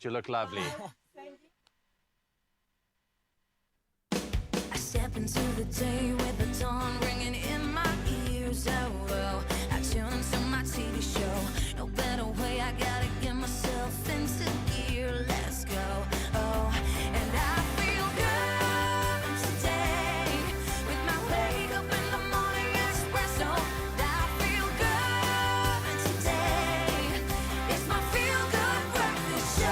You look lovely. I step into the day with the dawn ringing in my ears. Oh, well, I tune into my TV show. No better way, I gotta get myself into gear. Let's go. Oh, and I feel good today with my wake up in the morning espresso. I feel good today. It's my feel good breakfast show.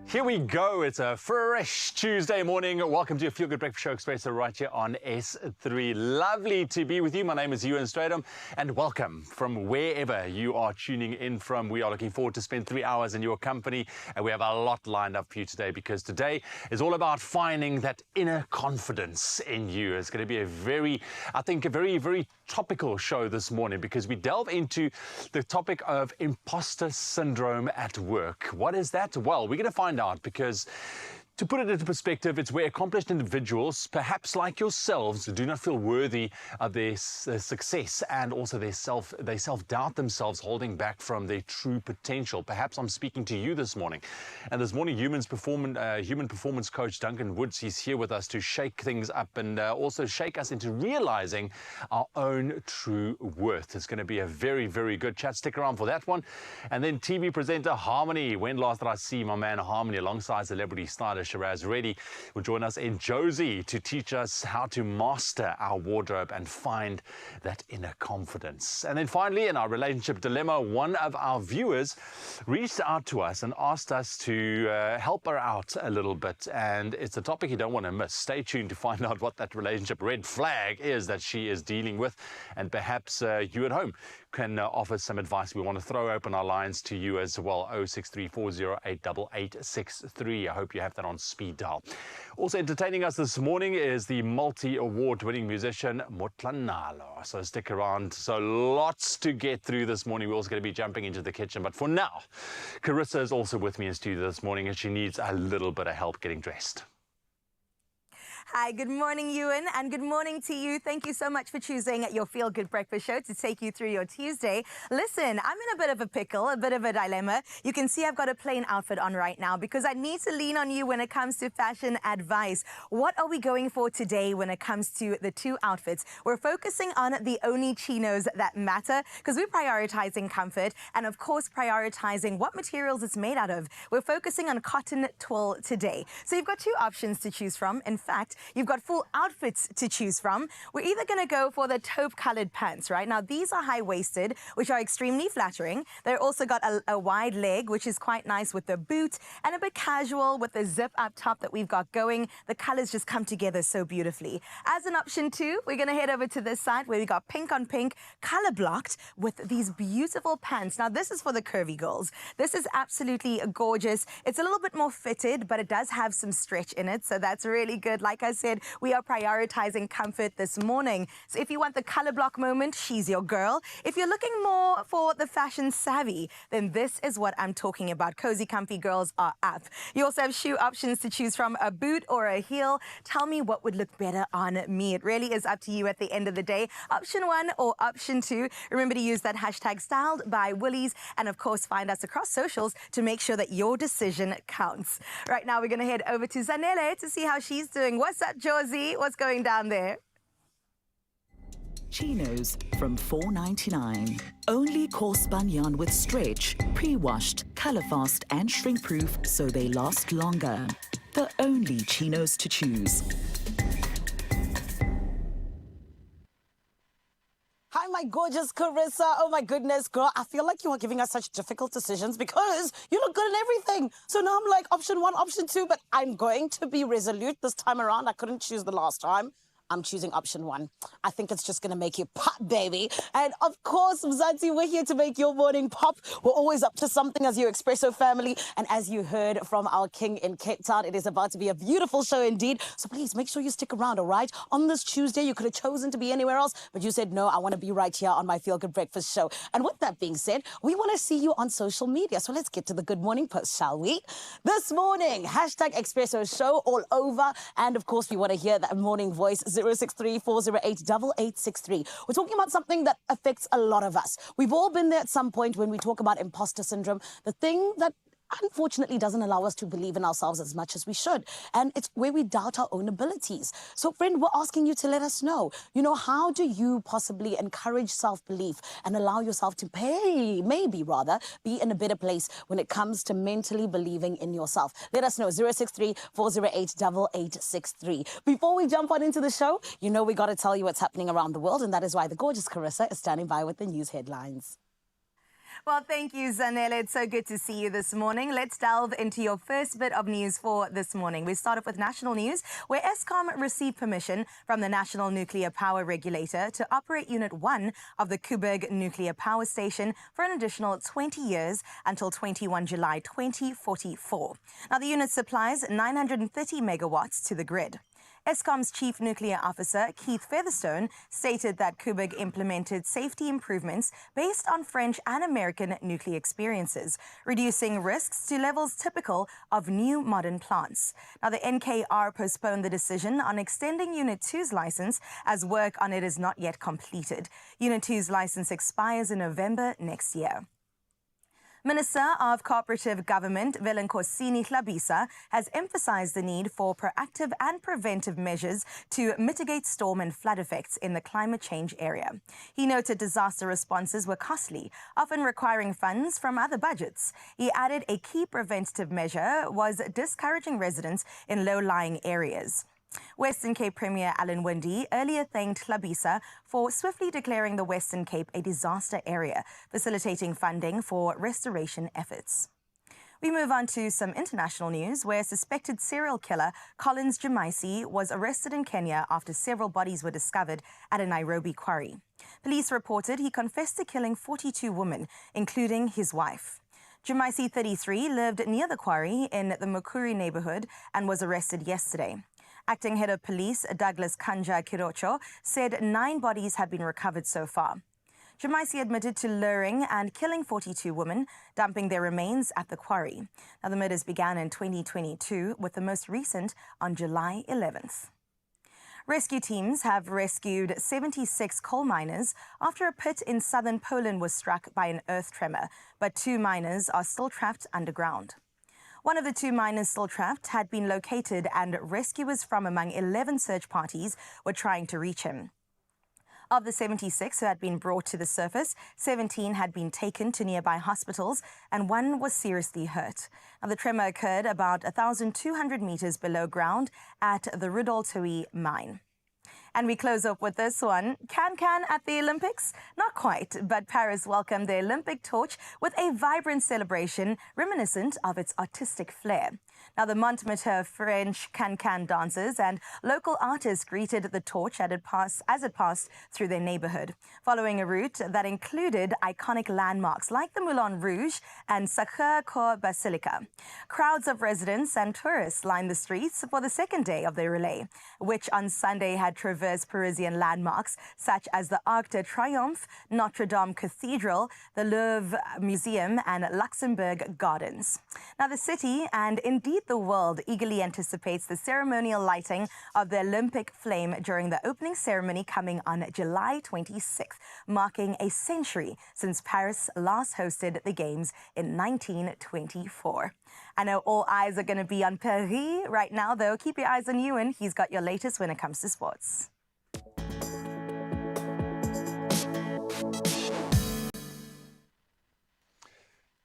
Here we go. It's a fresh Tuesday morning. Welcome to your Feel Good Breakfast Show Expresso right here on S3. Lovely to be with you. My name is Ewan Stratham, and welcome from wherever you are tuning in from. We are looking forward to spend 3 hours in your company, and we have a lot lined up for you today because today is all about finding that inner confidence in you. It's going to be a very topical show this morning because we delve into the topic of imposter syndrome at work. What is that? Well, we're going to find out because, to put it into perspective, it's where accomplished individuals, perhaps like yourselves, do not feel worthy of their success, and also they self-doubt themselves, holding back from their true potential. Perhaps I'm speaking to you this morning. And this morning, human performance coach Duncan Woods, he's here with us to shake things up and also shake us into realizing our own true worth. It's going to be a very, very good chat. Stick around for that one. And then TV presenter Harmony. When last did I see my man Harmony alongside celebrity star Shiraz Reddy will join us in Josie to teach us how to master our wardrobe and find that inner confidence. And then finally, in our relationship dilemma, one of our viewers reached out to us and asked us to help her out a little bit. And it's a topic you don't want to miss. Stay tuned to find out what that relationship red flag is that she is dealing with. And perhaps you at home can offer some advice. We want to throw open our lines to you as well. 0634088863. I hope you have that on speed dial. Also entertaining us this morning is the multi-award winning musician Motlanalo. So stick around. So lots to get through this morning. We're also going to be jumping into the kitchen. But for now, Carissa is also with me in studio this morning, and she needs a little bit of help getting dressed. Hi, good morning, Ewan, and good morning to you. Thank you so much for choosing your Feel Good Breakfast Show to take you through your Tuesday. Listen, I'm in a bit of a pickle, a bit of a dilemma. You can see I've got a plain outfit on right now because I need to lean on you when it comes to fashion advice. What are we going for today when it comes to the two outfits? We're focusing on the only chinos that matter because we're prioritizing comfort and, of course, prioritizing what materials it's made out of. We're focusing on cotton twill today. So you've got two options to choose from. In fact, you've got full outfits to choose from. We're either going to go for the taupe-colored pants, right? Now, these are high-waisted, which are extremely flattering. They're also got a wide leg, which is quite nice with the boot, and a bit casual with the zip up top that we've got going. The colors just come together so beautifully. As an option two, we're going to head over to this side where we got pink on pink, color blocked with these beautiful pants. Now, this is for the curvy girls. This is absolutely gorgeous. It's a little bit more fitted, but it does have some stretch in it, so that's really good. Like I said, we are prioritizing comfort this morning. So if you want the color block moment, she's your girl. If you're looking more for the fashion savvy, then this is what I'm talking about. Cozy, comfy girls are up. You also have shoe options to choose from, a boot or a heel. Tell me what would look better on me. It really is up to you at the end of the day. Option one or option two. Remember to use that hashtag Styled by Woolies, and of course find us across socials to make sure that your decision counts. Right now we're going to head over to Zanele to see how she's doing. What's up, Josie? What's going down there? Chinos from $4.99. Only coarse spun yarn with stretch, pre-washed, color-fast and shrink-proof so they last longer. The only chinos to choose. Hi, my gorgeous Carissa. Oh, my goodness, girl. I feel like you are giving us such difficult decisions because you look good in everything. So now I'm like option one, option two, but I'm going to be resolute this time around. I couldn't choose the last time. I'm choosing option one. I think it's just going to make you pop, baby. And of course, Mzansi, we're here to make your morning pop. We're always up to something as your Expresso family. And as you heard from our king in Cape Town, it is about to be a beautiful show indeed. So please make sure you stick around, all right? On this Tuesday, you could have chosen to be anywhere else, but you said, no, I want to be right here on my Feel Good Breakfast show. And with that being said, we want to see you on social media. So let's get to the good morning post, shall we? This morning, hashtag Expresso show all over. And of course, we want to hear that morning voice, 063-408-8863. We're talking about something that affects a lot of us. We've all been there at some point when we talk about imposter syndrome, the thing that unfortunately doesn't allow us to believe in ourselves as much as we should. And it's where we doubt our own abilities. So friend, we're asking you to let us know, how do you possibly encourage self-belief and allow yourself to maybe be in a better place when it comes to mentally believing in yourself? Let us know, 063-408-8863. Before we jump on into the show, we got to tell you what's happening around the world, and that is why the gorgeous Carissa is standing by with the news headlines. Well, thank you, Zanele. It's so good to see you this morning. Let's delve into your first bit of news for this morning. We start off with national news, where Eskom received permission from the National Nuclear Power Regulator to operate Unit 1 of the Koeberg Nuclear Power Station for an additional 20 years until 21 July 2044. Now, the unit supplies 930 megawatts to the grid. Eskom's Chief Nuclear Officer, Keith Featherstone, stated that Koeberg implemented safety improvements based on French and American nuclear experiences, reducing risks to levels typical of new modern plants. Now, the NKR postponed the decision on extending Unit 2's license as work on it is not yet completed. Unit 2's license expires in November next year. Minister of Cooperative Government, Velenkosini Hlabisa, has emphasized the need for proactive and preventive measures to mitigate storm and flood effects in the climate change area. He noted disaster responses were costly, often requiring funds from other budgets. He added a key preventative measure was discouraging residents in low-lying areas. Western Cape Premier Alan Winde earlier thanked Hlabisa for swiftly declaring the Western Cape a disaster area, facilitating funding for restoration efforts. We move on to some international news, where suspected serial killer Collins Jumaisi was arrested in Kenya after several bodies were discovered at a Nairobi quarry. Police reported he confessed to killing 42 women, including his wife. Jumaisi, 33, lived near the quarry in the Mukuri neighborhood and was arrested yesterday. Acting Head of Police Douglas Kanja Kirocho said 9 bodies have been recovered so far. Jumaisi admitted to luring and killing 42 women, dumping their remains at the quarry. Now, the murders began in 2022, with the most recent on July 11th. Rescue teams have rescued 76 coal miners after a pit in southern Poland was struck by an earth tremor, but 2 miners are still trapped underground. One of the 2 miners still trapped had been located, and rescuers from among 11 search parties were trying to reach him. Of the 76 who had been brought to the surface, 17 had been taken to nearby hospitals and 1 was seriously hurt. Now, the tremor occurred about 1,200 meters below ground at the Rudoltoi mine. And we close up with this one. Can at the Olympics? Not quite, but Paris welcomed the Olympic torch with a vibrant celebration reminiscent of its artistic flair. Now, the Montmartre French can dancers and local artists greeted the torch as it passed through their neighborhood, following a route that included iconic landmarks like the Moulin Rouge and Sacré-Cœur Basilica. Crowds of residents and tourists lined the streets for the second day of the relay, which on Sunday had traversed Parisian landmarks such as the Arc de Triomphe, Notre Dame Cathedral, the Louvre Museum, and Luxembourg Gardens. Now, the city, and indeed the world, eagerly anticipates the ceremonial lighting of the Olympic flame during the opening ceremony coming on July 26th, marking a century since Paris last hosted the Games in 1924. I know all eyes are going to be on Paris right now, though. Keep your eyes on Ewan. He's got your latest when it comes to sports.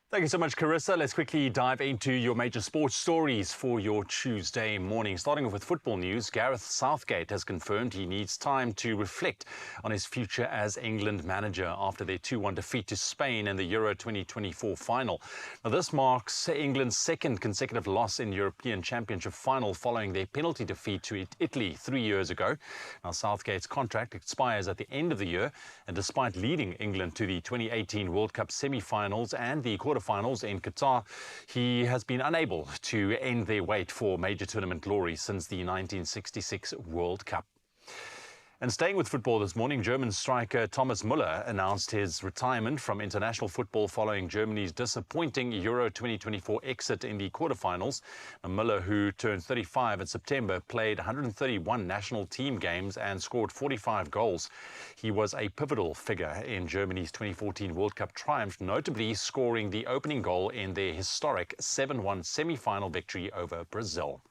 Thank you so much, Carissa. Let's quickly dive into your major sports stories for your Tuesday morning. Starting off with football news, Gareth Southgate has confirmed he needs time to reflect on his future as England manager after their 2-1 defeat to Spain in the Euro 2024 final. Now, this marks England's second consecutive loss in European Championship final following their penalty defeat to Italy 3 years ago. Now, Southgate's contract expires at the end of the year, and despite leading England to the 2018 World Cup semi-finals and the quarterfinals in Qatar, he has been unable to end their wait for major tournament glory since the 1966 World Cup. And staying with football this morning, German striker Thomas Müller announced his retirement from international football following Germany's disappointing Euro 2024 exit in the quarterfinals. Now, Müller, who turned 35 in September, played 131 national team games and scored 45 goals. He was a pivotal figure in Germany's 2014 World Cup triumph, notably scoring the opening goal in their historic 7-1 semi-final victory over Brazil.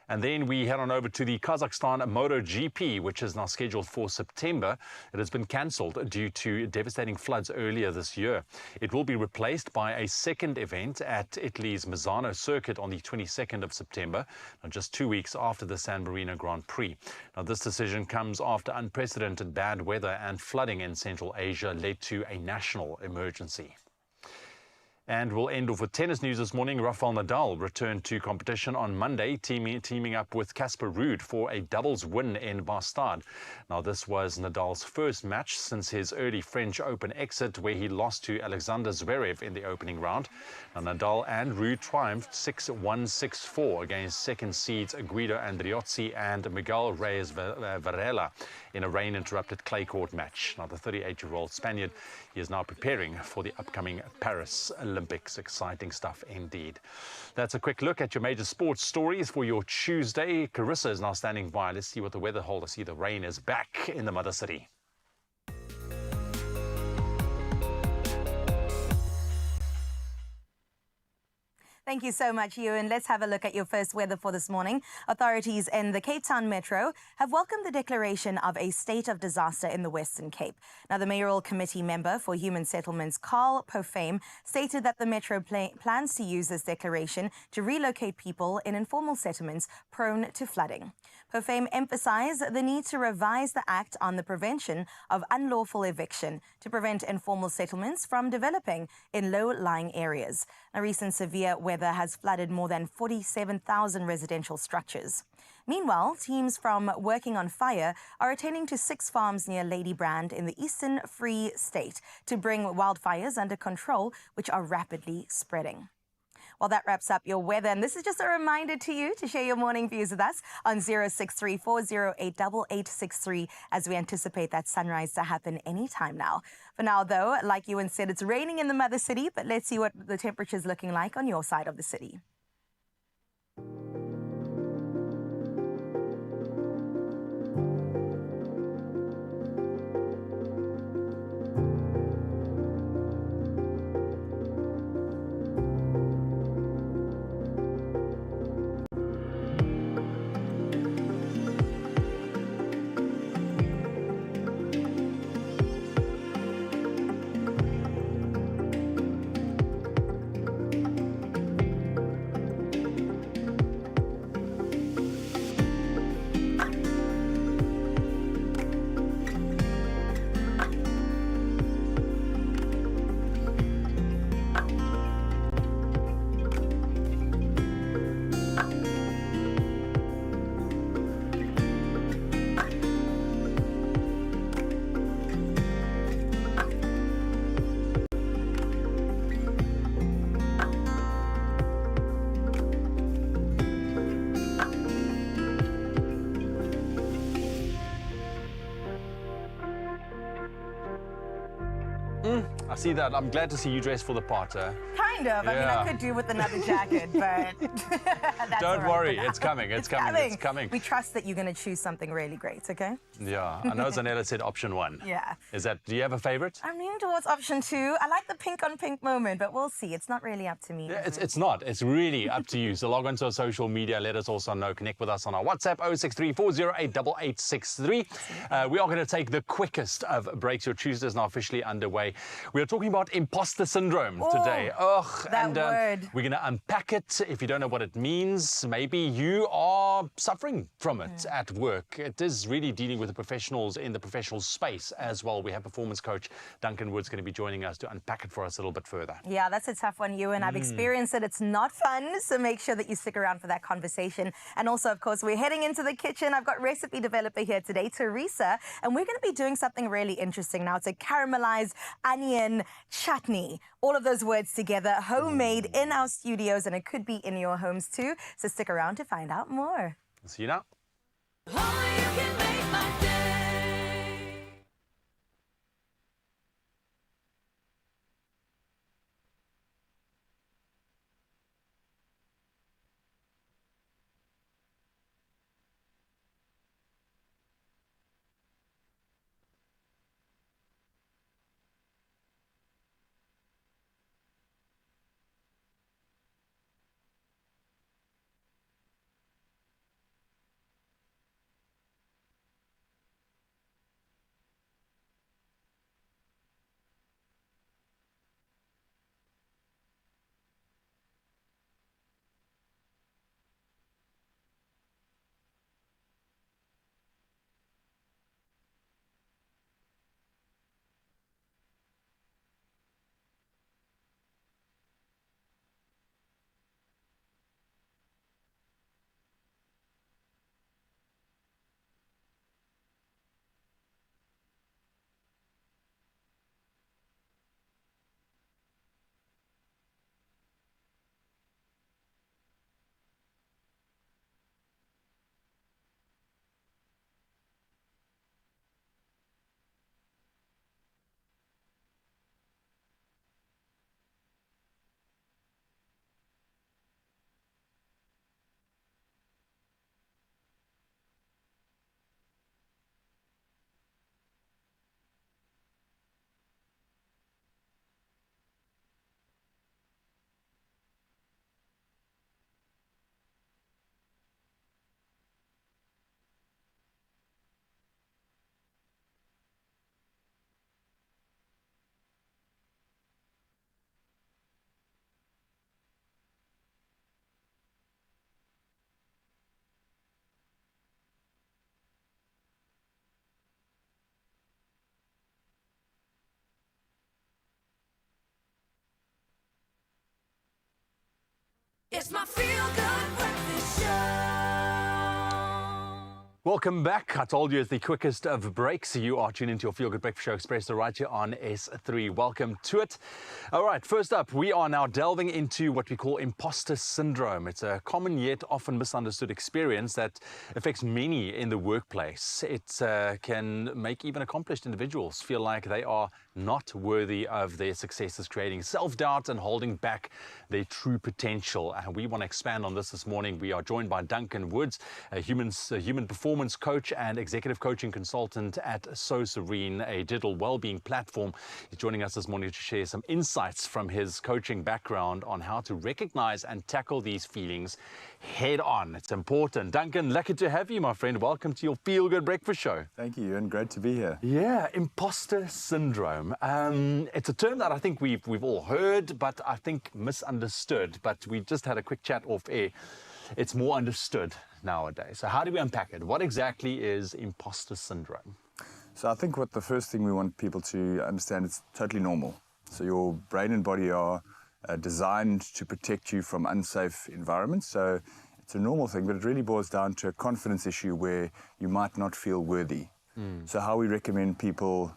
And then we head on over to the Kazakhstan MotoGP, which is now scheduled for September. It has been cancelled due to devastating floods earlier this year. It will be replaced by a second event at Italy's Misano circuit on the 22nd of September, just 2 weeks after the San Marino Grand Prix. Now, this decision comes after unprecedented bad weather and flooding in Central Asia led to a national emergency. And we'll end off with tennis news this morning. Rafael Nadal returned to competition on Monday, teaming up with Casper Ruud for a doubles win in Bastad. Now, this was Nadal's first match since his early French Open exit, where he lost to Alexander Zverev in the opening round. Now, Nadal and Ruud triumphed 6-1, 6-4 against second seeds Guido Andriozzi and Miguel Reyes Varela in a rain-interrupted clay court match. Now, the 38-year-old Spaniard, he is now preparing for the upcoming Paris Olympics. Exciting stuff indeed. That's a quick look at your major sports stories for your Tuesday. Carissa is now standing by. Let's see what the weather holds. I see the rain is back in the Mother City. Thank you so much, Ewan. Let's have a look at your first weather for this morning. Authorities in the Cape Town Metro have welcomed the declaration of a state of disaster in the Western Cape. Now, the mayoral committee member for human settlements, Carl Pofame, stated that the Metro plans to use this declaration to relocate people in informal settlements prone to flooding. Pofame emphasized the need to revise the Act on the Prevention of Unlawful Eviction to prevent informal settlements from developing in low-lying areas. A recent severe weather has flooded more than 47,000 residential structures. Meanwhile, teams from Working on Fire are attending to 6 farms near Ladybrand in the Eastern Free State to bring wildfires under control, which are rapidly spreading. Well, that wraps up your weather, and this is just a reminder to you to share your morning views with us on 0634088863 as we anticipate that sunrise to happen anytime now. For now, though, like Ewan said, it's raining in the Mother City, but let's see what the temperature's looking like on your side of the city. I see that. I'm glad to see you dressed for the part. Kind of. I mean, Yeah. I could do with another jacket, but that's Don't all right worry, for now. it's coming, it's coming, it's coming. We trust that you're going to choose something really great, okay? Yeah, I know Zanella said option 1. Yeah. Do you have a favorite? I'm leaning towards option 2. I like the pink on pink moment, but we'll see. It's not really up to me. Yeah, is it? it's not. It's really up to you. So log on to our social media. Let us also know. Connect with us on our WhatsApp, 0634088863. We are going to take the quickest of breaks. Your Tuesday is now officially underway. We are talking about imposter syndrome today. Ugh, that and word. we're going to unpack it. If you don't know what it means, maybe you are suffering from it at work. It is really dealing with the professionals in the professional space as well. We have performance coach Duncan Wood's going to be joining us to unpack it for us a little bit further. Yeah, that's a tough one, Ewan. I've experienced it. It's not fun, so make sure that you stick around for that conversation. And also, of course, we're heading into the kitchen. I've got recipe developer here today, Teresa, and we're going to be doing something really interesting now. It's a caramelized onion chutney. All of those words together, homemade in our studios, and it could be in your homes too. So stick around to find out more. See you now. Only you can make my day. It's my feel-good breakfast show. Welcome back. I told you it's the quickest of breaks. You are tuned into your Feel Good Breakfast Show Expresso right here on S3. Welcome to it. All right, first up, we are now delving into what we call imposter syndrome. It's a common yet often misunderstood experience that affects many in the workplace. It can make even accomplished individuals feel like they are not worthy of their successes, creating self-doubt and holding back their true potential. And we want to expand on this morning. We are joined by Duncan Woods, a human performance coach and executive coaching consultant at So Serene, a digital well-being platform. He's joining us this morning to share some insights from his coaching background on how to recognize and tackle these feelings head on. It's important. Duncan, lucky to have you, my friend. Welcome to your Feel Good Breakfast Show. Thank you, and great to be here. Yeah, imposter syndrome. It's a term that I think we've all heard, but I think misunderstood. But we just had a quick chat off air. It's more understood nowadays. So how do we unpack it? What exactly is imposter syndrome? So I think what the first thing we want people to understand, it's totally normal. So your brain and body are designed to protect you from unsafe environments. So it's a normal thing, but it really boils down to a confidence issue where you might not feel worthy. So how we recommend people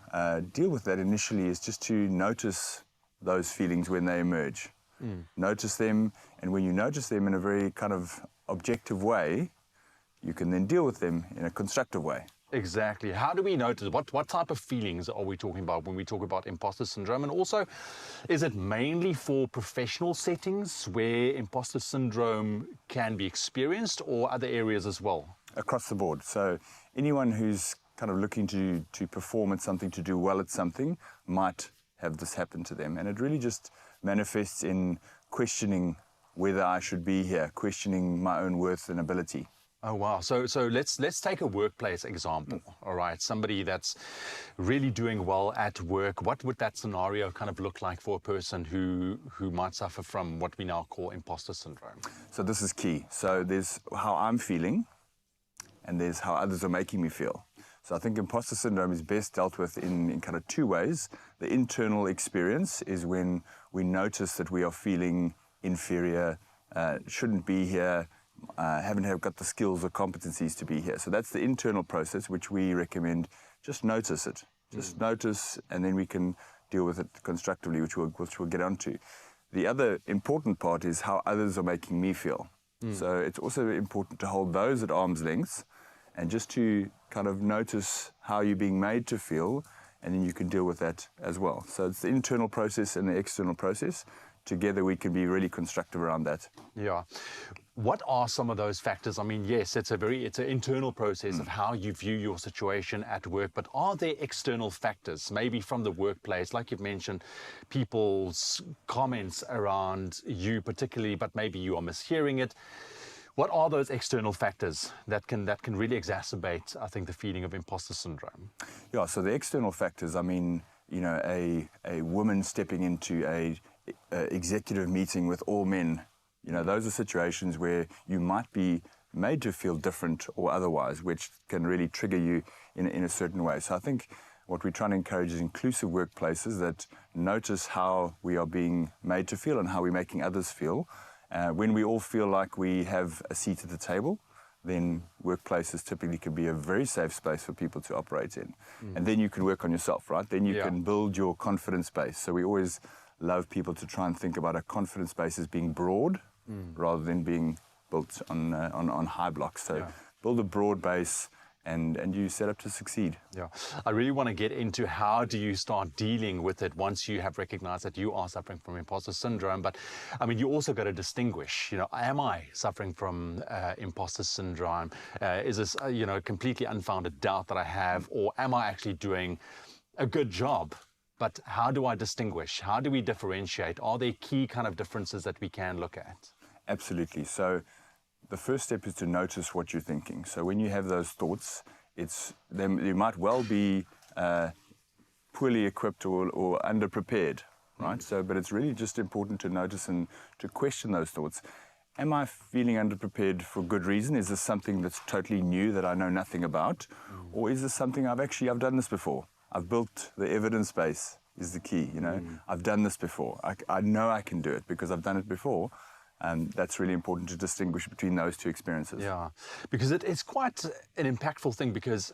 deal with that initially is just to notice those feelings when they emerge. Notice them, and when you notice them in a very kind of objective way, you can then deal with them in a constructive way. Exactly. How do we notice? What type of feelings are we talking about when we talk about imposter syndrome? And also, is it mainly for professional settings where imposter syndrome can be experienced, or other areas as well? Across the board. So anyone who's kind of looking to perform at something, to do well at something, might have this happen to them. And it really just manifests in questioning whether I should be here, questioning my own worth and ability. Oh, wow. So let's take a workplace example. All right. Somebody that's really doing well at work. What would that scenario kind of look like for a person who might suffer from what we now call imposter syndrome? So this is key. So there's how I'm feeling, and there's how others are making me feel. So I think imposter syndrome is best dealt with in kind of two ways. The internal experience is when we notice that we are feeling inferior, shouldn't be here, haven't got the skills or competencies to be here. So that's the internal process, which we recommend. Just notice it. Just notice, and then we can deal with it constructively, which we'll get onto. The other important part is how others are making me feel. So it's also important to hold those at arm's length and just to kind of notice how you're being made to feel, and then you can deal with that as well. So it's the internal process and the external process. Together we can be really constructive around that. Yeah. What are some of those factors? I mean, yes, it's an internal process of how you view your situation at work, but are there external factors, maybe from the workplace, like you've mentioned, people's comments around you particularly, but maybe you are mishearing it? What are those external factors that can really exacerbate, I think, the feeling of imposter syndrome? Yeah, so the external factors, I mean, you know, a woman stepping into a executive meeting with all men, you know, those are situations where you might be made to feel different or otherwise, which can really trigger you in a certain way. So I think what we're trying to encourage is inclusive workplaces that notice how we are being made to feel and how we're making others feel. When we all feel like we have a seat at the table, then workplaces typically can be a very safe space for people to operate in. And then you can work on yourself, right? Then you can build your confidence base. So we always love people to try and think about a confidence base as being broad rather than being built on high blocks. So build a broad base and you set up to succeed. Yeah, I really want to get into how do you start dealing with it once you have recognized that you are suffering from imposter syndrome. But I mean, you also got to distinguish, you know, am I suffering from imposter syndrome? Is this, you know, completely unfounded doubt that I have, or am I actually doing a good job? But how do I distinguish? How do we differentiate? Are there key kind of differences that we can look at? Absolutely. So the first step is to notice what you're thinking. So when you have those thoughts, you might well be poorly equipped or underprepared, right? So, but it's really just important to notice and to question those thoughts. Am I feeling underprepared for good reason? Is this something that's totally new that I know nothing about? Or is this something I've done this before? I've built the evidence base is the key, you know. I've done this before. I know I can do it because I've done it before. That's really important to distinguish between those two experiences. Yeah, because it's quite an impactful thing, because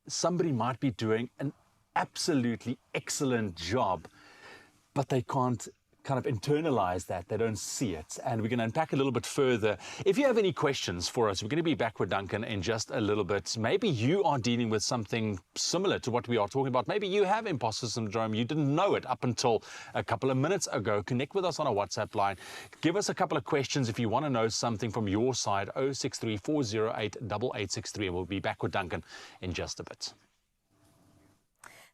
somebody might be doing an absolutely excellent job, but they can't kind of internalize that. They don't see it. And we're going to unpack a little bit further. If you have any questions for us, we're going to be back with Duncan in just a little bit. Maybe you are dealing with something similar to what we are talking about. Maybe you have imposter syndrome. You didn't know it up until a couple of minutes ago. Connect with us on our WhatsApp line. Give us a couple of questions if you want to know something from your side. 063 408 8863. And we'll be back with Duncan in just a bit.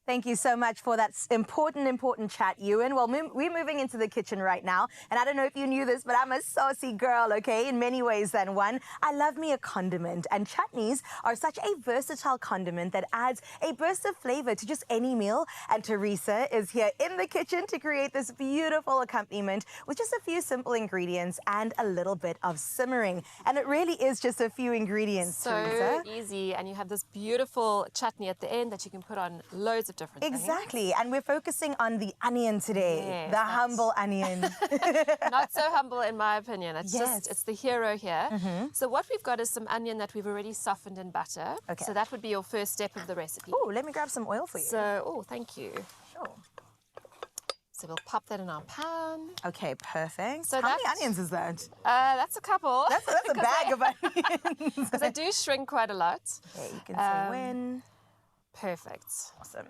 Thank you so much for that important chat, Ewan. Well, we're moving into the kitchen right now, and I don't know if you knew this, but I'm a saucy girl, okay, in many ways than one. I love me a condiment, and chutneys are such a versatile condiment that adds a burst of flavor to just any meal, and Teresa is here in the kitchen to create this beautiful accompaniment with just a few simple ingredients and a little bit of simmering, and it really is just a few ingredients, Teresa. So easy, and you have this beautiful chutney at the end that you can put on loads of different things. Exactly, and we're focusing on the onion today, Yes, the humble onion. Not so humble in my opinion. It's Yes. just, it's the hero here. So what we've got is some onion that we've already softened in butter. Okay. So that would be your first step of the recipe. Oh, let me grab some oil for you. So, oh, thank you. Sure. So we'll pop that in our pan. Okay, perfect. So How many that's- onions is that? That's a couple. That's a bag of onions. Because they do shrink quite a lot. Okay, you can say when. Perfect. Awesome.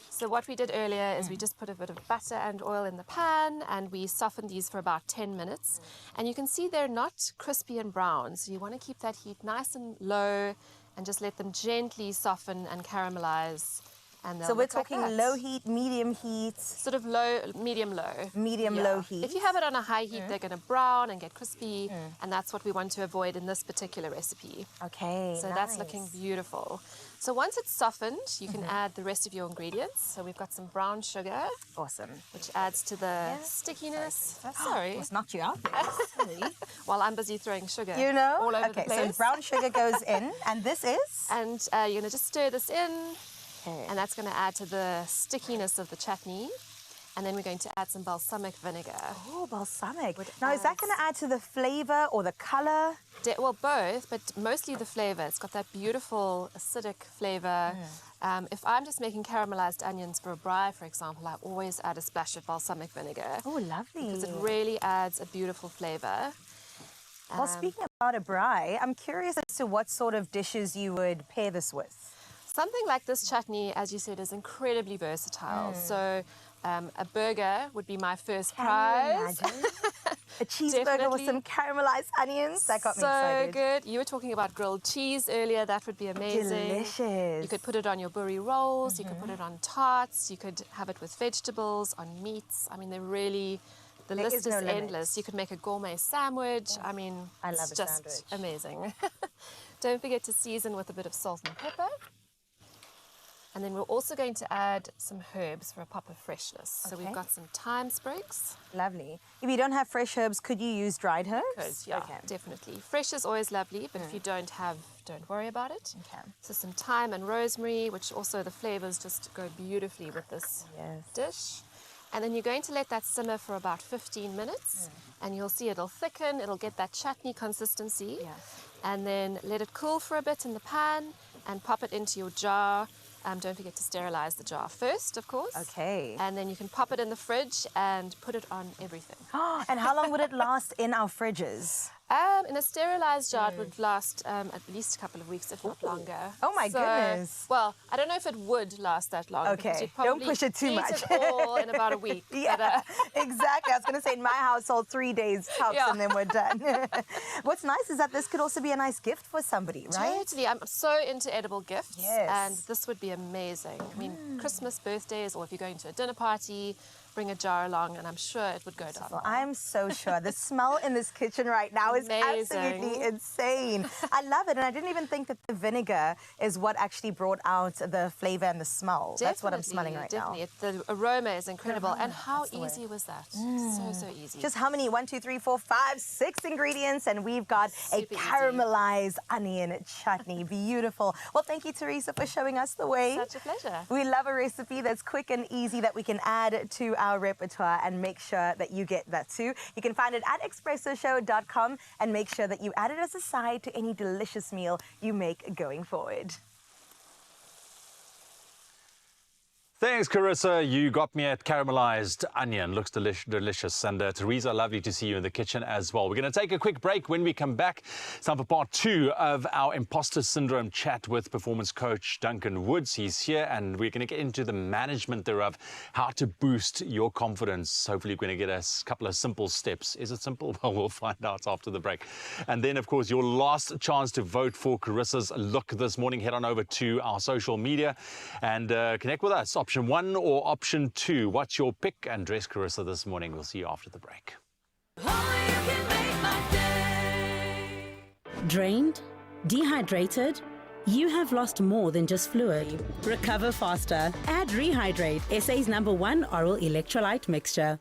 So what we did earlier is we just put a bit of butter and oil in the pan, and we softened these for about 10 minutes. And you can see they're not crispy and brown, so you want to keep that heat nice and low and just let them gently soften and caramelize. And So they'll we're look like talking that. low heat, medium heat, Sort of low, medium-low. medium-low heat. If you have it on a high heat, they're going to brown and get crispy, and that's what we want to avoid in this particular recipe. Okay, So that's looking beautiful. So once it's softened, you can add the rest of your ingredients. So we've got some brown sugar, awesome. which adds to the stickiness. Sorry, Let's knock you out there. Sorry. while I'm busy throwing sugar You know? all over Okay, the place. so brown sugar goes in, and this is? And you're going to just stir this in, Okay. and that's going to add to the stickiness of the chutney. And then we're going to add some balsamic vinegar. Oh, balsamic. Would Now, is that add- going to add to the flavor or the color? Well, both, but mostly the flavor. It's got that beautiful acidic flavor. If I'm just making caramelized onions for a braai, for example, I always add a splash of balsamic vinegar. Oh, lovely. Because it really adds a beautiful flavor. Well, speaking about a braai, I'm curious as to what sort of dishes you would pair this with. Something like this chutney, as you said, is incredibly versatile. So a burger would be my first Can prize. you imagine? A cheeseburger with Definitely. some caramelized onions? That got me So excited. good. You were talking about grilled cheese earlier. That would be amazing. Delicious. You could put it on your buri rolls. You could put it on tarts. You could have it with vegetables, on meats. I mean, they're really, the There list is is no limit. endless. You could make a gourmet sandwich. I mean, I love it's a just sandwich. amazing. Don't forget to season with a bit of salt and pepper. And then we're also going to add some herbs for a pop of freshness. So we've Okay. got some thyme sprigs. Lovely. If you don't have fresh herbs, could you use dried herbs? Good, yeah, Okay. definitely. Fresh is always lovely, but if you don't have, don't worry about it. Okay. So some thyme and rosemary, which also the flavors just go beautifully with this Yes. dish. And then you're going to let that simmer for about 15 minutes, and you'll see it'll thicken, it'll get that chutney consistency. Yeah. And then let it cool for a bit in the pan and pop it into your jar. Don't forget to sterilize the jar first, of course. Okay. And then you can pop it in the fridge and put it on everything. And how long would it last in our fridges? In a sterilized jar, it would last at least a couple of weeks, if not longer. Oh my goodness. Well, I don't know if it would last that long. because Okay, you'd don't probably push it too eat much. It all in about a week. Yeah, But, exactly. I was going to say in my household, 3 days tops, Yeah. and then we're done. What's nice is that this could also be a nice gift for somebody, right? Totally. I'm so into edible gifts. Yes. And this would be amazing. I mean, Christmas, birthdays, or if you're going to a dinner party, bring a jar along, and I'm sure it would go down. Well, I'm so sure. The smell in this kitchen right now is Amazing. absolutely insane. I love it, and I didn't even think that the vinegar is what actually brought out the flavor and the smell. That's what I'm smelling right now. Definitely. The aroma is incredible. and how that's the word. easy was that? So easy. Just how many? 1, 2, 3, 4, 5, 6 ingredients, and we've got a Super easy. caramelized onion chutney. Beautiful. Well, thank you, Teresa, for showing us the way. Such a pleasure. We love a recipe that's quick and easy that we can add to our repertoire and make sure that you get that too. You can find it at expressoshow.com and make sure that you add it as a side to any delicious meal you make going forward. Thanks, Carissa. You got me at caramelized onion. Looks delicious. And Teresa, lovely to see you in the kitchen as well. We're going to take a quick break. When we come back, it's time for part 2 of our imposter syndrome chat with performance coach Duncan Woods. He's here, and we're going to get into the management thereof, how to boost your confidence. Hopefully, we're going to get a couple of simple steps. Is it simple? Well, we'll find out after the break. And then, of course, your last chance to vote for Carissa's look this morning. Head on over to our social media and connect with us. Option 1 or option 2? What's your pick? And dress Carissa this morning. We'll see you after the break. Drained? Dehydrated? You have lost more than just fluid. Recover faster. Add Rehydrate, SA's #1 oral electrolyte mixture.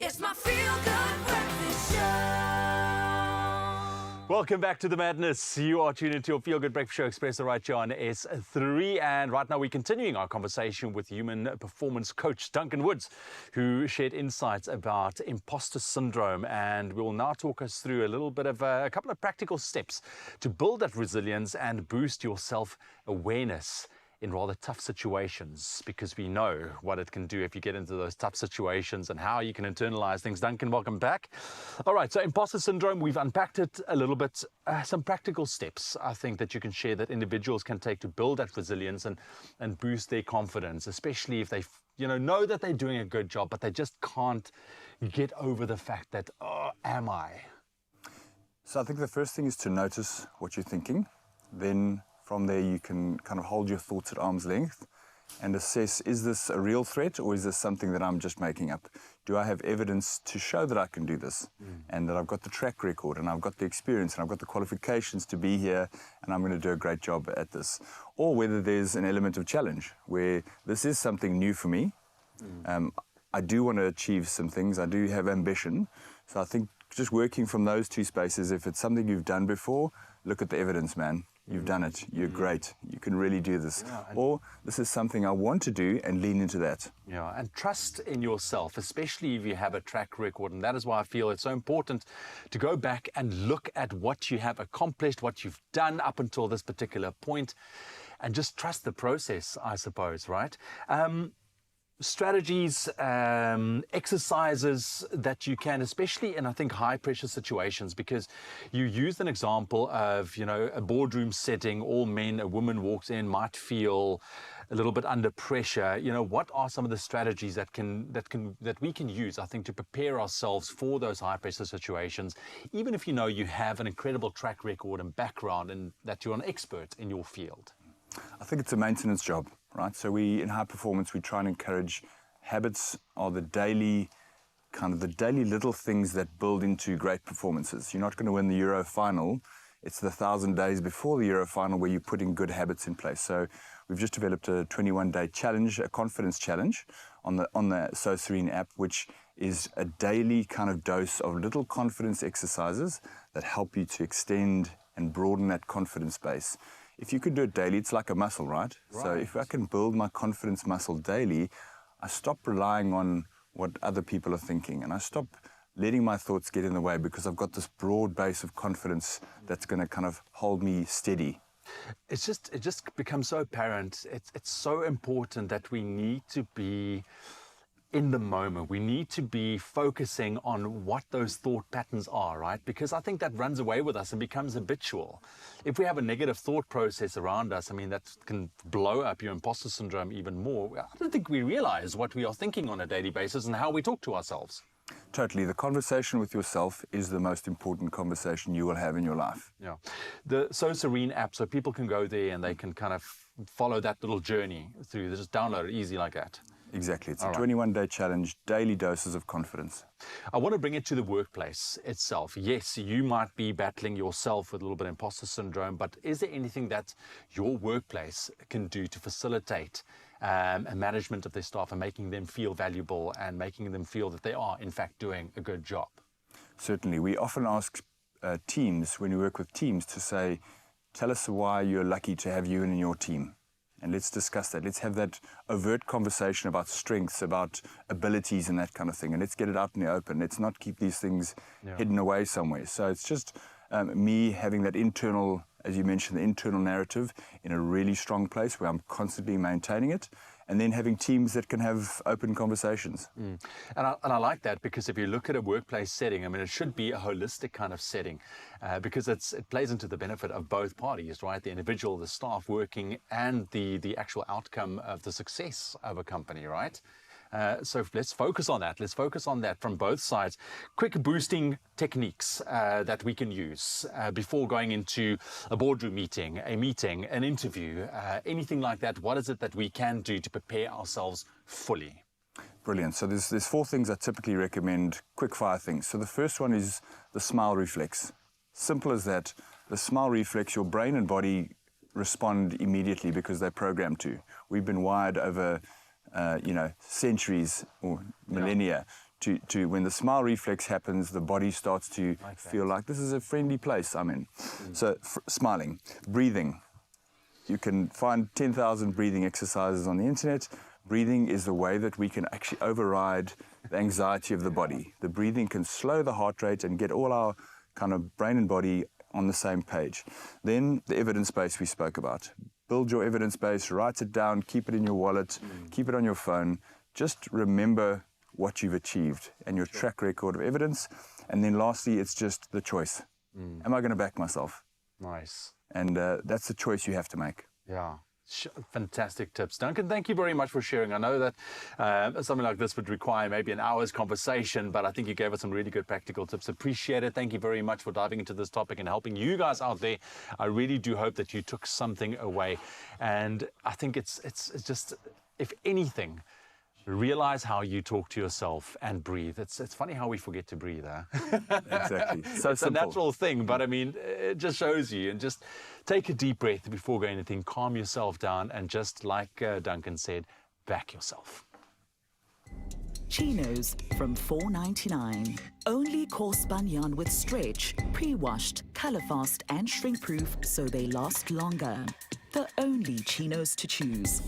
It's my feel-good breakfast show. Welcome back to the madness. You are tuned into your Feel Good Breakfast Show Expresso right here on S3. And right now we're continuing our conversation with human performance coach Duncan Woods, who shared insights about imposter syndrome. And will now talk us through a little bit of a couple of practical steps to build that resilience and boost your self-awareness in rather tough situations, because we know what it can do if you get into those tough situations and how you can internalize things. Duncan, welcome back. All right, so imposter syndrome, we've unpacked it a little bit. Some practical steps, I think, that you can share that individuals can take to build that resilience and boost their confidence, especially if they know that they're doing a good job, but they just can't get over the fact that, oh, am I? So I think the first thing is to notice what you're thinking. Then from there, you can kind of hold your thoughts at arm's length and assess, is this a real threat or is this something that I'm just making up? Do I have evidence to show that I can do this and that I've got the track record and I've got the experience and I've got the qualifications to be here and I'm going to do a great job at this? Or whether there's an element of challenge where this is something new for me. I do want to achieve some things. I do have ambition. So I think just working from those two spaces, if it's something you've done before, look at the evidence, man. You've done it. You're great. You can really do this. Yeah, Or this is something I want to do, and lean into that. Yeah, and trust in yourself, especially if you have a track record. And that is why I feel it's so important to go back and look at what you have accomplished, what you've done up until this particular point, and just trust the process, I suppose, right? Strategies, exercises that you can, especially in, I think, high pressure situations, because you used an example of, you know, a boardroom setting, all men, a woman walks in, might feel a little bit under pressure. You know, what are some of the strategies that we can use, I think, to prepare ourselves for those high pressure situations, even if you know you have an incredible track record and background and that you're an expert in your field? I think it's a maintenance job, right? So we, in high performance, we try and encourage habits are the daily little things that build into great performances. You're not going to win the Euro final. It's the 1,000 days before the Euro final where you're putting good habits in place. So we've just developed a 21-day challenge, a confidence challenge on the So Serene app, which is a daily kind of dose of little confidence exercises that help you to extend and broaden that confidence base. If you could do it daily, it's like a muscle, right? So if I can build my confidence muscle daily, I stop relying on what other people are thinking, and I stop letting my thoughts get in the way, because I've got this broad base of confidence that's going to kind of hold me steady. It just becomes so apparent. It's so important that we need to be in the moment. We need to be focusing on what those thought patterns are, right? Because I think that runs away with us and becomes habitual. If we have a negative thought process around us, I mean, that can blow up your imposter syndrome even more. I don't think we realize what we are thinking on a daily basis and how we talk to ourselves. Totally. The conversation with yourself is the most important conversation you will have in your life. Yeah. The So Serene app, so people can go there and they can kind of follow that little journey through. They just download it easy like that. Exactly. It's a 21-day challenge, daily doses of confidence. I want to bring it to the workplace itself. Yes, you might be battling yourself with a little bit of imposter syndrome, but is there anything that your workplace can do to facilitate a management of their staff and making them feel valuable and making them feel that they are, in fact, doing a good job? Certainly. We often ask teams, when we work with teams, to say, tell us why you're lucky to have you in your team. And let's discuss that. Let's have that overt conversation about strengths, about abilities and that kind of thing. And let's get it out in the open. Let's not keep these things hidden away somewhere. So it's just me having that internal, as you mentioned, the internal narrative in a really strong place where I'm constantly maintaining it. And then having teams that can have open conversations. And I like that, because if you look at a workplace setting, I mean, it should be a holistic kind of setting, because it plays into the benefit of both parties, right? The individual, the staff working, and the actual outcome of the success of a company, right? So let's focus on that. Let's focus on that from both sides. Quick boosting techniques that we can use before going into a boardroom meeting, an interview, anything like that. What is it that we can do to prepare ourselves fully? Brilliant. So there's 4 things I typically recommend, quick fire things. So the first one is the smile reflex. Simple as that. The smile reflex, your brain and body respond immediately because they're programmed to. We've been wired over centuries or millennia to when the smile reflex happens, the body starts to feel like this is a friendly place I'm in. So smiling, breathing. You can find 10,000 breathing exercises on the internet. Breathing is the way that we can actually override the anxiety of the body. The breathing can slow the heart rate and get all our kind of brain and body on the same page. Then the evidence base we spoke about. Build your evidence base, write it down, keep it in your wallet, keep it on your phone. Just remember what you've achieved and your track record of evidence. And then lastly, it's just the choice. Am I going to back myself? Nice. And that's the choice you have to make. Yeah. Fantastic tips. Duncan, thank you very much for sharing. I know that something like this would require maybe an hour's conversation, but I think you gave us some really good practical tips. Appreciate it. Thank you very much for diving into this topic and helping you guys out there. I really do hope that you took something away. And I think it's just, if anything, realize how you talk to yourself and breathe. It's funny how we forget to breathe, huh? Exactly. So it's simple. a natural thing, but I mean, it just shows you. And just take a deep breath before going anything, calm yourself down, and just like Duncan said, back yourself. Chinos from $4.99. Only coarse spun yarn with stretch, pre-washed, color fast and shrink proof so they last longer. The only chinos to choose.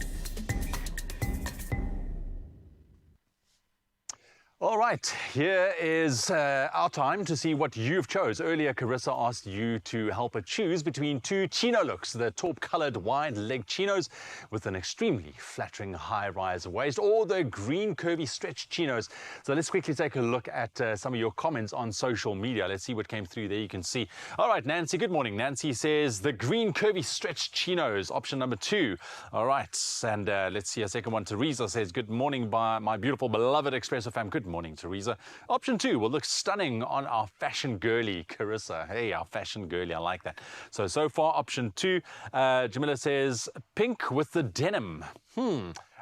All right, here is our time to see what you've chose. Earlier, Carissa asked you to help her choose between two chino looks, the taupe-colored wide-leg chinos with an extremely flattering high-rise waist, or the green curvy stretch chinos. So let's quickly take a look at some of your comments on social media. Let's see what came through there. You can see. All right, Nancy, good morning. Nancy says the green curvy stretch chinos, option number 2. All right, and let's see a second one. Teresa says, good morning, by my beautiful beloved Expresso fam. Good morning, Teresa. Option 2 will look stunning on our fashion girly, Carissa. Hey, our fashion girly, I like that. So far, option 2. Jamila says, pink with the denim.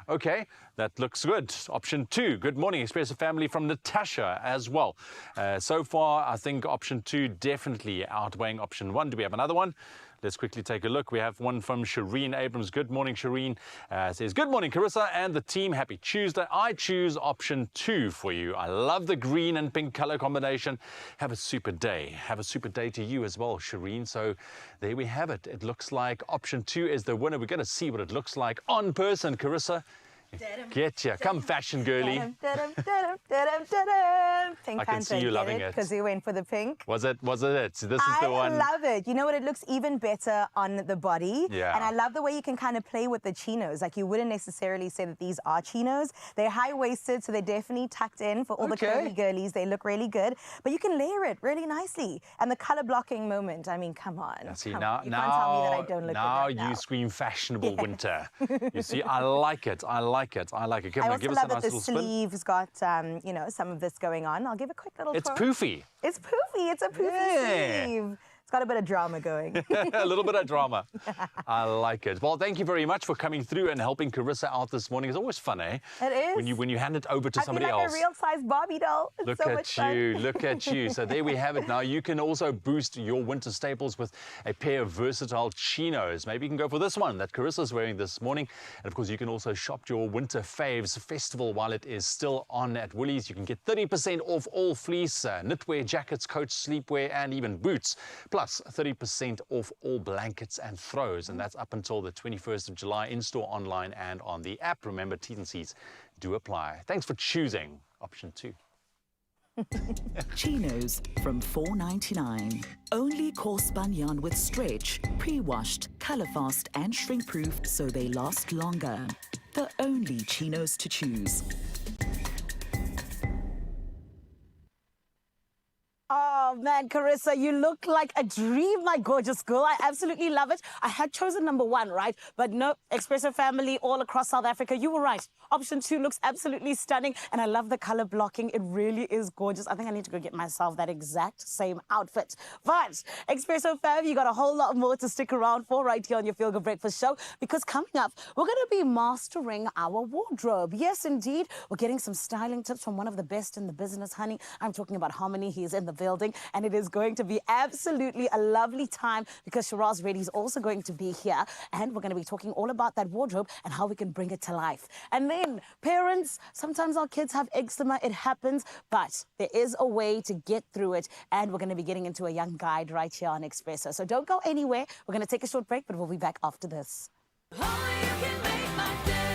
Okay, that looks good. Option 2, good morning, Expresso family, from Natasha as well. So far, I think option 2 definitely outweighing option 1. Do we have another one? Let's quickly take a look. We have one from Shireen Abrams. Good morning, Shireen. Says, good morning, Carissa and the team. Happy Tuesday. I choose option 2 for you. I love the green and pink color combination. Have a super day. Have a super day to you as well, Shireen. So there we have it. It looks like option 2 is the winner. We're going to see what it looks like on person, Carissa. Get ya. Come, fashion girly. Pink I can see you loving it. Because you went for the pink. Was it? This is the one. I love it. You know what? It looks even better on the body. Yeah. And I love the way you can kind of play with the chinos. Like, you wouldn't necessarily say that these are chinos. They're high-waisted, so they're definitely tucked in for all the curvy girlies. They look really good. But you can layer it really nicely. And the color blocking moment, I mean, come on. See, come now, on. You can't tell me that I don't look now good right you scream fashionable winter. You see, I like it. I like it. I like it. Come I on, also give us love a that nice the little spin. sleeve's got, you know, some of this going on. I'll give a quick little It's twirl. poofy. It's poofy. It's a poofy sleeve. It's got a bit of drama going. A little bit of drama. I like it. Well, thank you very much for coming through and helping Carissa out this morning. It's always fun, eh? It is. When you hand it over to somebody I feel like else. a real-size Barbie doll. It's Look so at much fun. you, look at you. So there we have it. Now you can also boost your winter staples with a pair of versatile chinos. Maybe you can go for this one that Carissa's wearing this morning. And of course, you can also shop your winter faves festival while it is still on at Woolies. You can get 30% off all fleece, knitwear, jackets, coats, sleepwear, and even boots. Plus 30% off all blankets and throws. And that's up until the 21st of July in-store, online, and on the app. Remember, T's and C's do apply. Thanks for choosing option 2. Chinos from $4.99. Only coarse spun yarn with stretch, pre-washed, color fast and shrink proof so they last longer. The only chinos to choose. Oh man, Carissa, you look like a dream, my gorgeous girl. I absolutely love it. I had chosen number 1, right? But no, Expresso family all across South Africa, you were right. Option 2 looks absolutely stunning, and I love the color blocking. It really is gorgeous. I think I need to go get myself that exact same outfit. But Expresso fam, you got a whole lot more to stick around for right here on your Feel Good Breakfast show, because coming up, we're going to be mastering our wardrobe. Yes, indeed. We're getting some styling tips from one of the best in the business, honey. I'm talking about Harmony. He's in the building, and it is going to be absolutely a lovely time because Shiraz Reddy is also going to be here, and we're going to be talking all about that wardrobe and how we can bring it to life. And then parents, sometimes our kids have eczema, it happens, but there is a way to get through it, and we're going to be getting into a young guide right here on Expresso. So don't go anywhere. We're going to take a short break, but we'll be back after this. Only you can make my day.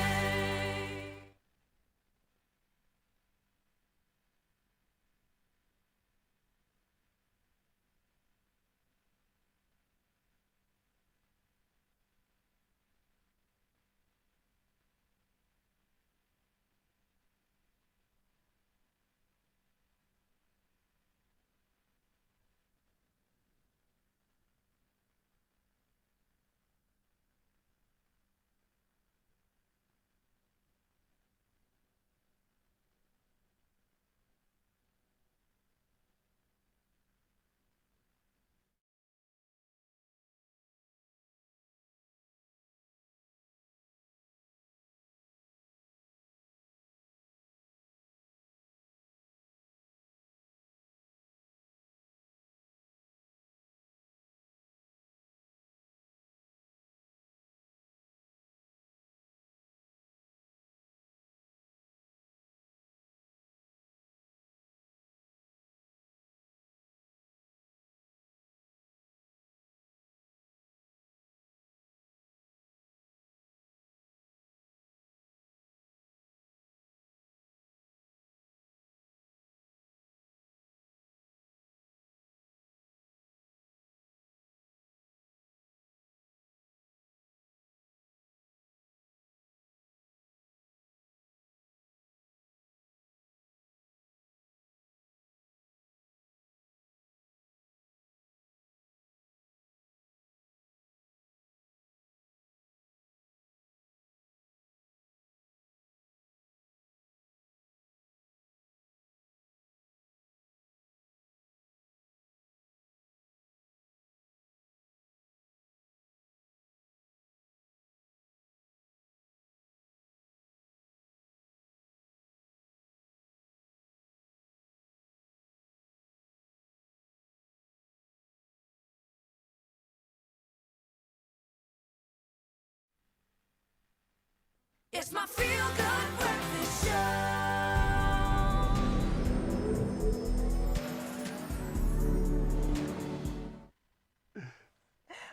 It's my feel-good breakfast show.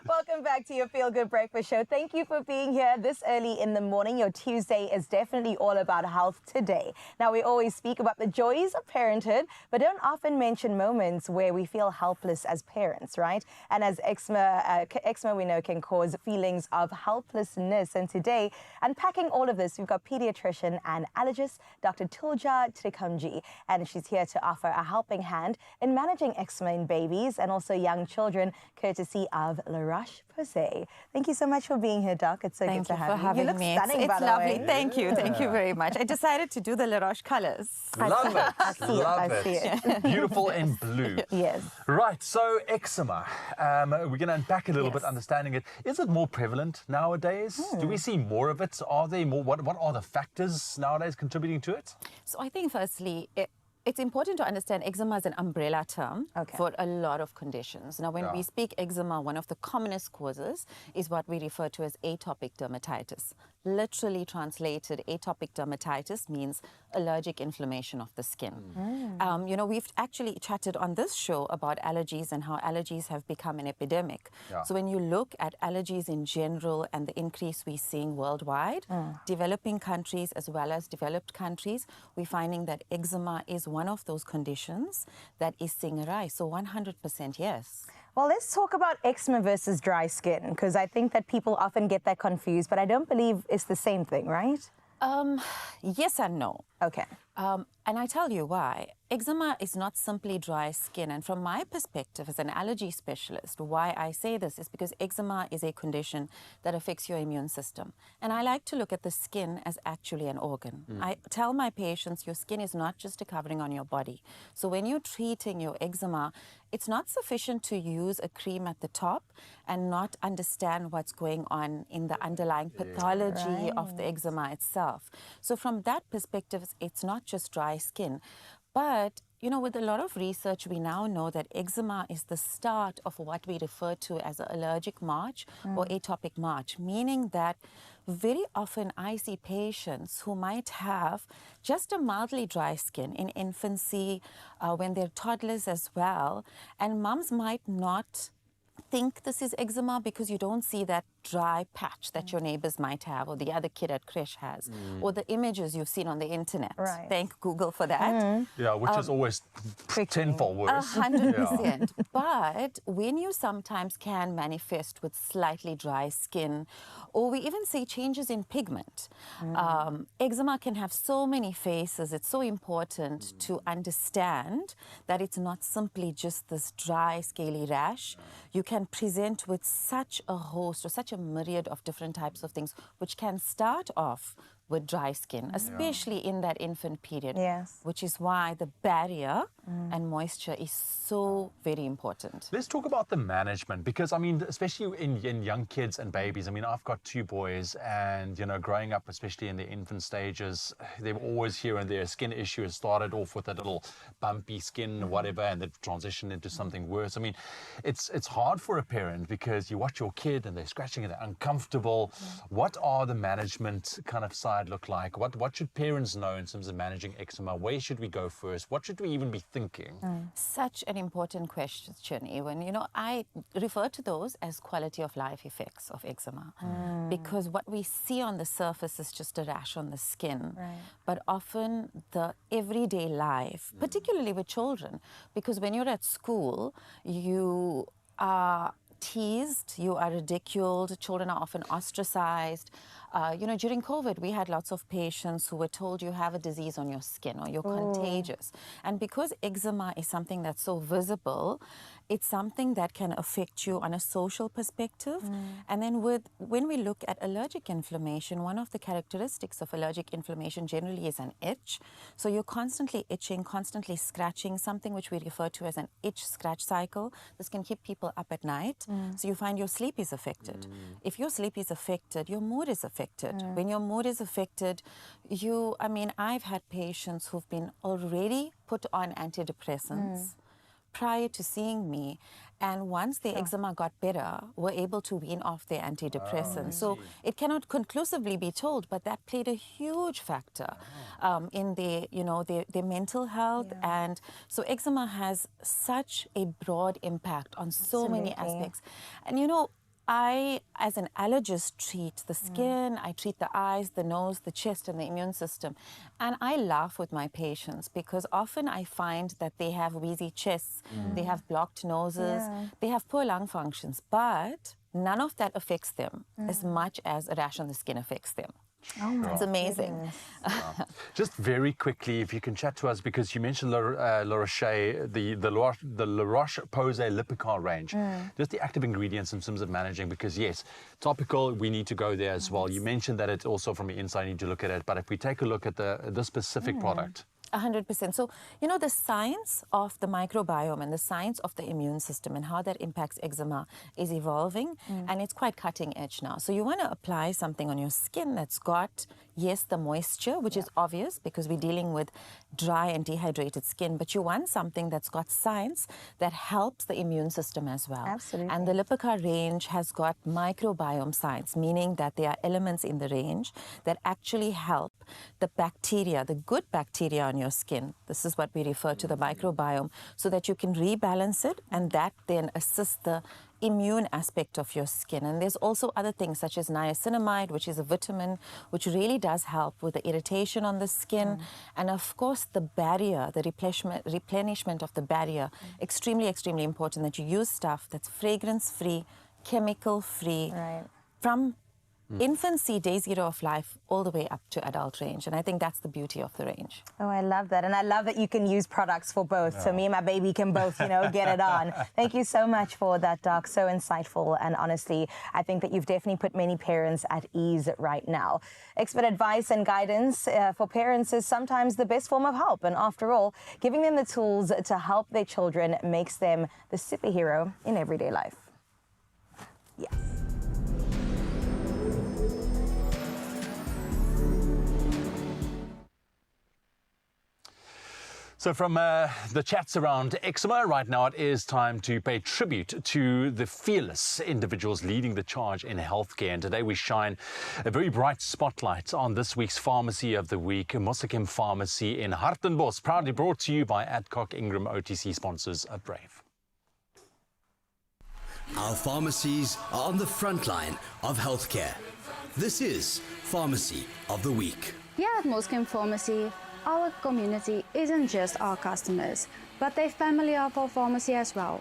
Welcome back to your Feel Good Breakfast Show. Thank you for being here this early in the morning. Your Tuesday is definitely all about health today. Now, we always speak about the joys of parenthood, but don't often mention moments where we feel helpless as parents, right? And as eczema we know can cause feelings of helplessness. And today, unpacking all of this, we've got pediatrician and allergist, Dr. Tulja Trikamji, and she's here to offer a helping hand in managing eczema in babies and also young children, courtesy of La Roche-Posay. Thank you so much for being here, Doc. It's so good to have you. Having You look me. stunning, It's by the lovely. way. Thank you. Thank you very much. I decided to do the La Roche colours. Love it. I see it. Love I see it. Beautiful and blue. Yes. Right, so eczema. We're going to unpack a little bit, Yes. understanding it. Is it more prevalent nowadays? Do we see more of it? Are there more? What are the factors nowadays contributing to it? So I think firstly, it's important to understand eczema is an umbrella term for a lot of conditions. Now, when we speak eczema, one of the commonest causes is what we refer to as atopic dermatitis. Literally translated, atopic dermatitis means allergic inflammation of the skin. You know, we've actually chatted on this show about allergies and how allergies have become an epidemic. So when you look at allergies in general and the increase we're seeing worldwide, developing countries as well as developed countries, we're finding that eczema is one of those conditions that is seeing a rise. So 100% yes. Well, let's talk about eczema versus dry skin, because I think that people often get that confused, but I don't believe it's the same thing, right? Yes and no. Okay. And I tell you why. Eczema is not simply dry skin. And from my perspective as an allergy specialist, why I say this is because eczema is a condition that affects your immune system. And I like to look at the skin as actually an organ. I tell my patients your skin is not just a covering on your body. So when you're treating your eczema, it's not sufficient to use a cream at the top and not understand what's going on in the underlying pathology of the eczema itself. So from that perspective, it's not just dry skin. But, you know, with a lot of research, we now know that eczema is the start of what we refer to as an allergic march or atopic march, meaning that very often I see patients who might have just a mildly dry skin in infancy, when they're toddlers as well, and mums might not think this is eczema because you don't see that dry patch that your neighbors might have or the other kid at creche has or the images you've seen on the internet. Right. Thank Google for that. Yeah, which is always tenfold worse. 100%. But when you sometimes can manifest with slightly dry skin, or we even see changes in pigment, eczema can have so many faces. It's so important to understand that it's not simply just this dry, scaly rash. You can present with such a host or such a myriad of different types of things, which can start off with dry skin, especially in that infant period, which is why the barrier and moisture is so very important. Let's talk about the management, because I mean, especially in young kids and babies. I mean, I've got 2 boys, and you know, growing up, especially in the infant stages, they were always here and there. A skin issue has started off with a little bumpy skin or whatever, and then transitioned into something worse. I mean, it's hard for a parent because you watch your kid and they're scratching and they're uncomfortable. What are the management kind of side look like? What should parents know in terms of managing eczema? Where should we go first? What should we even be thinking? Such an important question, Ewan. You know, I refer to those as quality of life effects of eczema because what we see on the surface is just a rash on the skin. But often the everyday life, particularly with children, because when you're at school, you are teased, you are ridiculed, children are often ostracized. You know, during COVID, we had lots of patients who were told you have a disease on your skin or you're contagious. And because eczema is something that's so visible, it's something that can affect you on a social perspective. And then when we look at allergic inflammation, one of the characteristics of allergic inflammation generally is an itch. So you're constantly itching, constantly scratching, something which we refer to as an itch-scratch cycle. This can keep people up at night. So you find your sleep is affected. If your sleep is affected, your mood is affected. When your mood is affected, I've had patients who've been already put on antidepressants prior to seeing me, and once their eczema got better, were able to wean off their antidepressants. So it cannot conclusively be told, but that played a huge factor in their, their mental health. And so eczema has such a broad impact on so many aspects. And I, as an allergist, treat the skin, I treat the eyes, the nose, the chest, and the immune system. And I laugh with my patients because often I find that they have wheezy chests, they have blocked noses, they have poor lung functions, but none of that affects them as much as a rash on the skin affects them. It's amazing. Just very quickly, if you can chat to us, because you mentioned La Roche, the La Roche-Posay Lipicar range. Just the active ingredients in terms of managing, because yes, topical, we need to go there as well. You mentioned that it's also from the inside, you need to look at it, but if we take a look at the specific product. 100%. So, the science of the microbiome and the science of the immune system and how that impacts eczema is evolving, and it's quite cutting edge now. So you want to apply something on your skin that's got, yes, the moisture, which is obvious because we're dealing with dry and dehydrated skin, but you want something that's got science that helps the immune system as well. Absolutely. And the Lipicar range has got microbiome science, meaning that there are elements in the range that actually help the bacteria, the good bacteria on your skin. This is what we refer to the microbiome, so that you can rebalance it, and that then assists the immune aspect of your skin. And there's also other things such as niacinamide, which is a vitamin, which really does help with the irritation on the skin. And of course, the barrier, the replenishment of the barrier, extremely, extremely important that you use stuff that's fragrance-free, chemical-free, from infancy, day zero of life, all the way up to adult range. And I think that's the beauty of the range. Oh, I love that. And I love that you can use products for both. So me and my baby can both, get it on. Thank you so much for that, Doc. So insightful. And honestly, I think that you've definitely put many parents at ease right now. Expert advice and guidance for parents is sometimes the best form of help. And after all, giving them the tools to help their children makes them the superhero in everyday life. Yes. So from the chats around eczema, right now it is time to pay tribute to the fearless individuals leading the charge in healthcare. And today we shine a very bright spotlight on this week's Pharmacy of the Week, Mossakem Pharmacy in Hartenbos, proudly brought to you by Adcock Ingram OTC, sponsors of Brave. Our pharmacies are on the front line of healthcare. This is Pharmacy of the Week. Here at Mossakem Pharmacy, our community isn't just our customers, but they're family of our pharmacy as well.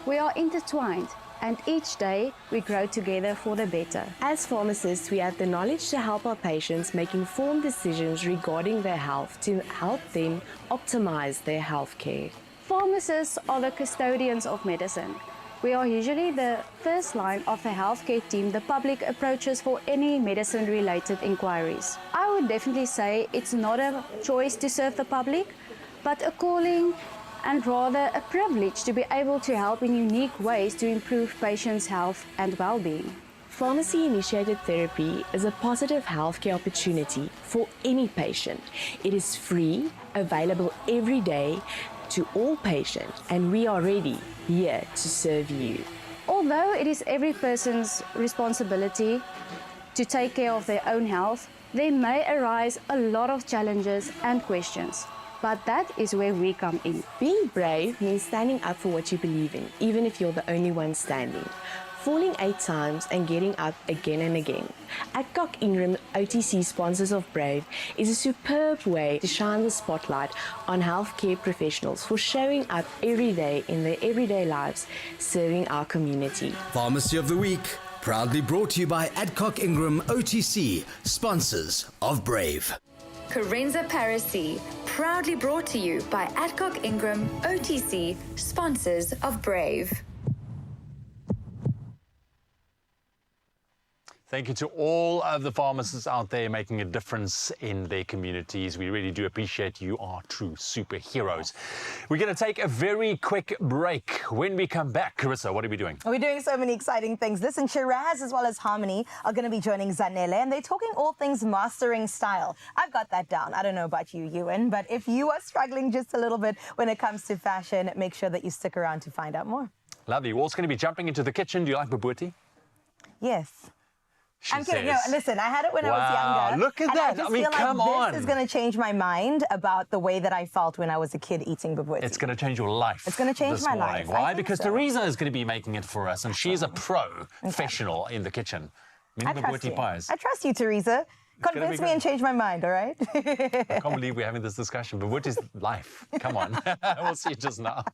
We are intertwined, and each day we grow together for the better. As pharmacists, we have the knowledge to help our patients make informed decisions regarding their health to help them optimize their health care. Pharmacists are the custodians of medicine. We are usually the first line of the healthcare team the public approaches for any medicine-related inquiries. I would definitely say it's not a choice to serve the public, but a calling and rather a privilege to be able to help in unique ways to improve patients' health and well-being. Pharmacy-initiated therapy is a positive healthcare opportunity for any patient. It is free, available every day to all patients, and we are ready here to serve you. Although it is every person's responsibility to take care of their own health, there may arise a lot of challenges and questions. But that is where we come in. Being brave means standing up for what you believe in, even if you're the only one standing. Falling 8 times and getting up again and again. Adcock Ingram OTC, sponsors of Brave, is a superb way to shine the spotlight on healthcare professionals for showing up every day in their everyday lives, serving our community. Pharmacy of the Week, proudly brought to you by Adcock Ingram OTC, sponsors of Brave. Carenza Parisi, proudly brought to you by Adcock Ingram OTC, sponsors of Brave. Thank you to all of the pharmacists out there making a difference in their communities. We really do appreciate you are true superheroes. We're going to take a very quick break. When we come back, Carissa, what are we doing? We're doing so many exciting things. Listen, Shiraz as well as Harmony are going to be joining Zanele, and they're talking all things mastering style. I've got that down. I don't know about you, Ewan, but if you are struggling just a little bit when it comes to fashion, make sure that you stick around to find out more. Lovely. We're also going to be jumping into the kitchen. Do you like bobotie? Yes. I'm kidding. says. No, listen, I had it when I was younger. Look at and that. I just I mean, feel come like on. This is going to change my mind about the way that I felt when I was a kid eating bobotie. It's going to change your life. It's going to change this my morning. life. Why? Because Teresa is going to be making it for us, and she's a professional in the kitchen. Many bobotie pies. I trust you, Teresa. Convince me and change my mind, all right? I can't believe we're having this discussion, but what is life? Come on. We'll see you just now.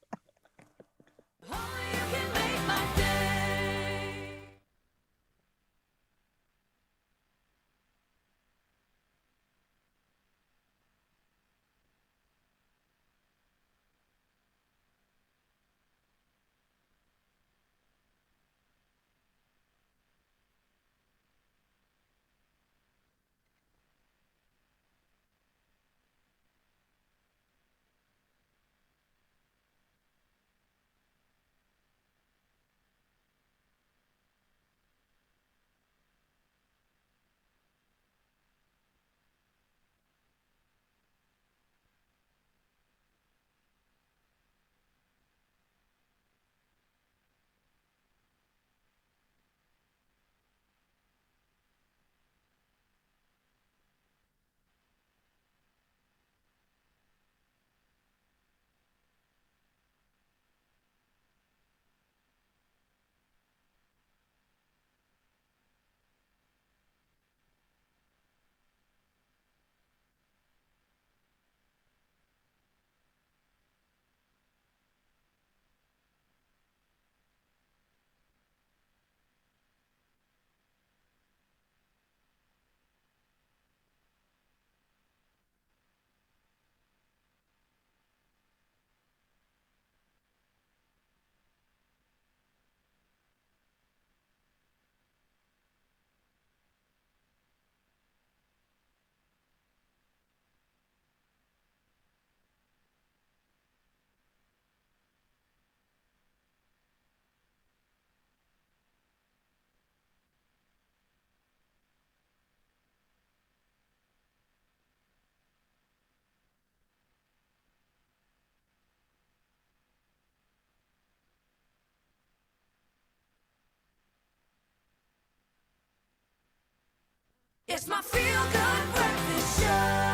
It's my feel-good breakfast show.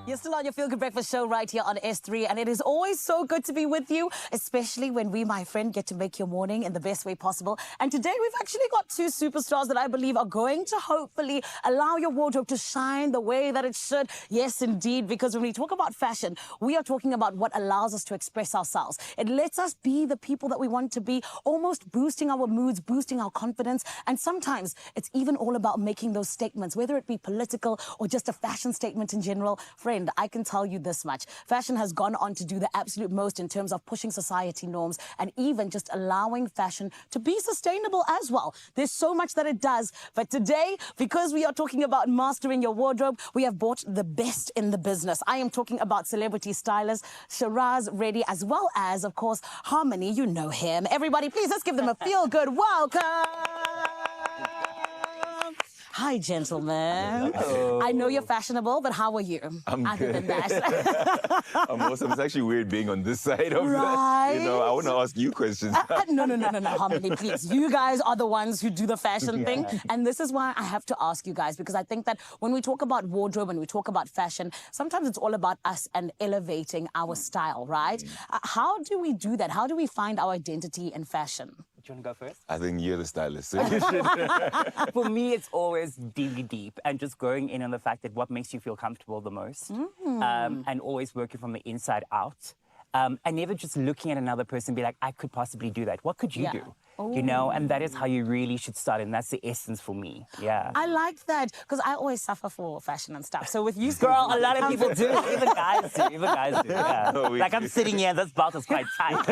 You're still on your Feel Good Breakfast show right here on S3, and it is always so good to be with you, especially when we, my friend, get to make your morning in the best way possible. And today we've actually got two superstars that I believe are going to hopefully allow your wardrobe to shine the way that it should. Yes, indeed, because when we talk about fashion, we are talking about what allows us to express ourselves. It lets us be the people that we want to be, almost boosting our moods, boosting our confidence. And sometimes it's even all about making those statements, whether it be political or just a fashion statement in general. Friend, I can tell you this much. Fashion has gone on to do the absolute most in terms of pushing society norms and even just allowing fashion to be sustainable as well. There's so much that it does. But today, because we are talking about mastering your wardrobe, we have brought the best in the business. I am talking about celebrity stylist Shiraz Reddy, as well as, of course, Harmony. You know him. Everybody, please, let's give them a feel-good welcome. Hi, gentlemen. Hello. I know you're fashionable, but how are you? I'm Other good. than that. I'm awesome. It's actually weird being on this side of Right. that. You know, I want to ask you questions. No, Harmony, please. You guys are the ones who do the fashion thing. And this is why I have to ask you guys, because I think that when we talk about wardrobe and we talk about fashion, sometimes it's all about us and elevating our style, right? How do we do that? How do we find our identity in fashion? Do you want to go first? I think you're the stylist, so you should. For me, it's always deep and just going in on the fact that what makes you feel comfortable the most and always working from the inside out. And never just looking at another person and be like, I could possibly do that. What could you do? you know, and that is how you really should start, and that's the essence for me. Yeah. I like that because I always suffer for fashion and stuff. So with you, Girl, a lot of people do. Even guys do. Even guys do. Yeah. No, like I'm sitting here, this belt is quite tight.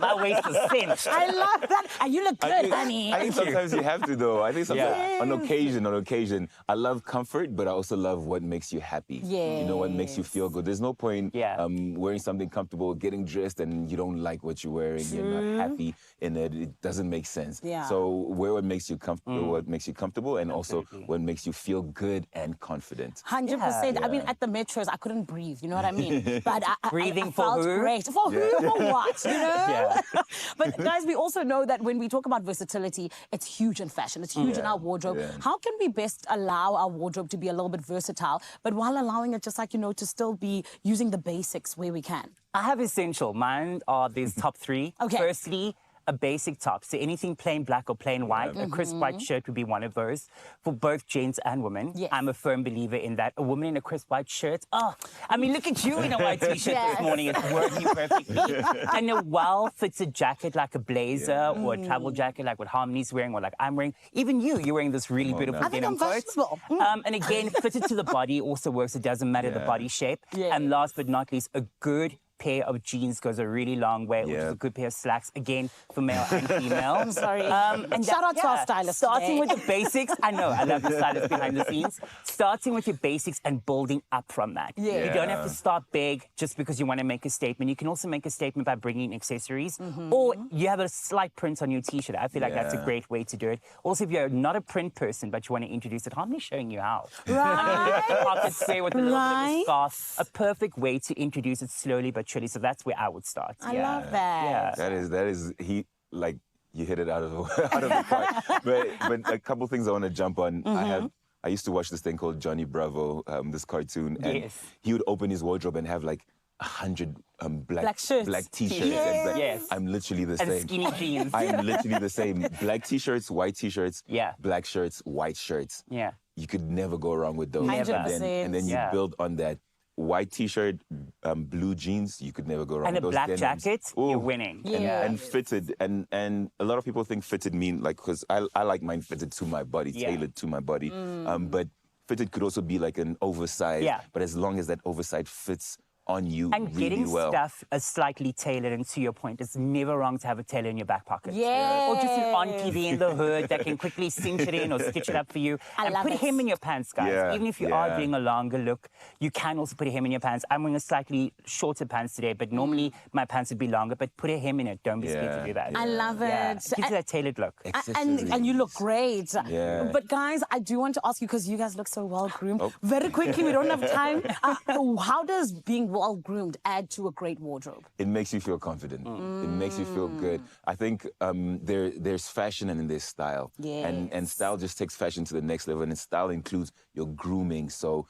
My waist is cinched. I love that, and you look good, honey. I think sometimes you have to, though. I think sometimes Yeah. on occasion, I love comfort, but I also love what makes you happy. You know, what makes you feel good. There's no point wearing something comfortable, getting dressed, and you don't like what you're wearing. You're not happy in it. It doesn't make sense. Yeah. So wear what makes you comfortable, and also what makes you feel good and confident. 100%. I mean, at the metros, I couldn't breathe. You know what I mean? But Breathing I for felt who? great. For who? For what? You know? Yeah. But guys, we also know that when we talk about versatility, it's huge in fashion. It's huge in our wardrobe. Yeah. How can we best allow our wardrobe to be a little bit versatile, but while allowing it just like, you know, to still be using the basics where we can? I have essential. Mine are these top three. Okay. Firstly, a basic top. So anything plain black or plain white. A crisp white shirt would be one of those for both gents and women. Yes. I'm a firm believer in that. A woman in a crisp white shirt. Oh, I mean, look at you in a white t-shirt this morning. It's working perfectly. And a well-fitted jacket like a blazer or a travel jacket like what Harmony's wearing or like I'm wearing. Even you're wearing this really beautiful I think denim I'm coat. versatile. And again, fitted to the body also works. It doesn't matter the body shape. Yeah. And last but not least, a good pair of jeans goes a really long way, which is a good pair of slacks, again, for male and female. I'm sorry. And Shout out to our stylist Starting today. with the basics. I know, I love the stylist behind the scenes. Starting with your basics and building up from that. Yeah. You don't have to start big just because you want to make a statement. You can also make a statement by bringing in accessories. Or you have a slight print on your t-shirt. I feel like that's a great way to do it. Also, if you're not a print person, but you want to introduce it, Harmony's showing you how. Right. Pocket square with a little bit of a Right. scarf. A perfect way to introduce it slowly but surely. So that's where I would start. I love that. Yeah. That is like you hit it out of the park. But a couple things I want to jump on. I used to watch this thing called Johnny Bravo, this cartoon, and he would open his wardrobe and have like 100 Black shirts. black t-shirts. Yes. And black, Yes. I'm literally the And same. skinny jeans. I'm literally the same. Black t-shirts, white t-shirts, black shirts, white shirts. Yeah. You could never go wrong with those. Never. And then you Yeah. build on that. White t-shirt, blue jeans, you could never go wrong And a with those black denims. jacket, Ooh. you're winning. And fitted, and a lot of people think fitted mean like, because I like mine fitted to my body, tailored to my body. But fitted could also be like an oversized. But as long as that oversized fits on you And really getting well. stuff slightly tailored, and to your point, it's never wrong to have a tailor in your back pocket. Yeah. Or just an auntie there in the hood that can quickly cinch it in or stitch it up for you. And love put it. hem in your pants, guys. Yeah, Even if you are doing a longer look, you can also put a hem in your pants. I'm wearing a slightly shorter pants today, but normally my pants would be longer, but put a hem in it. Don't be scared to do that. I love it. Yeah. It gives you that tailored look. And you look great. Yeah. But guys, I do want to ask you, because you guys look so well groomed. Very quickly, we don't have time. How does being well groomed add to a great wardrobe? It makes you feel confident. It makes you feel good. I think there's fashion and then there's style. And style just takes fashion to the next level. And style includes your grooming. So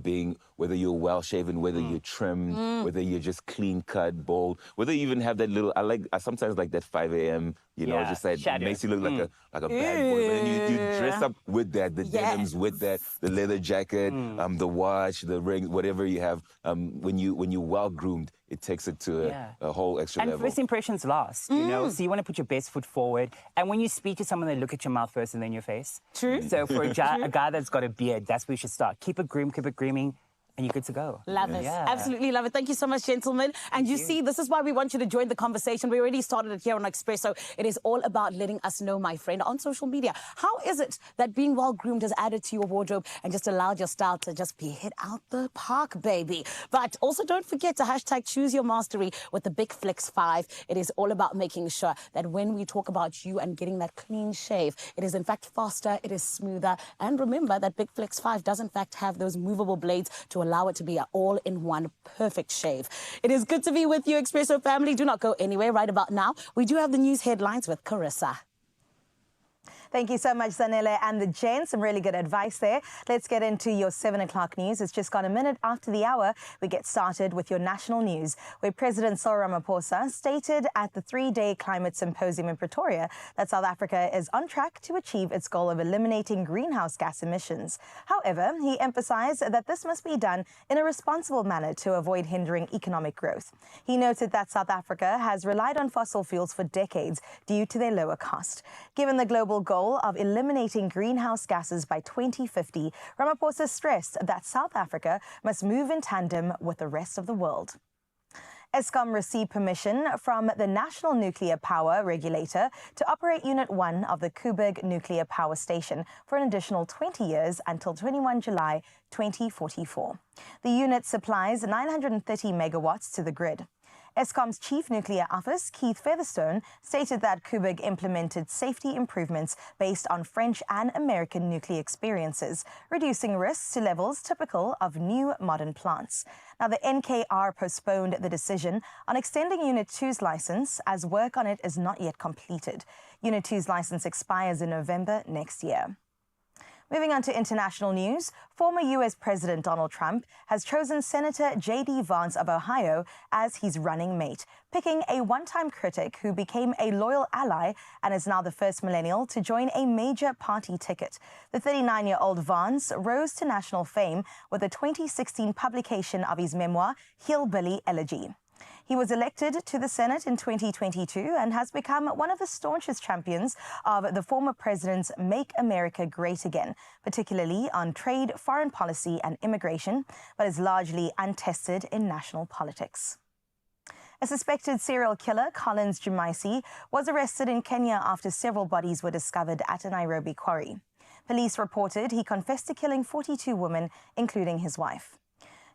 being, whether you're well shaven, whether you're trimmed, whether you're just clean cut, bold, whether you even have that little, I sometimes like that 5 a.m., you know, just that shadow. makes you look like a bad boy. But then you dress up with that, the denims with that, the leather jacket, the watch, the ring, whatever you have. When you're well groomed, it takes it to a whole extra And level. first impressions last, you know? So you want to put your best foot forward. And when you speak to someone, they look at your mouth first and then your face. True. So for a guy that's got a beard, that's where you should start. Keep it groomed, keep it grooming, and you're good to go. Love it. Yeah. Absolutely love it. Thank you so much, gentlemen. And you see, this is why we want you to join the conversation. We already started it here on Expresso. It is all about letting us know, my friend, on social media. How is it that being well-groomed has added to your wardrobe and just allowed your style to just be hit out the park, baby? But also don't forget to hashtag choose your mastery with the Big Flex 5. It is all about making sure that when we talk about you and getting that clean shave, it is in fact faster, it is smoother. And remember that Big Flex 5 does in fact have those movable blades to allow it to be an all-in-one perfect shave. It is good to be with you, Expresso family. Do not go anywhere. Right about now, we do have the news headlines with Carissa. Thank you so much, Zanele and the Jen. Some really good advice there. Let's get into your 7 o'clock news. It's just gone a minute after the hour. We get started with your national news, where President Cyril Ramaphosa stated at the 3-day climate symposium in Pretoria that South Africa is on track to achieve its goal of eliminating greenhouse gas emissions. However, he emphasized that this must be done in a responsible manner to avoid hindering economic growth. He noted that South Africa has relied on fossil fuels for decades due to their lower cost. Given the global goal of eliminating greenhouse gases by 2050, Ramaphosa stressed that South Africa must move in tandem with the rest of the world. Eskom received permission from the National Nuclear Power Regulator to operate Unit 1 of the Koeberg Nuclear Power Station for an additional 20 years until 21 July 2044. The unit supplies 930 megawatts to the grid. Eskom's Chief Nuclear Office, Keith Featherstone, stated that Koeberg implemented safety improvements based on French and American nuclear experiences, reducing risks to levels typical of new modern plants. Now, the NKR postponed the decision on extending Unit 2's license as work on it is not yet completed. Unit 2's license expires in November next year. Moving on to international news, former U.S. President Donald Trump has chosen Senator J.D. Vance of Ohio as his running mate, picking a one-time critic who became a loyal ally and is now the first millennial to join a major party ticket. The 39-year-old Vance rose to national fame with the 2016 publication of his memoir, Hillbilly Elegy. He was elected to the Senate in 2022 and has become one of the staunchest champions of the former president's Make America Great Again, particularly on trade, foreign policy and immigration, but is largely untested in national politics. A suspected serial killer, Collins Jumaisi, was arrested in Kenya after several bodies were discovered at a Nairobi quarry. Police reported he confessed to killing 42 women, including his wife.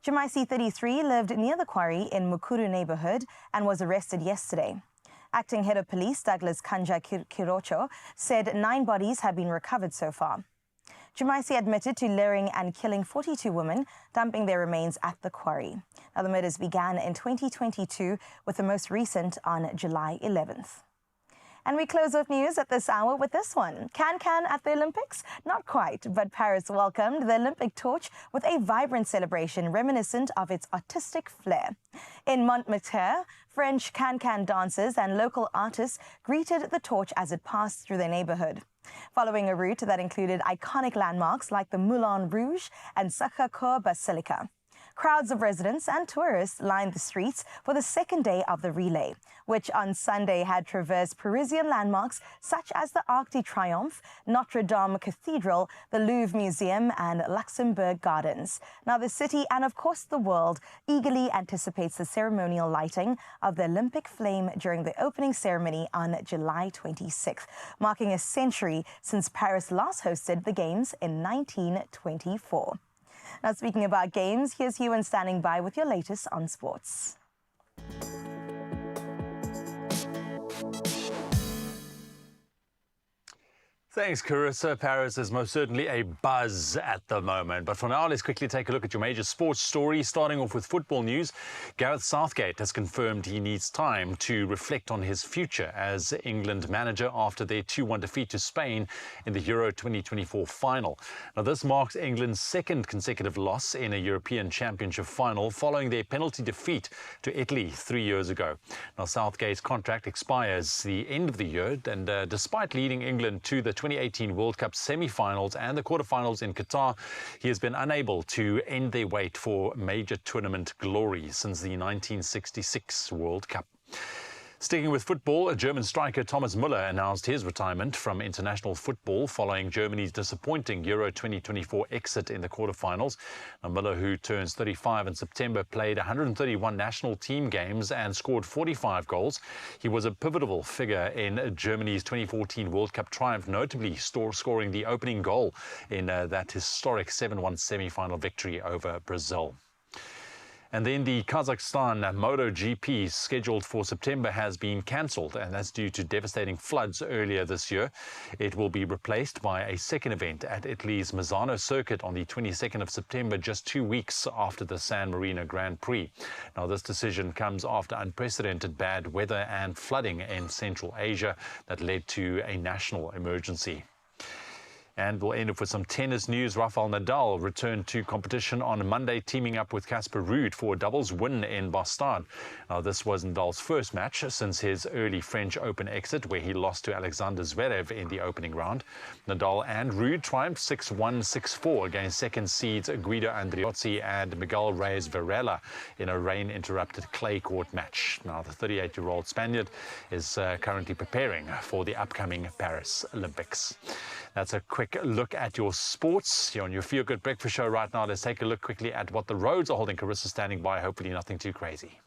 Jumaisi, 33, lived near the quarry in Mukuru neighborhood and was arrested yesterday. Acting head of police Douglas Kanja Kirocho said 9 bodies have been recovered so far. Jumaisi admitted to luring and killing 42 women, dumping their remains at the quarry. Now, the murders began in 2022, with the most recent on July 11th. And we close off news at this hour with this one. Can at the Olympics? Not quite, but Paris welcomed the Olympic torch with a vibrant celebration reminiscent of its artistic flair. In Montmartre, French can dancers and local artists greeted the torch as it passed through their neighborhood. Following a route that included iconic landmarks like the Moulin Rouge and Sacré-Cœur Basilica. Crowds of residents and tourists lined the streets for the second day of the relay, which on Sunday had traversed Parisian landmarks such as the Arc de Triomphe, Notre Dame Cathedral, the Louvre Museum and Luxembourg Gardens. Now, the city and, of course, the world eagerly anticipates the ceremonial lighting of the Olympic flame during the opening ceremony on July 26th, marking a century since Paris last hosted the Games in 1924. Now, speaking about games, here's Ewan standing by with your latest on sports. Thanks, Carissa. Paris is most certainly a buzz at the moment. But for now, let's quickly take a look at your major sports stories, starting off with football news. Gareth Southgate has confirmed he needs time to reflect on his future as England manager after their 2-1 defeat to Spain in the Euro 2024 final. Now, this marks England's second consecutive loss in a European Championship final following their penalty defeat to Italy 3 years ago. Now, Southgate's contract expires the end of the year, and despite leading England to the 2018 World Cup semi-finals and the quarterfinals in Qatar, he has been unable to end their wait for major tournament glory since the 1966 World Cup. Sticking with football, German striker Thomas Müller announced his retirement from international football following Germany's disappointing Euro 2024 exit in the quarterfinals. Now, Müller, who turns 35 in September, played 131 national team games and scored 45 goals. He was a pivotal figure in Germany's 2014 World Cup triumph, notably scoring the opening goal in that historic 7-1 semi-final victory over Brazil. And then the Kazakhstan MotoGP scheduled for September has been cancelled, and that's due to devastating floods earlier this year. It will be replaced by a second event at Italy's Misano circuit on the 22nd of September, just 2 weeks after the San Marino Grand Prix. Now, this decision comes after unprecedented bad weather and flooding in Central Asia that led to a national emergency. And we'll end up with some tennis news. Rafael Nadal returned to competition on Monday, teaming up with Casper Ruud for a doubles win in Boston. Now, this was Nadal's first match since his early French Open exit, where he lost to Alexander Zverev in the opening round. Nadal and Ruud triumphed 6-1, 6-4 against second seeds Guido Andriozzi and Miguel Reyes Varela in a rain-interrupted clay court match. Now, the 38-year-old Spaniard is currently preparing for the upcoming Paris Olympics. That's a quick look at your sports. You're on your Feel Good Breakfast Show right now. Let's take a look quickly at what the roads are holding. Carissa standing by, hopefully nothing too crazy.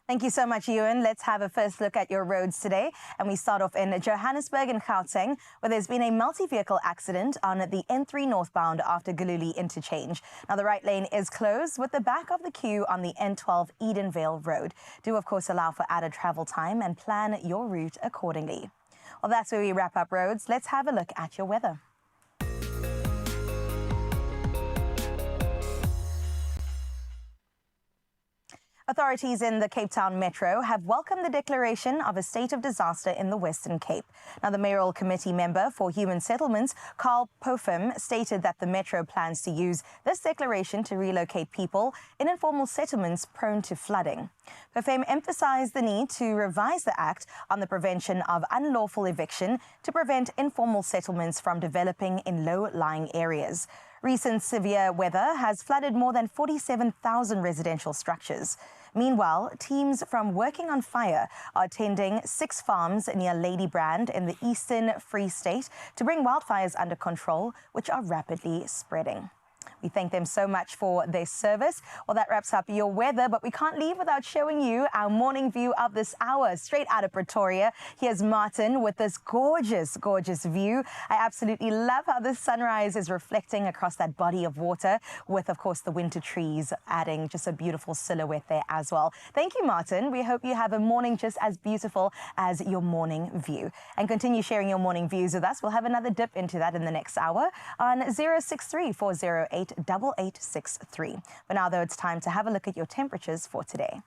Thank you so much, Ewan. Let's have a first look at your roads today. And we start off in Johannesburg and Gauteng, where there's been a multi-vehicle accident on the N3 northbound after Galuli interchange. Now, the right lane is closed with the back of the queue on the N12 Edenvale Road. Do, of course, allow for added travel time and plan your route accordingly. Well, that's where we wrap up roads. Let's have a look at your weather. Authorities in the Cape Town Metro have welcomed the declaration of a state of disaster in the Western Cape. Now, the mayoral committee member for human settlements, Carl Pofim, stated that the Metro plans to use this declaration to relocate people in informal settlements prone to flooding. Pofim emphasized the need to revise the Act on the prevention of unlawful eviction to prevent informal settlements from developing in low-lying areas. Recent severe weather has flooded more than 47,000 residential structures. Meanwhile, teams from Working on Fire are attending 6 farms near Ladybrand in the Eastern Free State to bring wildfires under control, which are rapidly spreading. We thank them so much for their service. Well, that wraps up your weather, but we can't leave without showing you our morning view of this hour. Straight out of Pretoria, here's Martin with this gorgeous, gorgeous view. I absolutely love how the sunrise is reflecting across that body of water with, of course, the winter trees adding just a beautiful silhouette there as well. Thank you, Martin. We hope you have a morning just as beautiful as your morning view. And continue sharing your morning views with us. We'll have another dip into that in the next hour on 063 408 8863. But now, though, it's time to have a look at your temperatures for today.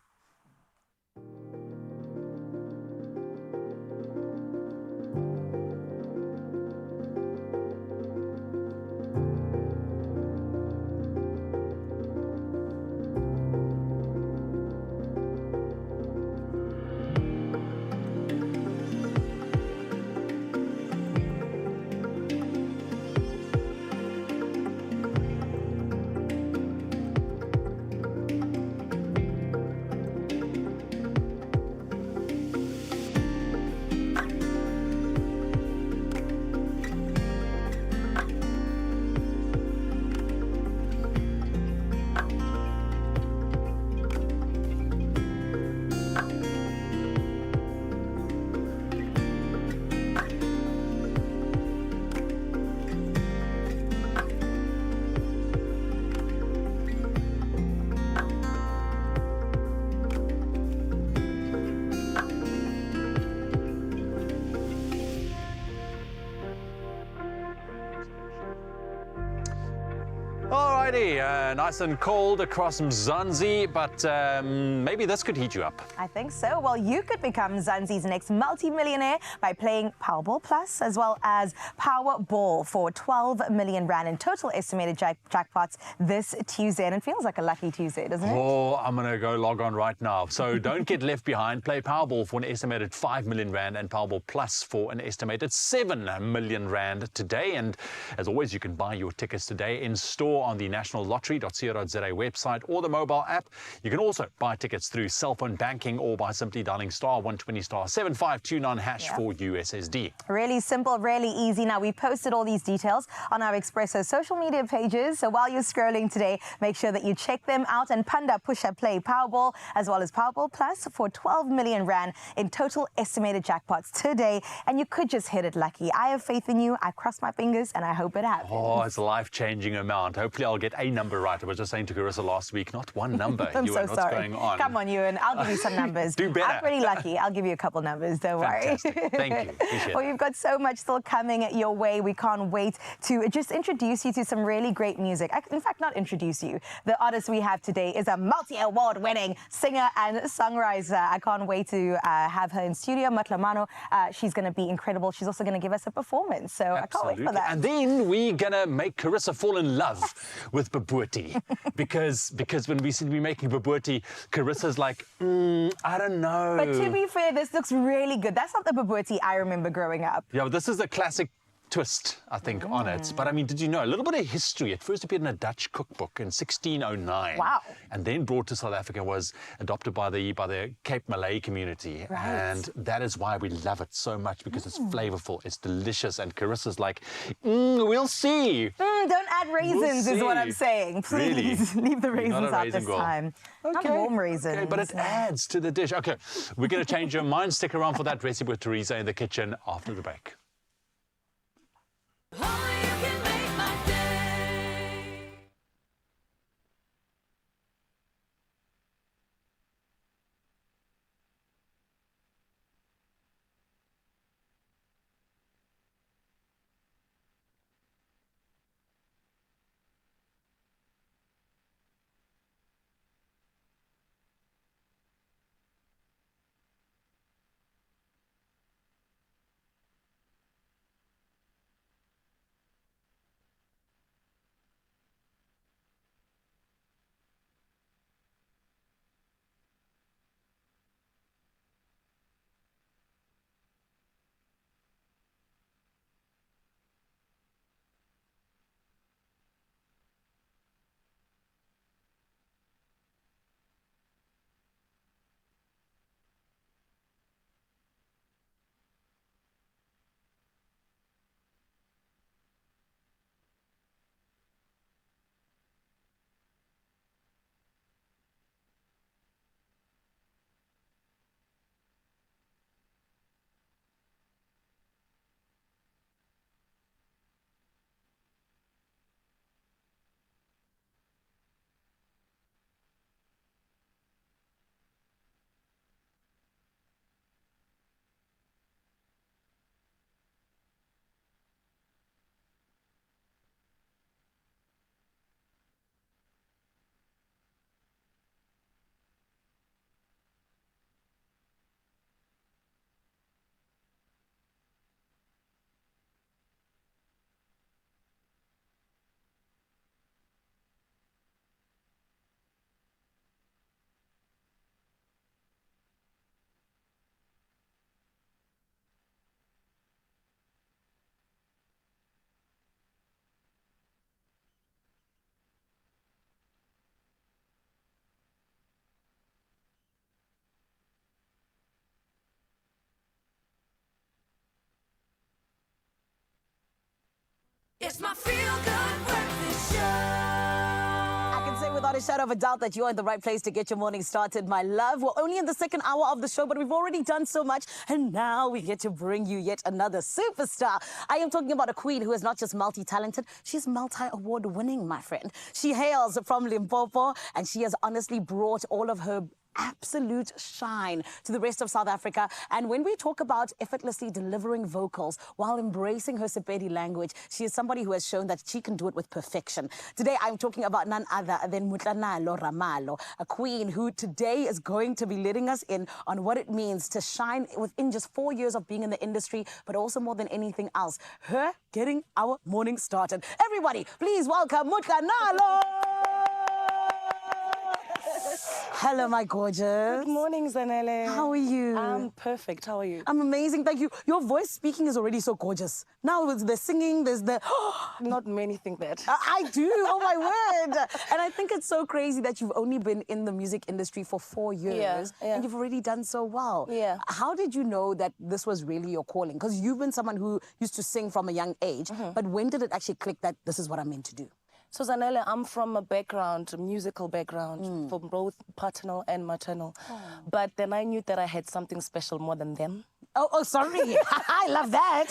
Alrighty, nice and cold across Mzansi, but maybe this could heat you up. I think so. Well, you could become Mzansi's next multi-millionaire by playing Powerball Plus as well as Powerball for 12 million rand in total estimated jackpots this Tuesday. And it feels like a lucky Tuesday, doesn't it? Oh, I'm going to go log on right now. So don't get left behind. Play Powerball for an estimated 5 million rand and Powerball Plus for an estimated 7 million rand today. And as always, you can buy your tickets today in store on the nationallottery.co.za website or the mobile app. You can also buy tickets through cell phone banking or by simply dialing *120 *7529# for USSD. Really simple, really easy. Now, we posted all these details on our Expresso social media pages. So while you're scrolling today, make sure that you check them out and Panda Push Up Play Powerball as well as Powerball Plus for 12 million rand in total estimated jackpots today. And you could just hit it lucky. I have faith in you. I cross my fingers and I hope it happens. Oh, it's a life-changing amount. Hopefully I'll get a number right. I was just saying to Carissa last week, not one number. I'm Ewan, so what's sorry. going on? Come on, Ewan. I'll give you some numbers. Do better. I'm pretty lucky. I'll give you a couple numbers. Don't Fantastic. worry. Thank you. Appreciate Well, it. you've got so much still coming your way. We can't wait to just introduce you to some really great music. In fact, not introduce you. The artist we have today is a multi-award-winning singer and songwriter. I can't wait to have her in studio, Motlanalo. She's going to be incredible. She's also going to give us a performance. So I can't wait for that. And then we're gonna make Carissa fall in love with bobotie, because when we said we're making bobotie, Carissa's like, I don't know. But to be fair, this looks really good. That's not the bobotie I remember growing up. Yeah, but this is a classic twist, I think, on it. But I mean, did you know a little bit of history? It first appeared in a Dutch cookbook in 1609. Wow. And then brought to South Africa, was adopted by the Cape Malay community. Right. And that is why we love it so much, because it's flavorful, it's delicious. And Carissa's like, we'll see. Don't add raisins is what I'm saying. Please Really? leave the You're not raisins a out raisin this girl. time. Not warm raisins. Okay, but it adds to the dish. Okay, we're going to change your mind. Stick around for that recipe with Teresa in the kitchen after the break. It's my feel-good breakfast show. I can say without a shadow of a doubt that you're in the right place to get your morning started, my love. We're only in the second hour of the show, but we've already done so much, and now we get to bring you yet another superstar. I am talking about a queen who is not just multi-talented, she's multi-award winning, my friend. She hails from Limpopo, and she has honestly brought all of her absolute shine to the rest of South Africa. And when we talk about effortlessly delivering vocals while embracing her Sepedi language, she is somebody who has shown that she can do it with perfection. Today, I'm talking about none other than Motlanalo Ramalo, a queen who today is going to be letting us in on what it means to shine within just 4 years of being in the industry, but also more than anything else, her getting our morning started. Everybody, please welcome Motlanalo! Hello, my gorgeous. Good morning, Zanele. How are you? I'm perfect. How are you? I'm amazing. Thank you. Your voice speaking is already so gorgeous. Now with the singing, there's the... Not many think that. I do. Oh, my word. And I think it's so crazy that you've only been in the music industry for 4 years and you've already done so well. Yeah. How did you know that this was really your calling? Because you've been someone who used to sing from a young age. But when did it actually click that this is what I'm meant to do? So, Zanele, I'm from a musical background, from both paternal and maternal. But then I knew that I had something special more than them. Oh, sorry. I love that.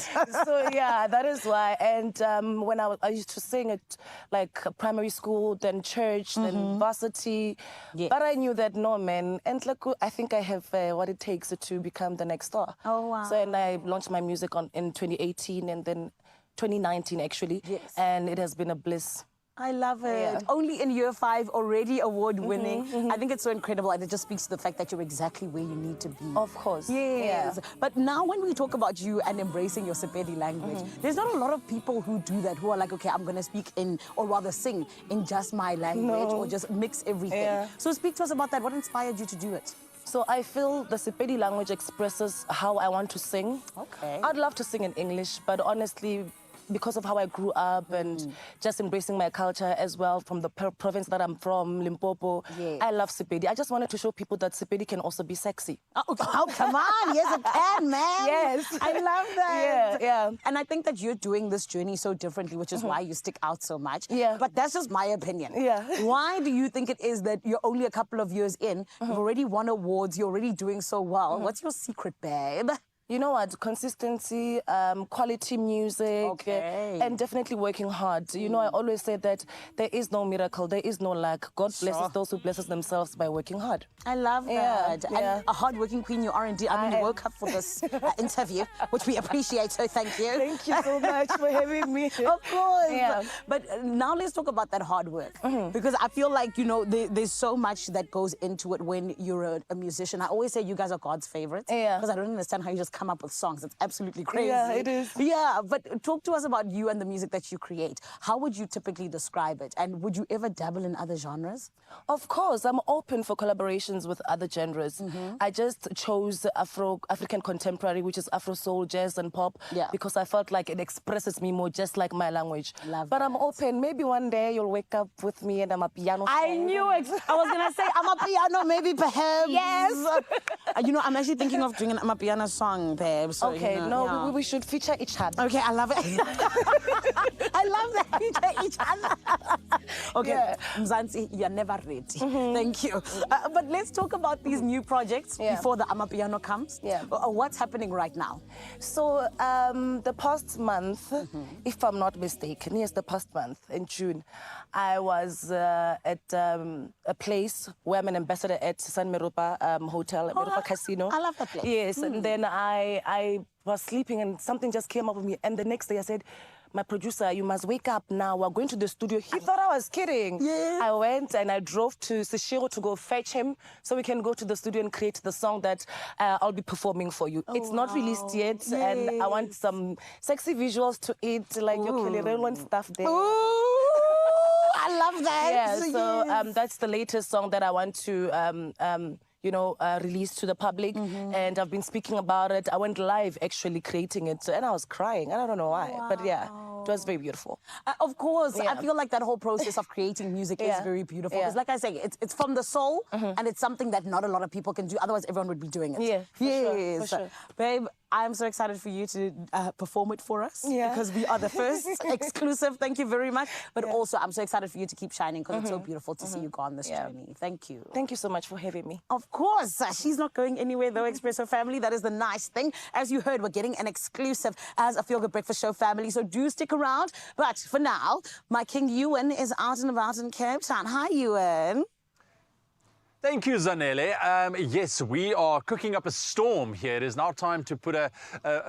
So yeah, that is why. And when I used to sing at like primary school, then church, then varsity. Yes. But I knew that no, man. And like, I think I have what it takes to become the next star. Oh, wow. So and I launched my music in 2018 and then 2019 actually. Yes. And it has been a bliss. I love it. Yeah. Only in year 5, already award-winning. I think it's so incredible, and it just speaks to the fact that you're exactly where you need to be. Of course. Yes. Yeah. But now when we talk about you and embracing your Sepedi language, there's not a lot of people who do that, who are like, okay, I'm going to speak in, or rather sing in just my language, or just mix everything. Yeah. So speak to us about that. What inspired you to do it? So I feel the Sepedi language expresses how I want to sing. Okay. I'd love to sing in English, but honestly, because of how I grew up and just embracing my culture as well from the province that I'm from, Limpopo, Yes. I love Sepedi. I just wanted to show people that Sepedi can also be sexy. Oh, come on. Yes, it can, man. Yes. I love that. Yeah. And I think that you're doing this journey so differently, which is why you stick out so much. Yeah. But that's just my opinion. Yeah. Why do you think it is that you're only a couple of years in, you've already won awards, you're already doing so well? What's your secret, babe? You know what? Consistency, quality music, and definitely working hard. You know, I always say that there is no miracle, there is no luck. God blesses those who blesses themselves by working hard. I love that. Yeah. And a hard-working queen you are indeed. I mean, you woke up for this interview, which we appreciate, so thank you. Thank you so much for having me. Of course. Yeah. But now let's talk about that hard work. Because I feel like, you know, there's so much that goes into it when you're a musician. I always say you guys are God's favorites. Yeah. Because I don't understand how you just come up with songs. It's absolutely crazy. Yeah, it is. Yeah, but talk to us about you and the music that you create. How would you typically describe it? And would you ever dabble in other genres? Of course, I'm open for collaborations with other genres. I just chose African contemporary, which is Afro soul, jazz, and pop, because I felt like it expresses me more, just like my language. But I'm open. Maybe one day you'll wake up with me and I'm a piano. I knew it. I was gonna say I'm a piano, maybe perhaps. Yes. You know, I'm actually thinking of doing an I'm a piano song, babe. So, Okay, you know, we should feature each other. Okay, I love it. I love that feature each other. Okay, Mzansi, you're never ready. Thank you. But let's talk about these new projects before the Amapiano comes. What's happening right now? So the past month, if I'm not mistaken, yes, the past month in June, I was at a place where I'm an ambassador at San Meropa Hotel, Meropa Casino. I love that place. Yes, and then I was sleeping and something just came up with me. And the next day I said, my producer, you must wake up now. We're going to the studio. He thought I was kidding. Yeah. I went and I drove to Seshiro to go fetch him so we can go to the studio and create the song that I'll be performing for you. It's not released yet, and I want some sexy visuals to it, like your Kelly Rowland stuff there. I love that. Yeah, so that's the latest song that I want to release to the public, and I've been speaking about it. I went live actually creating it, and I was crying. I don't know why, but yeah, it was very beautiful. Of course, I feel like that whole process of creating music is very beautiful. Because like I say, it's from the soul, and it's something that not a lot of people can do. Otherwise, everyone would be doing it. Yeah, for sure. Babe, I'm so excited for you to perform it for us. Because we are the first exclusive. Thank you very much. But also, I'm so excited for you to keep shining because it's so beautiful to see you go on this journey. Thank you. Thank you so much for having me. Of course. She's not going anywhere though, Expresso family. That is the nice thing. As you heard, we're getting an exclusive as a Feel Good Breakfast Show family. So do stick around. But for now, my King Ewan is out and about in Cape Town. Hi, Ewan. Thank you, Zanele. Yes, we are cooking up a storm here. It is now time to put a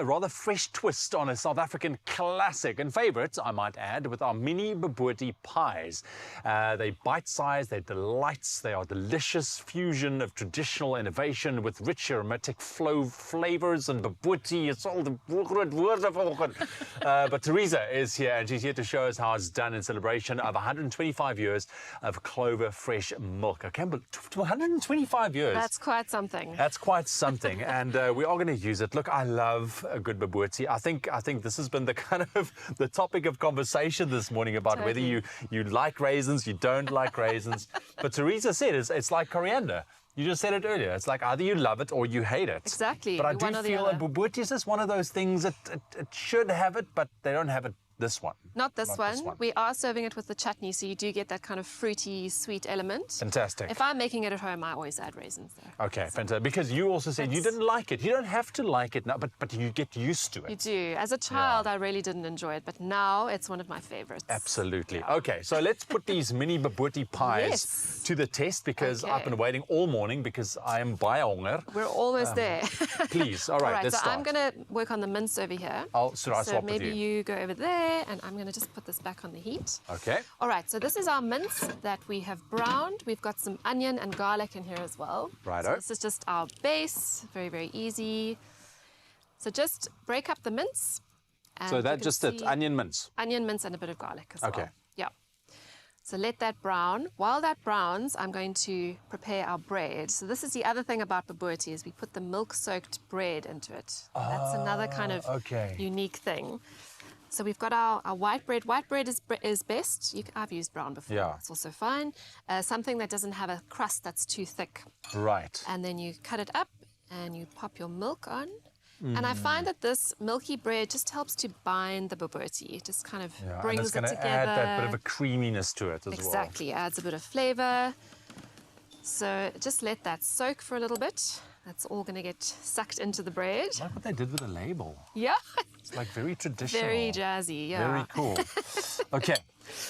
rather fresh twist on a South African classic and favourite, I might add, with our mini bobotie pies. They bite-sized, they're delights, they are delicious fusion of traditional innovation with rich aromatic flavours and bobotie. It's all the word. But Teresa is here, and she's here to show us how it's done in celebration of 125 years of Clover fresh milk. I can't believe 125 years. That's quite something. That's quite something, and we are going to use it. Look, I love a good bobotie. I think this has been the kind of the topic of conversation this morning about whether you like raisins, you don't like raisins. But Teresa said it's like coriander. You just said it earlier. It's like either you love it or you hate it. Exactly. But I do feel a bobotie is just one of those things that it should have it, but they don't have it this one. Not this Not one. this one. We are serving it with the chutney, so you do get that kind of fruity, sweet element. Fantastic. If I'm making it at home, I always add raisins though. Okay, fantastic. Because you also said you didn't like it. You don't have to like it now, but you get used to it. You do. As a child, I really didn't enjoy it, but now it's one of my favorites. Absolutely. Okay, so let's put these mini bobotie pies to the test because I've been waiting all morning because I am by honger. We're almost there. Please, all right, let's so start. I'm going to work on the mince over here. Should I swap with maybe you? you go over there, and I'm going to just put this back on the heat. Okay. All right, so this is our mince that we have browned. We've got some onion and garlic in here as well. Righto. So this is just our base, very, very easy. So just break up the mince. And So you that's can just it, see onion mince. Onion mince and a bit of garlic as well. Okay. Yeah. So let that brown. While that browns, I'm going to prepare our bread. So this is the other thing about bobotie is we put the milk-soaked bread into it. That's another kind of unique thing. So we've got our white bread. White bread is best. I've used brown before. Yeah. It's also fine. Something that doesn't have a crust that's too thick. Right. And then you cut it up and you pop your milk on. And I find that this milky bread just helps to bind the bobotie. It just kind of brings and it's it going together. to add that bit of a creaminess to it as well. Exactly, adds a bit of flavour. So just let that soak for a little bit. That's all going to get sucked into the bread. I like what they did with the label. Yeah. It's like very traditional. Very jazzy, yeah. Very cool. Okay,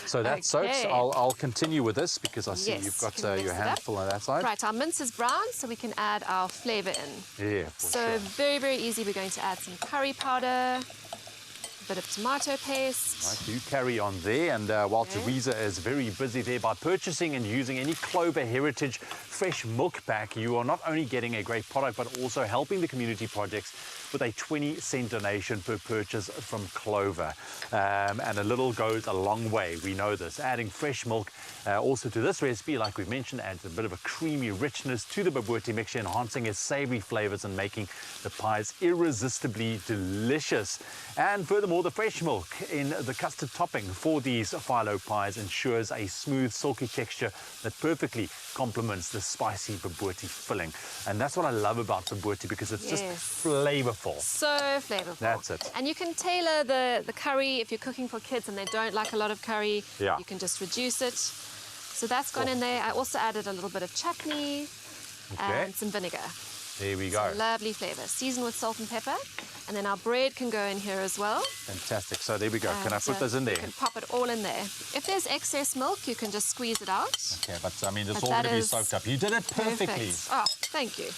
so that soaks. I'll continue with this because I see you've got your handful on that side. Right, our mince is brown, so we can add our flavour in. Yeah, So very, very easy. We're going to add some curry powder, a bit of tomato paste. Right, you carry on there, and while Teresa is very busy there by purchasing and using any Clover Heritage fresh milk pack, you are not only getting a great product, but also helping the community projects with a 20-cent donation per purchase from Clover. And a little goes a long way, we know this. Adding fresh milk also to this recipe, like we've mentioned, adds a bit of a creamy richness to the bobotie mixture, enhancing its savoury flavours and making the pies irresistibly delicious. And furthermore, the fresh milk in the custard topping for these phyllo pies ensures a smooth, silky texture that perfectly complements the spicy bobotie filling. And that's what I love about bobotie, because it's just flavourful. So flavorful. That's it. And you can tailor the curry if you're cooking for kids and they don't like a lot of curry. Yeah. You can just reduce it. So that's gone in there. I also added a little bit of chutney and some vinegar. There we go. So lovely flavour. Season with salt and pepper. And then our bread can go in here as well. Fantastic. So there we go. Can I put this in there? You can pop it all in there. If there's excess milk, you can just squeeze it out. Okay, but I mean, it's all going to be soaked up. You did it perfectly. Perfect. Oh, thank you.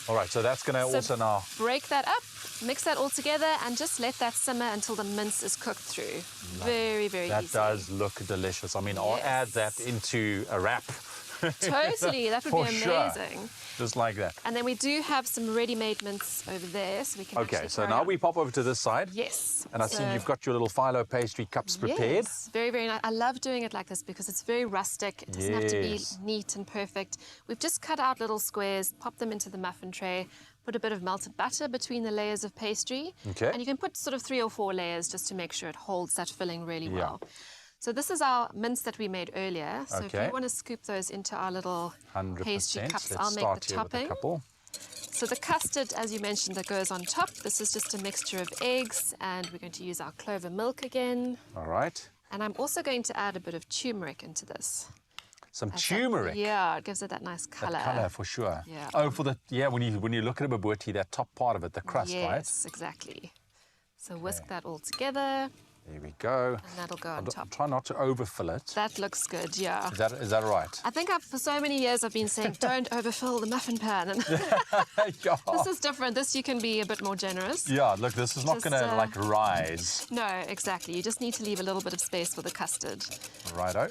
All right, so that's going to also now... break that up, mix that all together, and just let that simmer until the mince is cooked through. Very, very That easy. does look delicious. I mean, I'll add that into a wrap. Totally, that would be amazing. Sure. Just like that. And then we do have some ready-made mince over there, so we can Okay, so now we pop over to this side. Yes. And I see you've got your little phyllo pastry cups prepared. Yes, very, very nice. I love doing it like this because it's very rustic. It doesn't have to be neat and perfect. We've just cut out little squares, pop them into the muffin tray, put a bit of melted butter between the layers of pastry. Okay. And you can put sort of 3 or 4 layers just to make sure it holds that filling really well. So this is our mince that we made earlier. So if you want to scoop those into our little 100%. pastry cups, Let's I'll make start the here with a topping. couple. So the custard, as you mentioned, that goes on top. This is just a mixture of eggs, and we're going to use our clover milk again. All right. And I'm also going to add a bit of turmeric into this. Some turmeric. Yeah, it gives it that nice colour. That colour, for sure. Yeah. Oh, for the, when you look at a bobotie, that top part of it, the crust, right? Yes, exactly. So whisk that all together. There we go. And that'll go on top. Try not to overfill it. That looks good, yeah. Is that right? I think for so many years I've been saying, don't overfill the muffin pan. And this is different. This you can be a bit more generous. Yeah, look, this is not going to like rise. No, exactly. You just need to leave a little bit of space for the custard. Righto.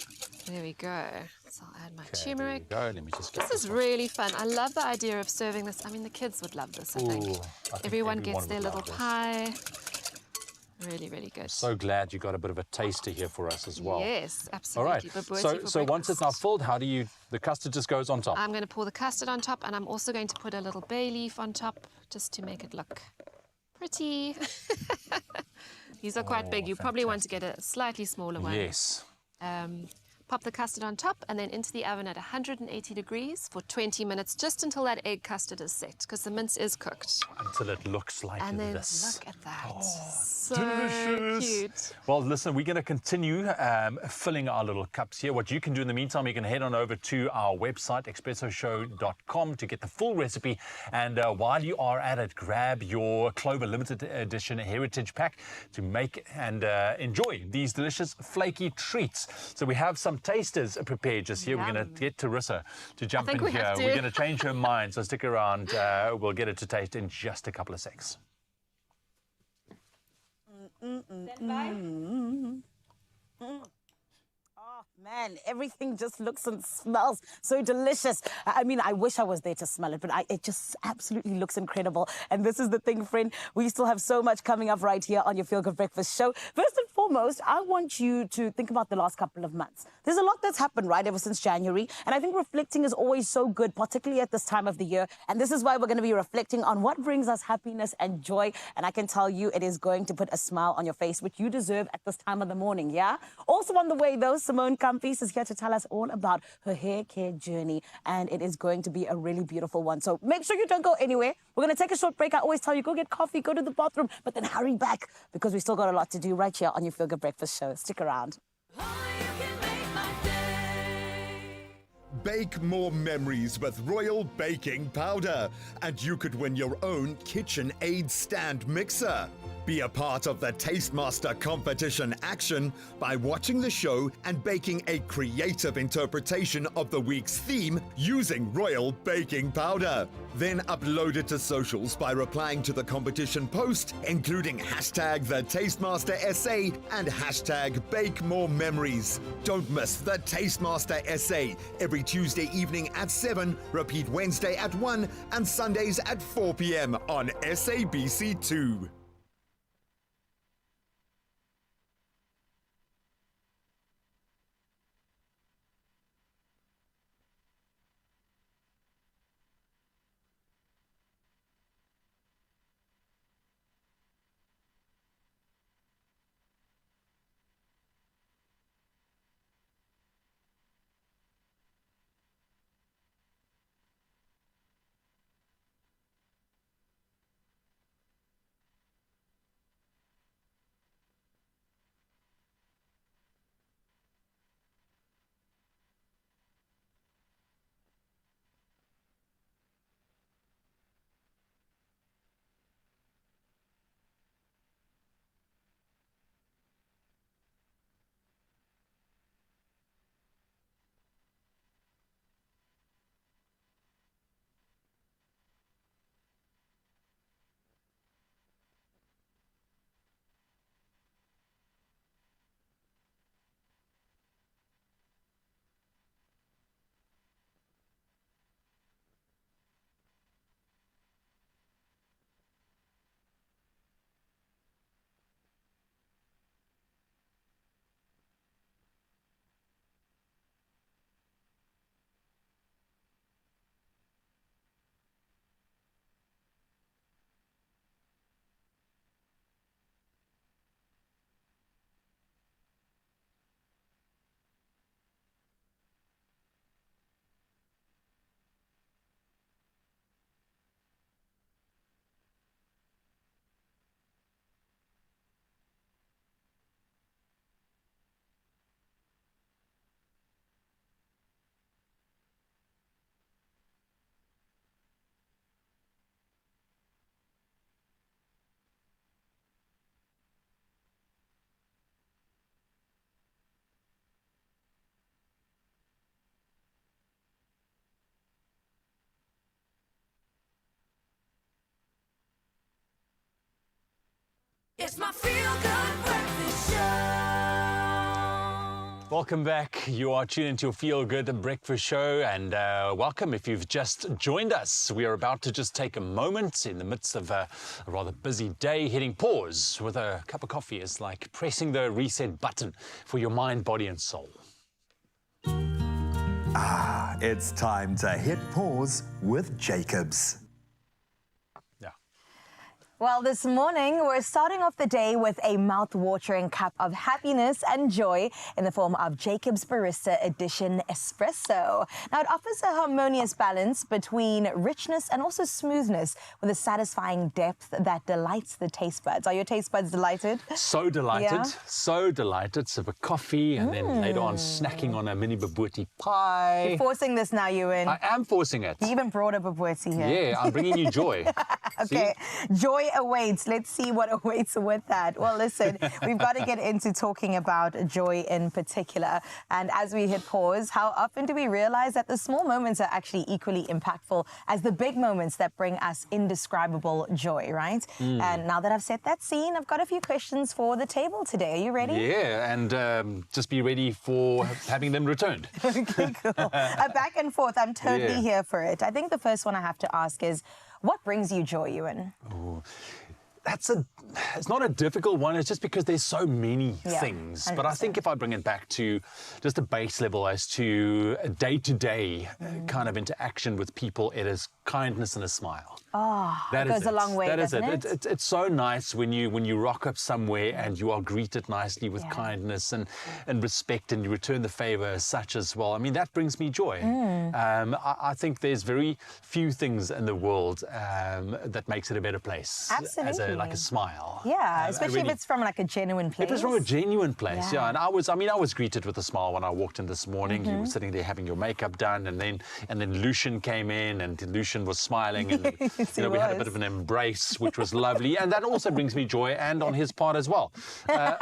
There we go. So I'll add my turmeric. There we go. Let me just get this is really fun. I love the idea of serving this. I mean, the kids would love this, I think. Everyone gets their little pie. Really, really good. So glad you got a bit of a taster here for us as well. Yes, absolutely. All right. So once it's now filled, the custard just goes on top? I'm going to pour the custard on top, and I'm also going to put a little bay leaf on top just to make it look pretty. These are quite big. You probably want to get a slightly smaller one. Yes. Pop the custard on top and then into the oven at 180 degrees for 20 minutes, just until that egg custard is set, because the mince is cooked. Until it looks like And then this. look at that. So Delicious. cute. Well, listen, we're going to continue filling our little cups here. What you can do in the meantime, you can head on over to our website, expressoshow.com, to get the full recipe. And while you are at it, grab your Clover Limited Edition Heritage Pack to make and enjoy these delicious flaky treats. So we have some tasters prepared just here. We're going to get Teresa to jump in here. We're going to change her mind, so stick around. We'll get it to taste in just a couple of seconds. Oh man, everything just looks and smells so delicious. I mean, I wish I was there to smell it, but it just absolutely looks incredible. And this is the thing, friend, we still have so much coming up right here on your Feel Good Breakfast show. First and foremost, I want you to think about the last couple of months. There's a lot that's happened, right, ever since January. And I think reflecting is always so good, particularly at this time of the year. And this is why we're going to be reflecting on what brings us happiness and joy. And I can tell you it is going to put a smile on your face, which you deserve at this time of the morning, yeah? Also on the way, though, Simone Campis is here to tell us all about her hair care journey. And it is going to be a really beautiful one. So make sure you don't go anywhere. We're going to take a short break. I always tell you, go get coffee, go to the bathroom, but then hurry back because we still got a lot to do right here on your Feel Good Breakfast show. Stick around. Bake more memories with Royal Baking Powder, and you could win your own KitchenAid stand mixer. Be a part of the Tastemaster competition action by watching the show and baking a creative interpretation of the week's theme using Royal Baking Powder. Then upload it to socials by replying to the competition post, including hashtag the Tastemaster SA and hashtag Bake More Memories. Don't miss the Tastemaster SA every Tuesday evening at 7, repeat Wednesday at 1 and Sundays at 4 p.m. on SABC2. It's my Feel Good Breakfast Show. Welcome back. You are tuned into your Feel Good Breakfast Show, and welcome if you've just joined us. We are about to just take a moment in the midst of a rather busy day. Hitting pause with a cup of coffee is like pressing the reset button for your mind, body, and soul. Ah, it's time to hit pause with Jacobs. Well, this morning, we're starting off the day with a mouth-watering cup of happiness and joy in the form of Jacob's Barista Edition Espresso. Now, it offers a harmonious balance between richness and also smoothness with a satisfying depth that delights the taste buds. Are your taste buds delighted? So delighted, Yeah? so delighted. Sip a coffee and then later on snacking on a mini bobotie pie. You're forcing this now, Ewan. I am forcing it. You even brought a bobotie here. Yeah, I'm bringing you joy. Okay, joy awaits. Let's see what awaits with that. Well, listen, we've got to get into talking about joy in particular. And as we hit pause, how often do we realize that the small moments are actually equally impactful as the big moments that bring us indescribable joy, right? And now that I've set that scene, I've got a few questions for the table today. Are you ready? Yeah, and just be ready for having them returned. Okay, cool. A back and forth. I'm totally here for it. I think the first one I have to ask is, what brings you joy, Ewan? Ooh. It's not a difficult one, it's just because there's so many things. But I think if I bring it back to just a base level as to a day-to-day kind of interaction with people, it is kindness and a smile. Oh, that goes a long way, doesn't it? It's so nice when you rock up somewhere and you are greeted nicely with kindness and respect, and you return the favor as such as well. I mean, that brings me joy. I think there's very few things in the world that makes it a better place. Absolutely. Like a smile. Yeah, especially if it's from like a genuine place. If it's from a genuine place, and I was greeted with a smile when I walked in this morning. You were sitting there having your makeup done, and then Lucian came in, and Lucian was smiling, and we had a bit of an embrace, which was lovely, and that also brings me joy, and on his part as well.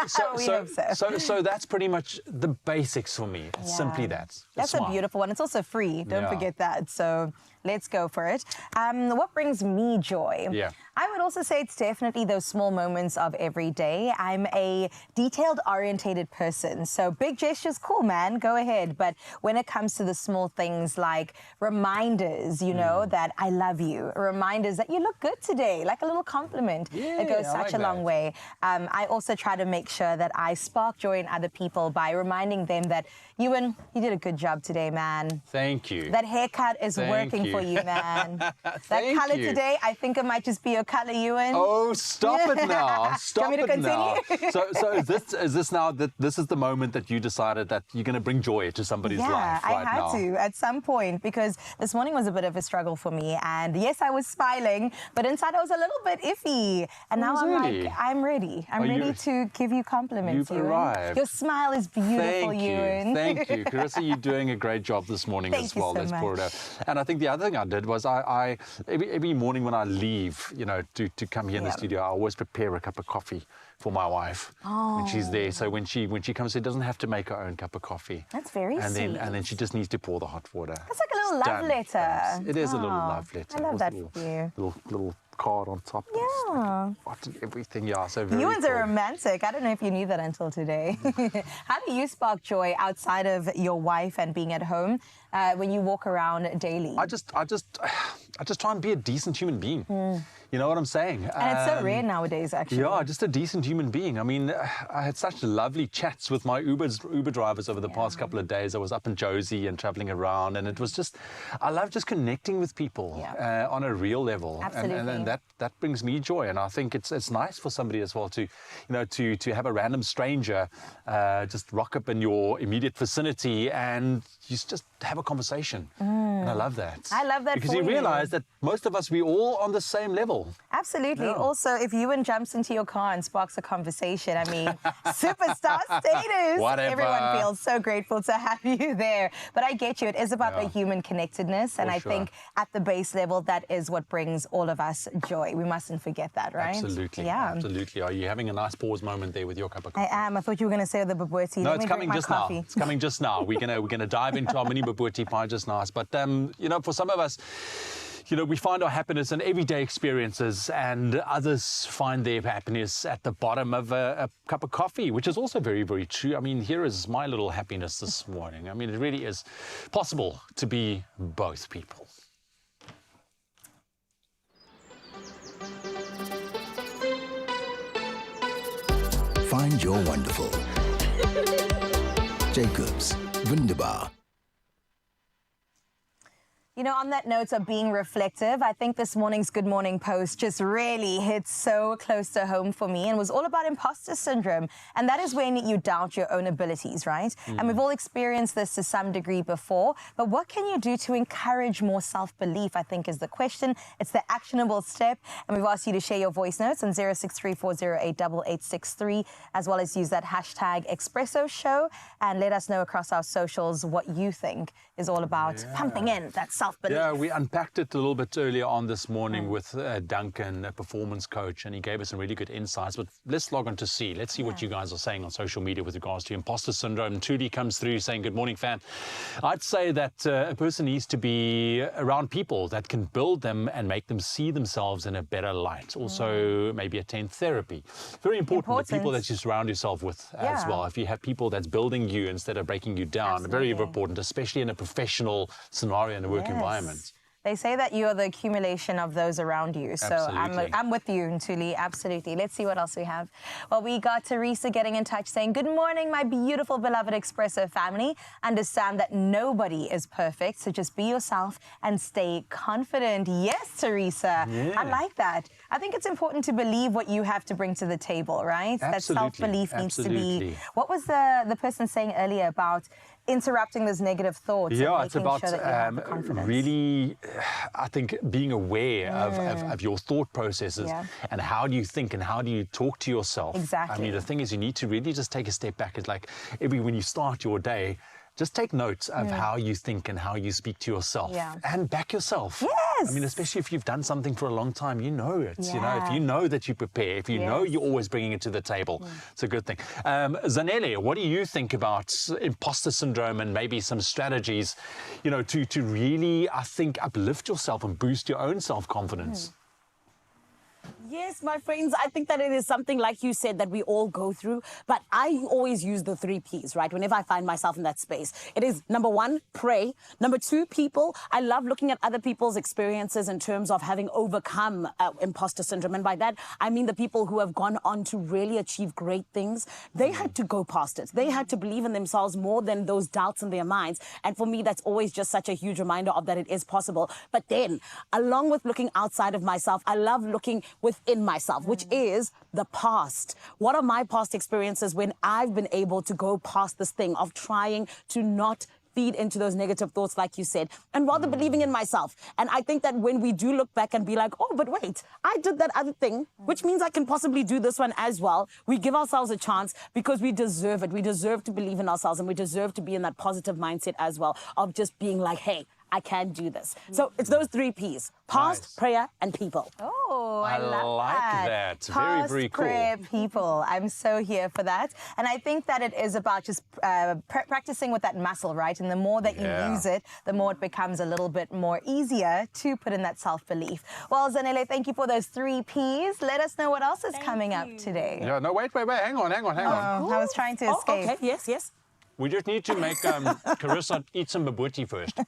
So that's pretty much the basics for me. It's simply that. That's a beautiful one. It's also free. Don't forget that. So let's go for it. What brings me joy? Yeah. I would also say it's definitely those small moments of every day. I'm a detailed-orientated person, so big gestures, cool, man, go ahead. But when it comes to the small things like reminders, you know, that I love you, reminders that you look good today, like a little compliment, it goes such a long way. I also try to make sure that I spark joy in other people by reminding them that, Ewan, you did a good job today, man. Thank you. That haircut is working for you, man. That color today, I think it might just be your color, Ewan. Oh, stop it now. Stop it now. So is this now that this is the moment that you decided that you're going to bring joy to somebody's life right now? Yeah, I had to at some point, because this morning was a bit of a struggle for me. And yes, I was smiling, but inside I was a little bit iffy. And now I'm like, I'm ready. I'm ready to give you compliments, You've Ewan. arrived. Your smile is beautiful, Ewan. Thank you. Carissa, you're doing a great job this morning as well. Thank you so Let's pour it out. And I think the other thing I did was I every morning when I leave, to come here in the studio, I always prepare a cup of coffee for my wife when she's there. So when she comes, she doesn't have to make her own cup of coffee. That's very sweet. And then she just needs to pour the hot water. That's like a little love letter. Thanks. It is a little love letter. I love that for you. Little card on top. Yeah. And everything. Yeah. So very Ewan's cool. a romantic. I don't know if you knew that until today. How do you spark joy outside of your wife and being at home when you walk around daily? I just try and be a decent human being. You know what I'm saying? And it's so rare nowadays, actually. Yeah, just a decent human being. I mean, I had such lovely chats with my Uber drivers over the past couple of days. I was up in Josie and traveling around, and it was just, I love just connecting with people on a real level. Absolutely. And that brings me joy. And I think it's nice for somebody as well to have a random stranger just rock up in your immediate vicinity and you just have a conversation. And I love that. I love that because for you you. realize that most of us, we're all on the same level. Absolutely. Yeah. Also, if Ewan jumps into your car and sparks a conversation, I mean, superstar status. Whatever. Everyone feels so grateful to have you there. But I get you. It is about the human connectedness. And I think at the base level, that is what brings all of us joy. We mustn't forget that, right? Absolutely. Yeah. Absolutely. Are you having a nice pause moment there with your cup of coffee? I am. I thought you were going to say the bobotie. No, Let it's me coming drink my just coffee. now. It's coming just now. We're gonna dive into our mini bobotie pie just now. But for some of us, we find our happiness in everyday experiences, and others find their happiness at the bottom of a cup of coffee, which is also very, very true. I mean, here is my little happiness this morning. I mean, it really is possible to be both people. Find your wonderful. Jacob's Wunderbar. You know, on that note of being reflective, I think this morning's Good Morning post just really hit so close to home for me and was all about imposter syndrome. And that is when you doubt your own abilities, right? And we've all experienced this to some degree before. But what can you do to encourage more self-belief, I think, is the question. It's the actionable step. And we've asked you to share your voice notes on 0634088863, as well as use that hashtag Expresso Show and let us know across our socials what you think is all about pumping in that self-belief. Yeah, we unpacked it a little bit earlier on this morning with Duncan, a performance coach, and he gave us some really good insights. But let's log on to see. Let's see what you guys are saying on social media with regards to imposter syndrome. Trudy comes through saying, good morning, fam. I'd say that a person needs to be around people that can build them and make them see themselves in a better light. Also, maybe attend therapy. Very important. The people that you surround yourself with as well. If you have people that's building you instead of breaking you down, very important, especially in a professional scenario in a work environment. They say that you are the accumulation of those around you. So I'm with you, Ntuli, absolutely. Let's see what else we have. Well, we got Teresa getting in touch saying, good morning, my beautiful, beloved Expresso family. Understand that nobody is perfect, so just be yourself and stay confident. Yes, Teresa, I like that. I think it's important to believe what you have to bring to the table, right? That self-belief needs to be... What was the person saying earlier about interrupting those negative thoughts? Yeah, and it's about sure that you have the confidence. really, I think, being aware of your thought processes and how do you think and how do you talk to yourself. Exactly. I mean, the thing is, you need to really just take a step back. It's like when you start your day, just take notes of how you think and how you speak to yourself and back yourself. Yes. I mean, especially if you've done something for a long time, you know it. You know, if you know that you prepare, if you know you're always bringing it to the table, it's a good thing. Zanele, what do you think about imposter syndrome and maybe some strategies, you know, to really, I think, uplift yourself and boost your own self-confidence? Yes, my friends, I think that it is something, like you said, that we all go through. But I always use the 3 Ps, right? Whenever I find myself in that space. It is, number 1, pray. Number 2, people. I love looking at other people's experiences in terms of having overcome imposter syndrome. And by that, I mean the people who have gone on to really achieve great things. They had to go past it. They had to believe in themselves more than those doubts in their minds. And for me, that's always just such a huge reminder of that it is possible. But then, along with looking outside of myself, I love looking within myself, which is the past. What are my past experiences when I've been able to go past this thing of trying to not feed into those negative thoughts, like you said, and rather believing in myself. And I think that when we do look back and be like, oh, but wait, I did that other thing, which means I can possibly do this one as well. We give ourselves a chance because we deserve it. We deserve to believe in ourselves and we deserve to be in that positive mindset as well of just being like, hey, I can do this. So it's those 3 Ps, past, prayer, and people. Oh, I love like that. Past, Very cool. prayer, people. I'm so here for that. And I think that it is about just practicing with that muscle, right? And the more that you use it, the more it becomes a little bit more easier to put in that self-belief. Well, Zanele, thank you for those 3 Ps. Let us know what else is coming up today. Yeah, no, wait. Hang on. I was trying to escape. Okay, yes. We just need to make Carissa eat some bobotie first.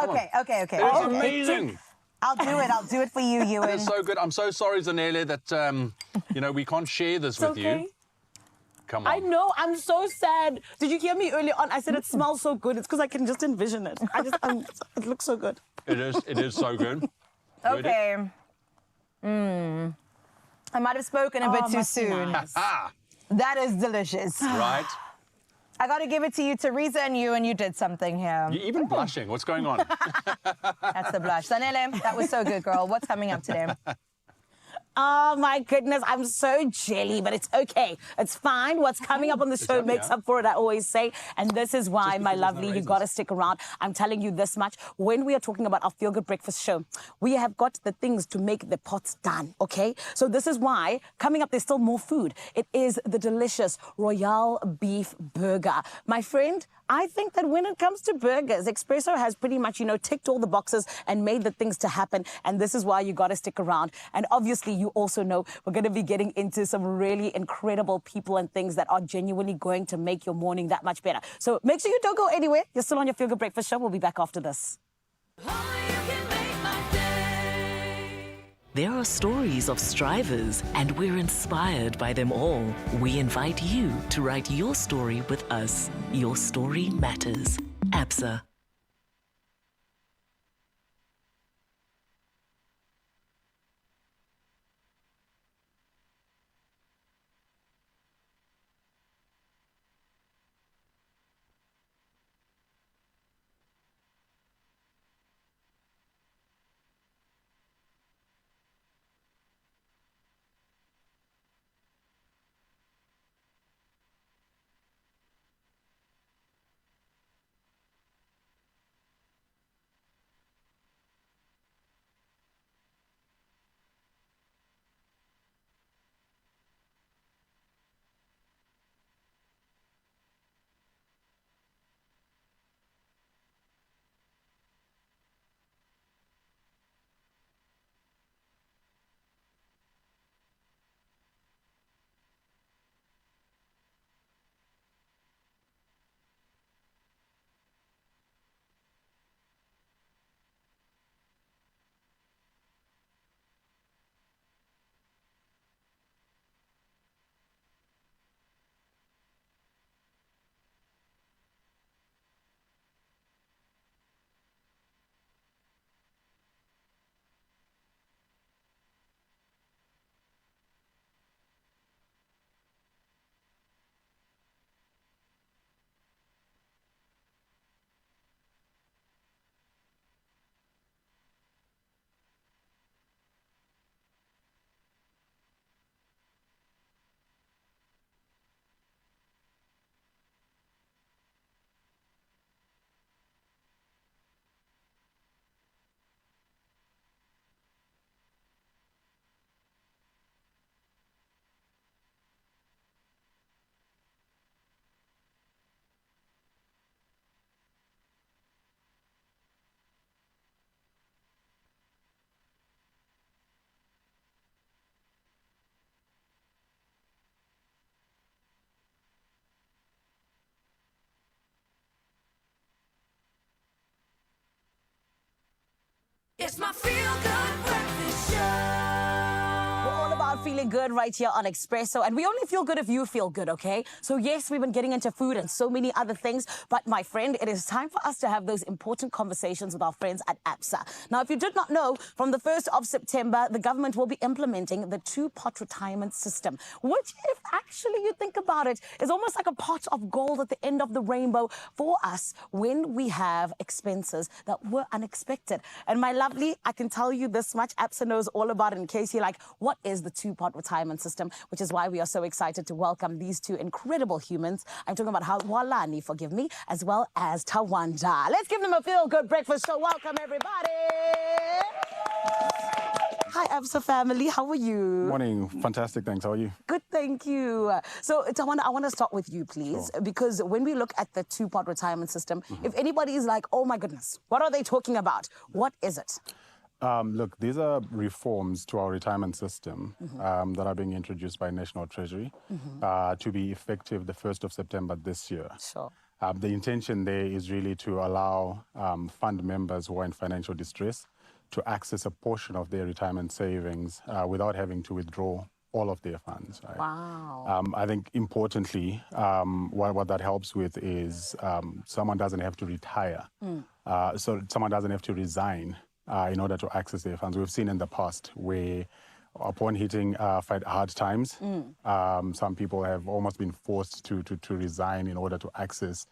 Okay. It's amazing. I'll do it for you, Ewan. It's so good. I'm so sorry, Zanele, that we can't share this with you. Come on. I know. I'm so sad. Did you hear me earlier on? I said it smells so good. It's because I can just envision it. It looks so good. It is so good. Okay. I might have spoken a bit too soon. That is delicious. Right. I got to give it to you, Teresa, and you did something here. You're even blushing. What's going on? That's the blush. Zanele, that was so good, girl. What's coming up today? Oh, my goodness. I'm so jelly, but it's okay. It's fine. What's coming up on the show makes up for it, I always say. And this is why, my lovely, you got to stick around. I'm telling you this much. When we are talking about our Feel Good Breakfast show, we have got the things to make the pots done, okay? So this is why, coming up, there's still more food. It is the delicious Royale beef burger. My friend, I think that when it comes to burgers, Expresso has pretty much, ticked all the boxes and made the things to happen. And this is why you got to stick around. And obviously, you also know we're going to be getting into some really incredible people and things that are genuinely going to make your morning that much better. So make sure you don't go anywhere. You're still on your Feel Good Breakfast show. We'll be back after this. There are stories of strivers, and we're inspired by them all. We invite you to write your story with us. Your story matters. ABSA. It's my Feel Good Breakfast Show. We're all about feeling good right here on Expresso, and we only feel good if you feel good, okay? So yes, we've been getting into food and so many other things, but my friend, it is time for us to have those important conversations with our friends at ABSA. Now, if you did not know, from the 1st of September, the government will be implementing the two-pot retirement system, which, if actually you think about it, is almost like a pot of gold at the end of the rainbow for us when we have expenses that were unexpected. And my lovely, I can tell you this much, ABSA knows all about it in case you're like, what is the two-pot retirement system? Which is why we are so excited to welcome these two incredible humans. I'm talking about Walani, forgive me, as well as Tawanda. Let's give them a feel-good breakfast show. Welcome, everybody. Hi, ABSA family. How are you? Morning. Fantastic. Thanks. How are you? Good, thank you. So, Tawanda, I want to start with you, please, because when we look at the two-pot retirement system, if anybody is like, oh my goodness, what are they talking about? What is it? Look, these are reforms to our retirement system that are being introduced by National Treasury to be effective the 1st of September this year. Sure. The intention there is really to allow fund members who are in financial distress to access a portion of their retirement savings without having to withdraw all of their funds. Right? Wow. I think importantly, what that helps with is someone doesn't have to retire. So someone doesn't have to resign in order to access their funds. We've seen in the past where upon hitting hard times, some people have almost been forced to resign in order to access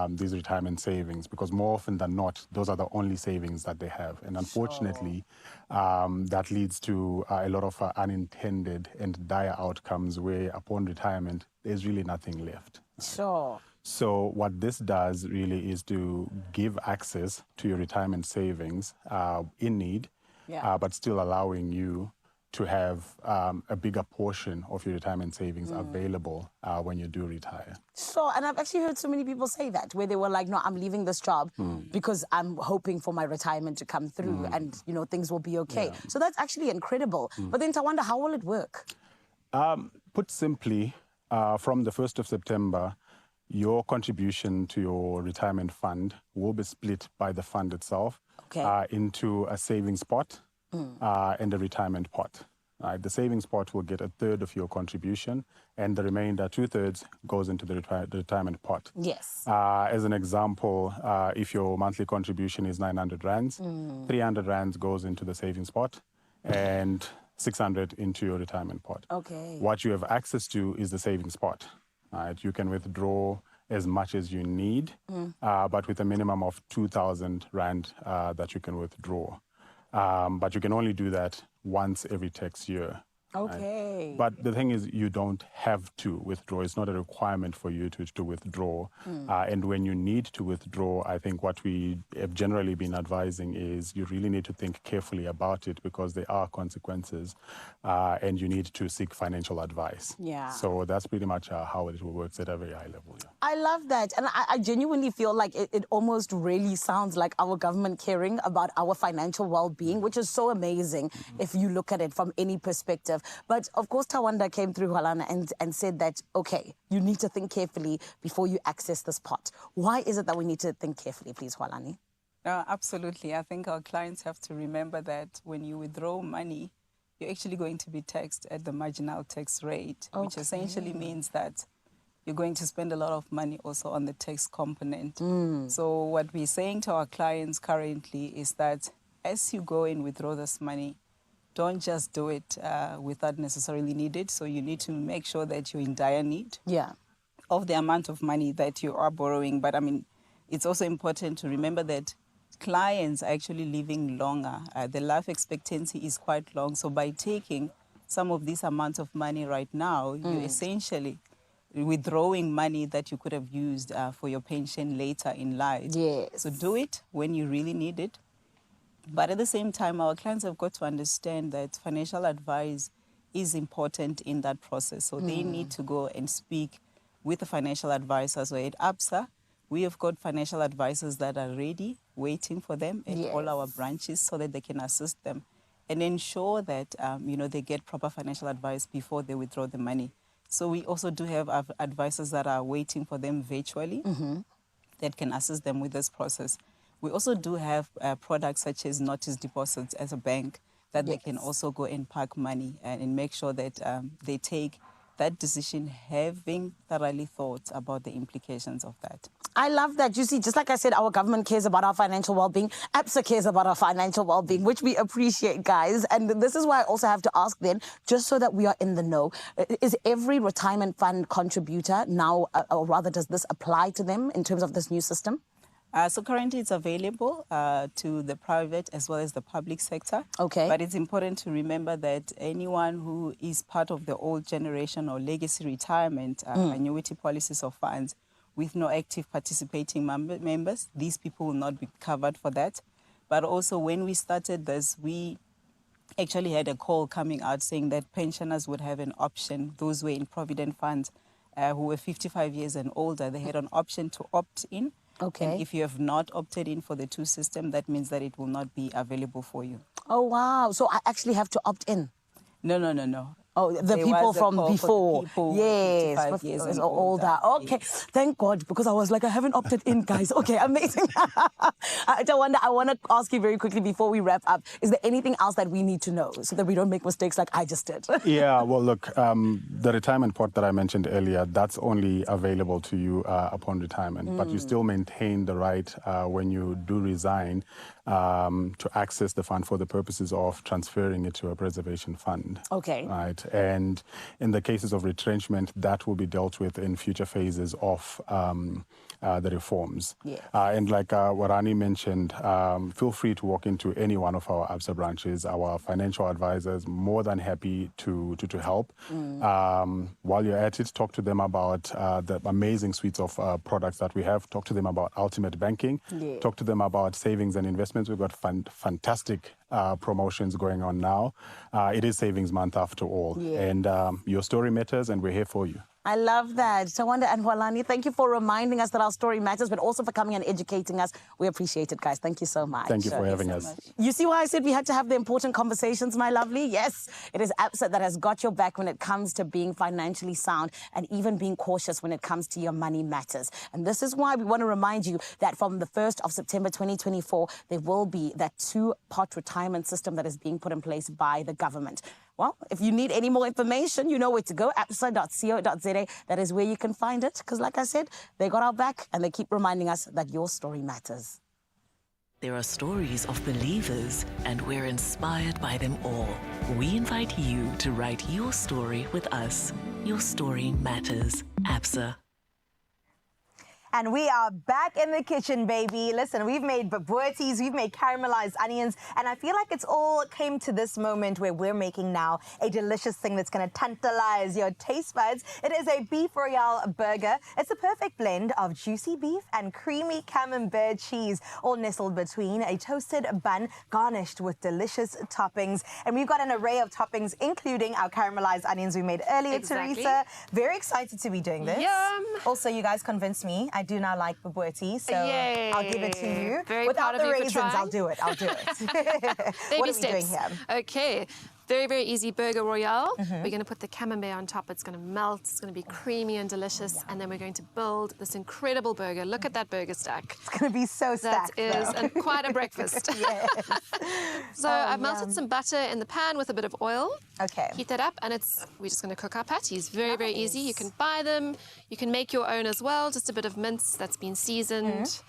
these retirement savings, because more often than not, those are the only savings that they have. And unfortunately, that leads to a lot of unintended and dire outcomes where upon retirement, there's really nothing left. Sure. So what this does really is to give access to your retirement savings in need, but still allowing you to have a bigger portion of your retirement savings available when you do retire. Sure, and I've actually heard so many people say that, where they were like, no, I'm leaving this job because I'm hoping for my retirement to come through and, you know, things will be okay. Yeah. So that's actually incredible. But then, Tawanda, how will it work? Put simply, from the 1st of September, your contribution to your retirement fund will be split by the fund itself into a savings pot and a retirement pot. The savings pot will get 1/3 of your contribution, and the remainder 2/3 goes into the retirement pot. Yes. As an example, if your monthly contribution is 900 rands, 300 rands goes into the savings pot, and 600 into your retirement pot. Okay. What you have access to is the savings pot. Right? You can withdraw as much as you need, but with a minimum of 2,000 rand that you can withdraw. But you can only do that once every tax year. Okay. Right? But the thing is, you don't have to withdraw. It's not a requirement for you to withdraw. And when you need to withdraw, I think what we have generally been advising is you really need to think carefully about it, because there are consequences and you need to seek financial advice. Yeah. So that's pretty much how it works at a very high level. Yeah. I love that. And I genuinely feel like it almost really sounds like our government caring about our financial well-being, which is so amazing if you look at it from any perspective. But of course, Tawanda came through, Halana, and said that, okay, you need to think carefully before you access this pot. Why is it that we need to think carefully, please, Halani? Absolutely. I think our clients have to remember that when you withdraw money, you're actually going to be taxed at the marginal tax rate, which essentially means that you're going to spend a lot of money also on the tax component. So what we're saying to our clients currently is that as you go and withdraw this money, don't just do it without necessarily need it. So you need to make sure that you're in dire need of the amount of money that you are borrowing. But I mean, it's also important to remember that clients are actually living longer. The life expectancy is quite long. So by taking some of these amounts of money right now, you're essentially withdrawing money that you could have used for your pension later in life. Yes. So do it when you really need it. But at the same time, our clients have got to understand that financial advice is important in that process. So they need to go and speak with the financial advisor. So at ABSA, we have got financial advisors that are ready, waiting for them at all our branches so that they can assist them and ensure that, they get proper financial advice before they withdraw the money. So we also do have advisors that are waiting for them virtually that can assist them with this process. We also do have products such as notice deposits as a bank that they can also go and park money and make sure that they take that decision having thoroughly thought about the implications of that. I love that. You see, just like I said, our government cares about our financial well-being. ABSA cares about our financial well-being, which we appreciate, guys. And this is why I also have to ask then, just so that we are in the know, is every retirement fund contributor now, or rather does this apply to them in terms of this new system? So currently it's available to the private as well as the public sector. Okay. But it's important to remember that anyone who is part of the old generation or legacy retirement annuity policies or funds with no active participating members, these people will not be covered for that. But also when we started this, we actually had a call coming out saying that pensioners would have an option, those who were in provident funds who were 55 years and older, they had an option to opt in. Okay. And if you have not opted in for the two system, that means that it will not be available for you. Oh, wow. So I actually have to opt in? No. Oh, the There people was a from call for the before. people Yes, 55 years and older. Okay, thank God, because I was like, I haven't opted in, guys. Okay, amazing. I want to ask you very quickly before we wrap up, is there anything else that we need to know so that we don't make mistakes like I just did? Yeah, well, look, the retirement pot that I mentioned earlier, that's only available to you upon retirement, but you still maintain the right when you do resign to access the fund for the purposes of transferring it to a preservation fund. Okay. Right. And in the cases of retrenchment, that will be dealt with in future phases of the reforms. Yeah. And like Warani mentioned, feel free to walk into any one of our ABSA branches. Our financial advisors more than happy to help. While you're at it, talk to them about the amazing suites of products that we have. Talk to them about ultimate banking. Yeah. Talk to them about savings and investments. We've got fantastic promotions going on now. It is savings month after all. Yeah. And your story matters, and we're here for you. I love that. Tawanda and Hwalani, thank you for reminding us that our story matters, but also for coming and educating us. We appreciate it, guys. Thank you so much. Thank you for having us. You see why I said we had to have the important conversations, my lovely? Yes, it is ABSA that has got your back when it comes to being financially sound and even being cautious when it comes to your money matters. And this is why we want to remind you that from the 1st of September 2024, there will be that two-pot retirement system that is being put in place by the government. Well, if you need any more information, you know where to go, absa.co.za. That is where you can find it. Because like I said, they got our back and they keep reminding us that your story matters. There are stories of believers, and we're inspired by them all. We invite you to write your story with us. Your story matters. ABSA. And we are back in the kitchen, baby. Listen, we've made boboties, we've made caramelized onions, and I feel like it's all came to this moment where we're making now a delicious thing that's going to tantalize your taste buds. It is a beef royale burger. It's a perfect blend of juicy beef and creamy camembert cheese, all nestled between a toasted bun garnished with delicious toppings. And we've got an array of toppings, including our caramelized onions we made earlier, Teresa. Very excited to be doing this. Yum. Also, you guys convinced me. I do now like bobotie, so Yay. I'll give it to you. Very Without proud of the you for raisins, trying. I'll do it. Baby What are we steps. doing here? Okay. Very, very easy burger royale. We're going to put the camembert on top. It's going to melt. It's going to be creamy and delicious. And then we're going to build this incredible burger. Look at that burger stack. It's going to be so stacked. That is though. quite a breakfast. Yes. So I've melted some butter in the pan with a bit of oil. Okay. Heat that up, and we're just going to cook our patties. Very, very easy. You can buy them. You can make your own as well. Just a bit of mince that's been seasoned.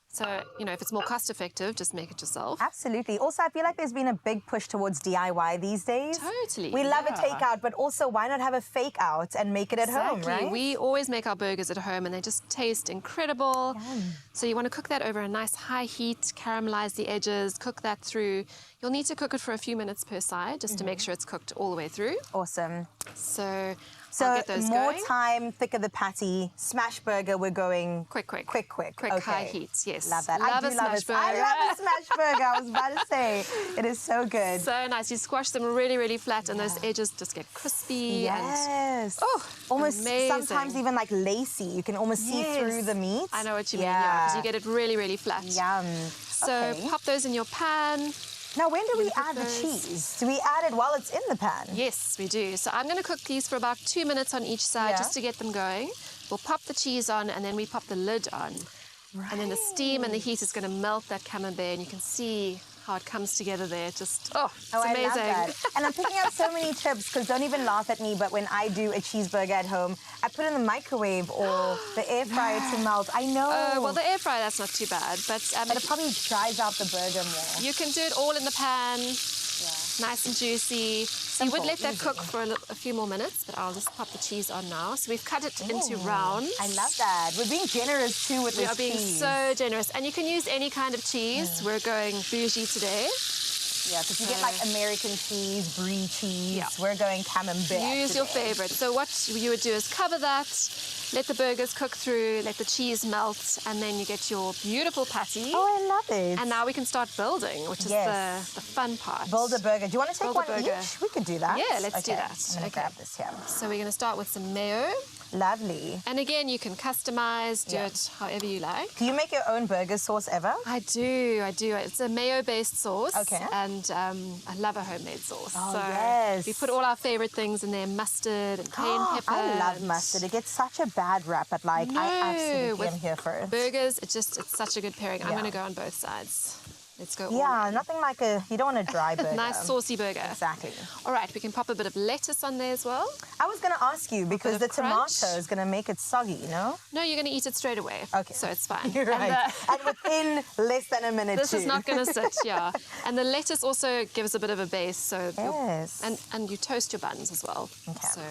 So, you know, if it's more cost effective, just make it yourself. Absolutely. Also, I feel like there's been a big push towards DIY these days. Totally. We love a takeout, but also why not have a fake out and make it at home, right? We always make our burgers at home and they just taste incredible. Yum. So you want to cook that over a nice high heat, caramelize the edges, cook that through. You'll need to cook it for a few minutes per side just to make sure it's cooked all the way through. Awesome. So So I'll get those more going. time, thicker the patty. Smash burger, we're going quick. Quick, Okay. High heat, yes. Love that. Love I a do love smash it. I burger. love a smash burger. I was about to say, it is so good. So nice. You squash them really, really flat and those edges just get crispy. Yes. And, almost amazing. sometimes even like lacy. You can almost see through the meat. I know what you mean, yeah, because you get it really, really flat. Yum. So pop those in your pan. Now, when do we add the cheese? Do we add it while it's in the pan? Yes, we do. So I'm going to cook these for about 2 minutes on each side just to get them going. We'll pop the cheese on and then we pop the lid on. And then the steam and the heat is going to melt that camembert, and you can see how it comes together there. Just, it's amazing. I love that. And I'm picking up so many tips, because don't even laugh at me, but when I do a cheeseburger at home, I put it in the microwave or the air fryer to melt. I know. Well, the air fryer, that's not too bad. But it probably dries out the burger more. You can do it all in the pan, nice and juicy. So you would let that cook for a few more minutes, but I'll just pop the cheese on now. So we've cut it into rounds. I love that. We're being generous too with this cheese. We are being so generous. And you can use any kind of cheese. We're going bougie today. Yeah, because you get like American cheese, brie cheese. Yeah. We're going camembert. Use your favorite. So what you would do is cover that, let the burgers cook through, let the cheese melt, and then you get your beautiful patty. Oh, I love it. And now we can start building, which is the fun part. Build a burger. Do you want to take one each? We could do that. Yeah, let's do that. I'm going to grab this here. So we're going to start with some mayo. Lovely. And again, you can customize, do it however you like. Do you make your own burger sauce ever? I do. It's a mayo-based sauce. Okay. And I love a homemade sauce. Oh, so yes. we put all our favorite things in there, mustard and cayenne pepper. I love mustard. It gets such a bad rap, but like, I absolutely am here for it. Burgers, it's such a good pairing. I'm going to go on both sides. Let's go. Yeah, nothing like you don't want a dry burger. Nice saucy burger. Exactly. All right, we can pop a bit of lettuce on there as well. I was going to ask you, because the tomato is going to make it soggy, no? No, you're going to eat it straight away. Okay. So it's fine. You're right. And within less than a minute, This is not going to sit, yeah. And the lettuce also gives a bit of a base, so... Yes. And you toast your buns as well. Okay. So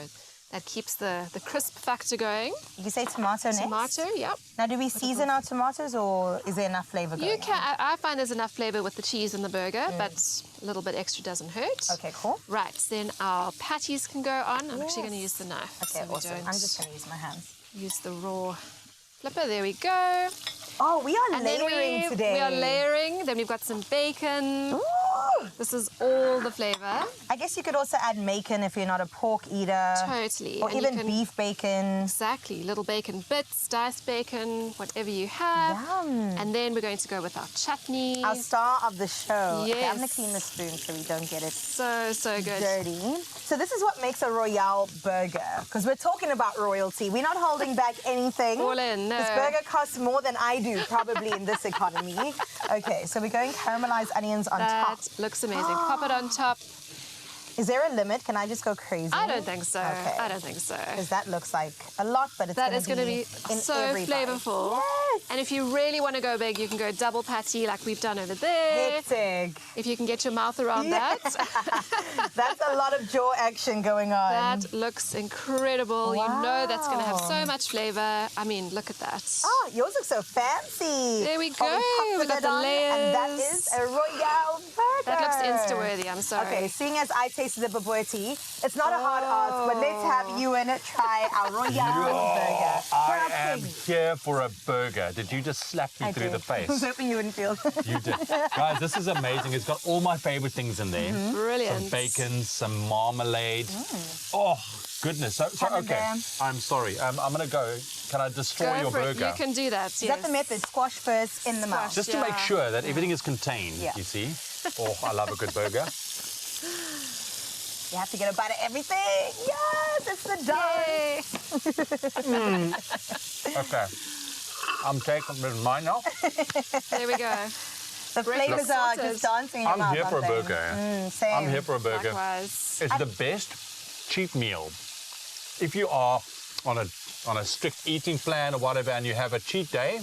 that keeps the crisp factor going. You say tomato next? Tomato, yep. Now, do we season our tomatoes, or is there enough flavour going? You can. I find there's enough flavour with the cheese and the burger, but a little bit extra doesn't hurt. Okay, cool. Right, then our patties can go on. I'm actually going to use the knife. Okay, so awesome. I'm just going to use my hands. Use the raw flipper. There we go. Oh, we are layering today. We are layering. Then we've got some bacon. Ooh. This is all the flavour. I guess you could also add bacon if you're not a pork eater. Totally. Or even beef bacon. Exactly. Little bacon bits, diced bacon, whatever you have. Yum. And then we're going to go with our chutney. Our star of the show. Yes. Okay, I'm going to clean the spoon so we don't get it so good. Dirty. So this is what makes a royale burger, because we're talking about royalty. We're not holding back anything. All in, no. This burger costs more than I do, probably, in this economy. Okay, so we're going caramelized onions on top. That looks amazing. Pop it on top. Is there a limit? Can I just go crazy? I don't think so. Okay. I don't think so. Because that looks like a lot, but it's going to be in so every bite. flavorful. Yes. And if you really want to go big, you can go double patty like we've done over there. Hectic. If you can get your mouth around that. That's a lot of jaw action going on. That looks incredible. Wow. You know that's going to have so much flavor. I mean, look at that. Oh, yours looks so fancy. There we go. Oh, we got the layers. And that is a royale burger. That looks Insta-worthy, I'm sorry. Okay, seeing as I tasted the bobotie, it's not a hard ask, but let's have you and try our royale burger. I am here for a burger. Did you just slap me through the face? I was hoping you wouldn't feel. You did. Guys, this is amazing. It's got all my favorite things in there. Brilliant. Some bacon, some marmalade. Oh, goodness. So okay, I'm sorry. I'm going to go. Can I destroy your burger? You can do that, yes. Is that the method? Squash first, in the mouth. Just to make sure that everything is contained, you see. Oh, I love a good burger. You have to get a bite of everything. Yes, it's the done. Okay. I'm taking mine now. There we go. The flavors are just dancing in your mouth. I'm here for a burger. Same. I'm here for a burger. Likewise. It's the best cheap meal. If you are on a strict eating plan or whatever, and you have a cheat day,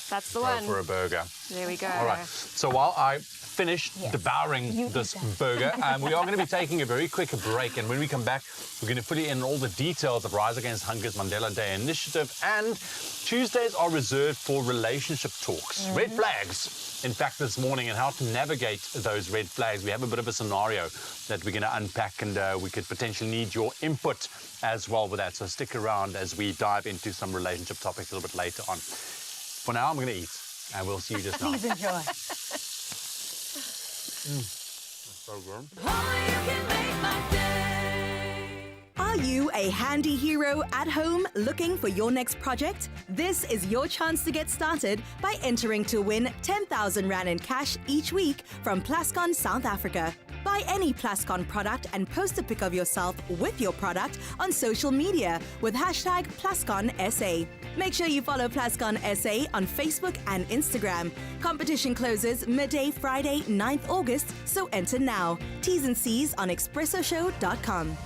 that's the go one. for a burger. There we go. All right. So while I finish devouring this burger, we are going to be taking a very quick break, and when we come back, we're going to put in all the details of Rise Against Hunger's Mandela Day initiative, and Tuesdays are reserved for relationship talks, red flags. In fact, this morning, and how to navigate those red flags. We have a bit of a scenario that we're going to unpack, and we could potentially need your input as well with that. So stick around as we dive into some relationship topics a little bit later on. For now, I'm going to eat, and we'll see you just now. Please enjoy. That's so good. Are you a handy hero at home looking for your next project? This is your chance to get started by entering to win 10,000 Rand in cash each week from Plascon South Africa. Buy any Plascon product and post a pic of yourself with your product on social media with #PlasconSA. Make sure you follow Plascon SA on Facebook and Instagram. Competition closes midday Friday, 9th August, so enter now. T's and C's on expressoshow.com.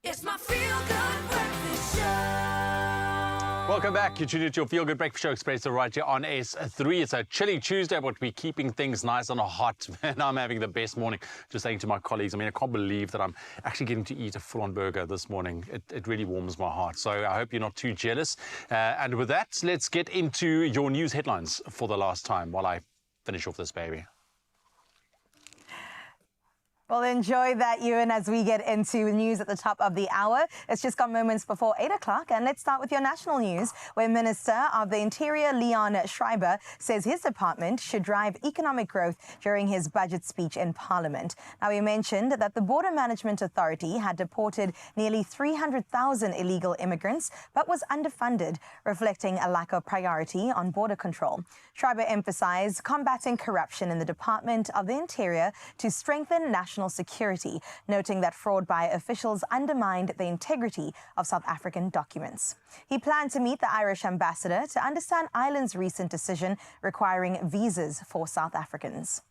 It's my feel-good breakfast show. Welcome back. You're tuned into your Feel Good Breakfast Show Expresso right here on S3. It's a chilly Tuesday, but we're keeping things nice and hot. And I'm having the best morning. Just saying to my colleagues, I mean, I can't believe that I'm actually getting to eat a full-on burger this morning. It really warms my heart. So I hope you're not too jealous. And with that, let's get into your news headlines for the last time while I finish off this baby. Well, enjoy that, Ewan, as we get into news at the top of the hour. It's just gone moments before 8 o'clock, and let's start with your national news, where Minister of the Interior, Leon Schreiber, says his department should drive economic growth during his budget speech in Parliament. Now, he mentioned that the Border Management Authority had deported nearly 300,000 illegal immigrants, but was underfunded, reflecting a lack of priority on border control. Schreiber emphasized combating corruption in the Department of the Interior to strengthen national security, noting that fraud by officials undermined the integrity of South African documents. He planned to meet the Irish ambassador to understand Ireland's recent decision requiring visas for South Africans.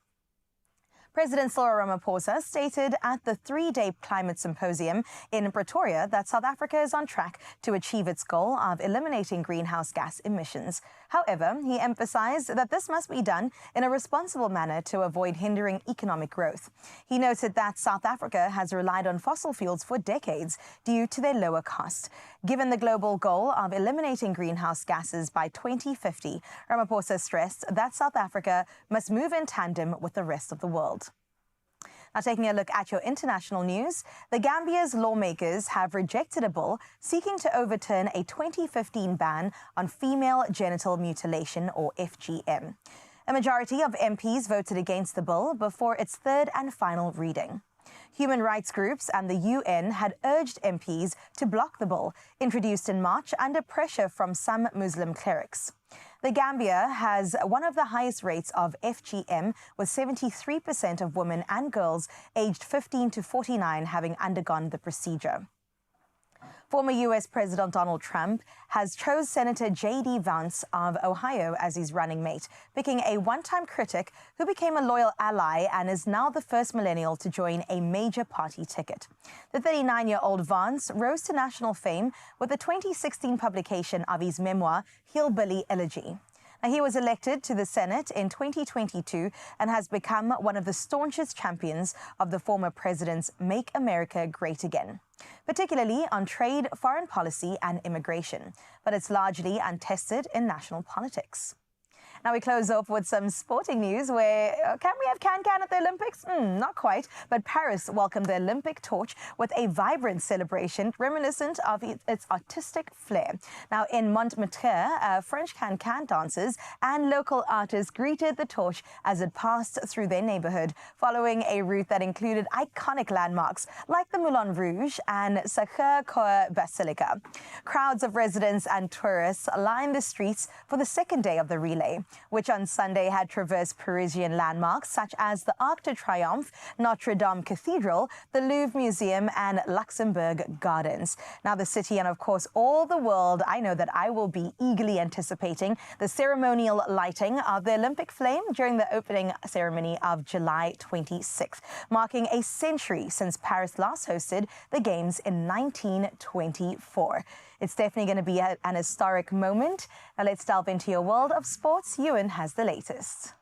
President Cyril Ramaphosa stated at the three-day climate symposium in Pretoria that South Africa is on track to achieve its goal of eliminating greenhouse gas emissions. However, he emphasized that this must be done in a responsible manner to avoid hindering economic growth. He noted that South Africa has relied on fossil fuels for decades due to their lower cost. Given the global goal of eliminating greenhouse gases by 2050, Ramaphosa stressed that South Africa must move in tandem with the rest of the world. Now, taking a look at your international news, the Gambia's lawmakers have rejected a bill seeking to overturn a 2015 ban on female genital mutilation, or FGM. A majority of MPs voted against the bill before its third and final reading. Human rights groups and the UN had urged MPs to block the bill, introduced in March under pressure from some Muslim clerics. The Gambia has one of the highest rates of FGM, with 73% of women and girls aged 15 to 49 having undergone the procedure. Former U.S. President Donald Trump has chose Senator J.D. Vance of Ohio as his running mate, picking a one-time critic who became a loyal ally and is now the first millennial to join a major party ticket. The 39-year-old Vance rose to national fame with the 2016 publication of his memoir, Hillbilly Elegy. Now, he was elected to the Senate in 2022 and has become one of the staunchest champions of the former president's Make America Great Again, particularly on trade, foreign policy and immigration, but it's largely untested in national politics. Now we close off with some sporting news where can we have can-can at the Olympics? Not quite, but Paris welcomed the Olympic torch with a vibrant celebration reminiscent of its artistic flair. Now in Montmartre, French can-can dancers and local artists greeted the torch as it passed through their neighborhood, following a route that included iconic landmarks like the Moulin Rouge and Sacré-Cœur Basilica. Crowds of residents and tourists lined the streets for the second day of the relay, which on Sunday had traversed Parisian landmarks such as the Arc de Triomphe, Notre Dame Cathedral, the Louvre Museum and Luxembourg Gardens. Now the city and of course all the world, I know that I will be eagerly anticipating the ceremonial lighting of the Olympic flame during the opening ceremony of July 26th, marking a century since Paris last hosted the Games in 1924. It's definitely going to be an historic moment. Now let's delve into your world of sports. Ewan has the latest.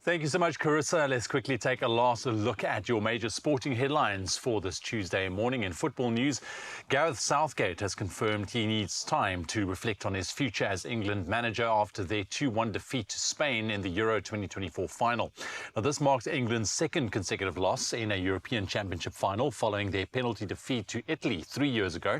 Thank you so much, Carissa. Let's quickly take a last look at your major sporting headlines for this Tuesday morning. In football news, Gareth Southgate has confirmed he needs time to reflect on his future as England manager after their 2-1 defeat to Spain in the Euro 2024 final. Now, this marks England's second consecutive loss in a European Championship final following their penalty defeat to Italy 3 years ago.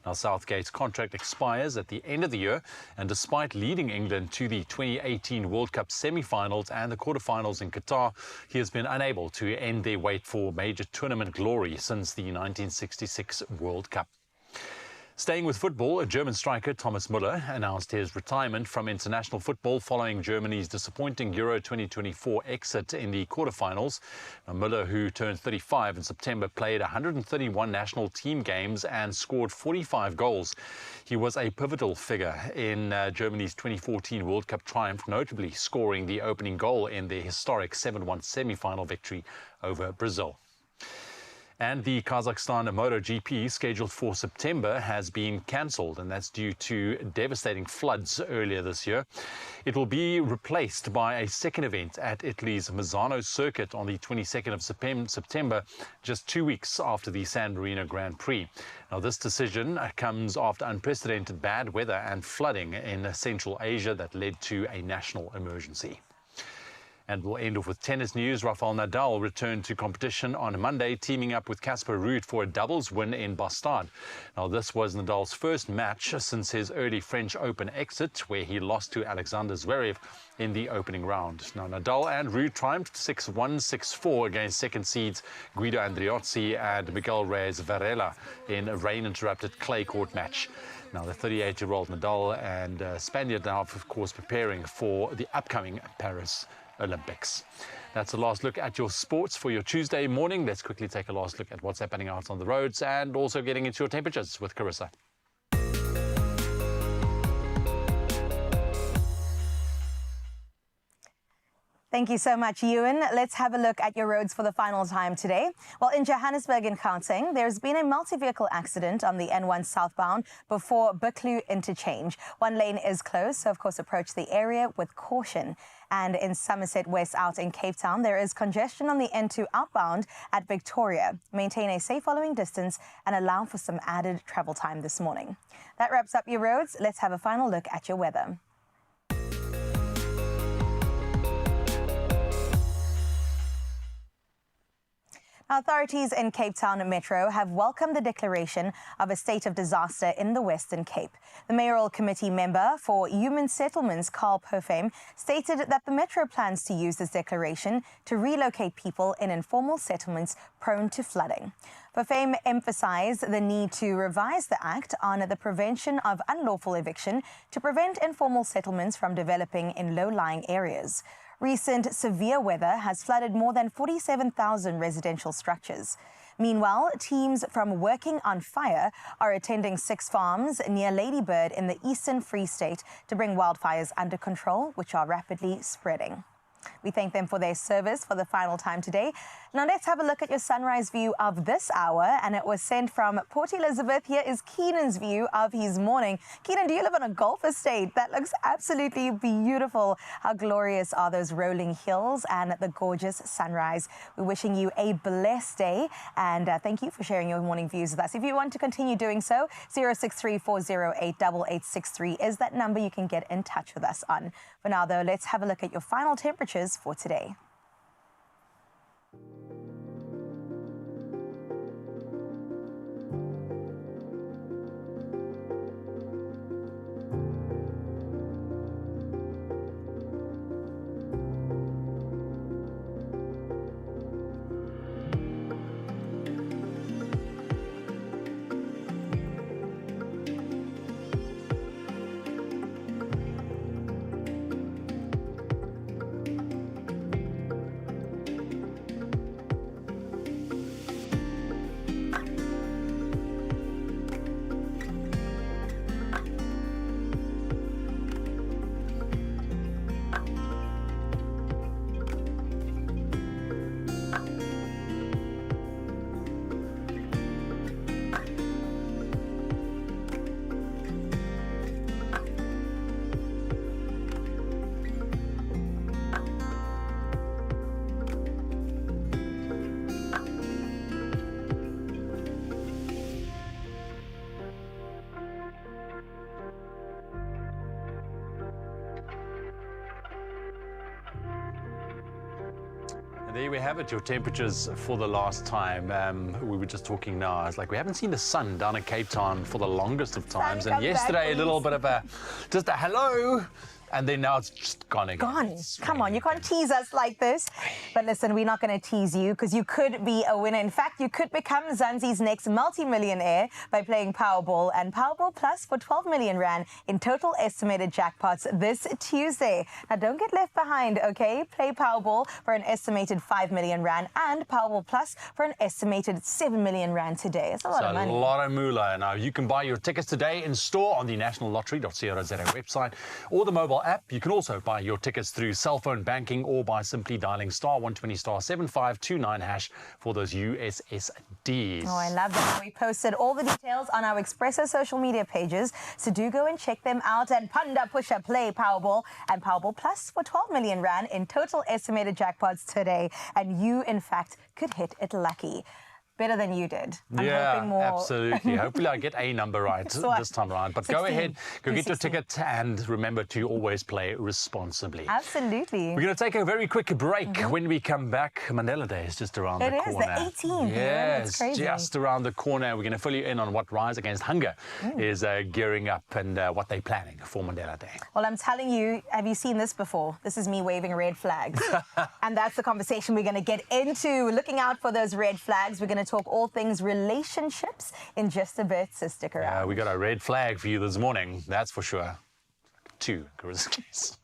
Now, Southgate's contract expires at the end of the year, and despite leading England to the 2018 World Cup semi-finals and the quarterfinals in Qatar, he has been unable to end their wait for major tournament glory since the 1966 World Cup. Staying with football, a German striker, Thomas Müller, announced his retirement from international football following Germany's disappointing Euro 2024 exit in the quarterfinals. Now, Müller, who turned 35 in September, played 131 national team games and scored 45 goals. He was a pivotal figure in Germany's 2014 World Cup triumph, notably scoring the opening goal in their historic 7-1 semi-final victory over Brazil. And the Kazakhstan MotoGP, scheduled for September, has been cancelled, and that's due to devastating floods earlier this year. It will be replaced by a second event at Italy's Misano circuit on the 22nd of September, just 2 weeks after the San Marino Grand Prix. Now, this decision comes after unprecedented bad weather and flooding in Central Asia that led to a national emergency. And we'll end off with tennis news. Rafael Nadal returned to competition on Monday, teaming up with Casper Ruud for a doubles win in Bastard. Now, this was Nadal's first match since his early French Open exit, where he lost to Alexander Zverev in the opening round. Now, Nadal and Ruud triumphed 6-1, 6-4 against second seeds Guido Andriozzi and Miguel Reyes Varela in a rain-interrupted clay court match. Now, the 38-year-old Nadal and Spaniard now, of course, preparing for the upcoming Paris Olympics. That's the last look at your sports for your Tuesday morning. Let's quickly take a last look at what's happening out on the roads and also getting into your temperatures with Carissa. Thank you so much, Ewan. Let's have a look at your roads for the final time today. Well, in Johannesburg and Gauteng, there's been a multi-vehicle accident on the N1 southbound before Buklu interchange. One lane is closed, so of course approach the area with caution. And in Somerset West out in Cape Town, there is congestion on the N2 outbound at Victoria. Maintain a safe following distance and allow for some added travel time this morning. That wraps up your roads. Let's have a final look at your weather. Authorities in Cape Town Metro have welcomed the declaration of a state of disaster in the Western Cape. The mayoral committee member for Human Settlements, Carl Perfame, stated that the Metro plans to use this declaration to relocate people in informal settlements prone to flooding. Perfame emphasized the need to revise the Act on the prevention of unlawful eviction to prevent informal settlements from developing in low-lying areas. Recent severe weather has flooded more than 47,000 residential structures. Meanwhile, teams from Working on Fire are attending 6 farms near Ladybird in the Eastern Free State to bring wildfires under control, which are rapidly spreading. We thank them for their service for the final time today. Now let's have a look at your sunrise view of this hour, and it was sent from Port Elizabeth. Here is Keenan's view of his morning. Keenan, do you live on a golf estate? That looks absolutely beautiful. How glorious are those rolling hills and the gorgeous sunrise. We're wishing you a blessed day, and thank you for sharing your morning views with us. If you want to continue doing so, 0634088863 is that number you can get in touch with us on. For now, though, let's have a look at your final temperatures for today. There we have it, your temperatures for the last time. We were just talking now. It's like we haven't seen the sun down in Cape Town for the longest of times. And yesterday, a little bit of just a hello. And then now it's just gone again. Gone. Come on, you can't tease us like this. But listen, we're not going to tease you because you could be a winner. In fact, you could become Zanzi's next multi-millionaire by playing Powerball and Powerball Plus for 12 million rand in total estimated jackpots this Tuesday. Now, don't get left behind, okay? Play Powerball for an estimated 5 million rand and Powerball Plus for an estimated 7 million rand today. It's a lot of money. A lot of moolah. Now, you can buy your tickets today in store on the nationallottery.co.za website or the mobile app. You can also buy your tickets through cell phone banking or by simply dialing *120 *7529 hash for those USSDs. Oh, I love that. We posted all the details on our Expresso social media pages, so do go and check them out. And Panda Pusher play Powerball and Powerball Plus for 12 million rand in total estimated jackpots today. And you, in fact, could hit it lucky. Better than you did. I'm hoping more. Absolutely. Hopefully I get a number right this time around. But 16, go ahead, go get your ticket, and remember to always play responsibly. Absolutely. We're going to take a very quick break. When we come back, Mandela Day is just around the corner. It is, the 18th. Yes, just around the corner. We're going to fill you in on what Rise Against Hunger is gearing up and what they're planning for Mandela Day. Well, I'm telling you, have you seen this before? This is me waving red flags. And that's the conversation we're going to get into. Looking out for those red flags. We're going to talk all things relationships in just a bit, so stick around. We got a red flag for you this morning, that's for sure. 2, Carissa's case.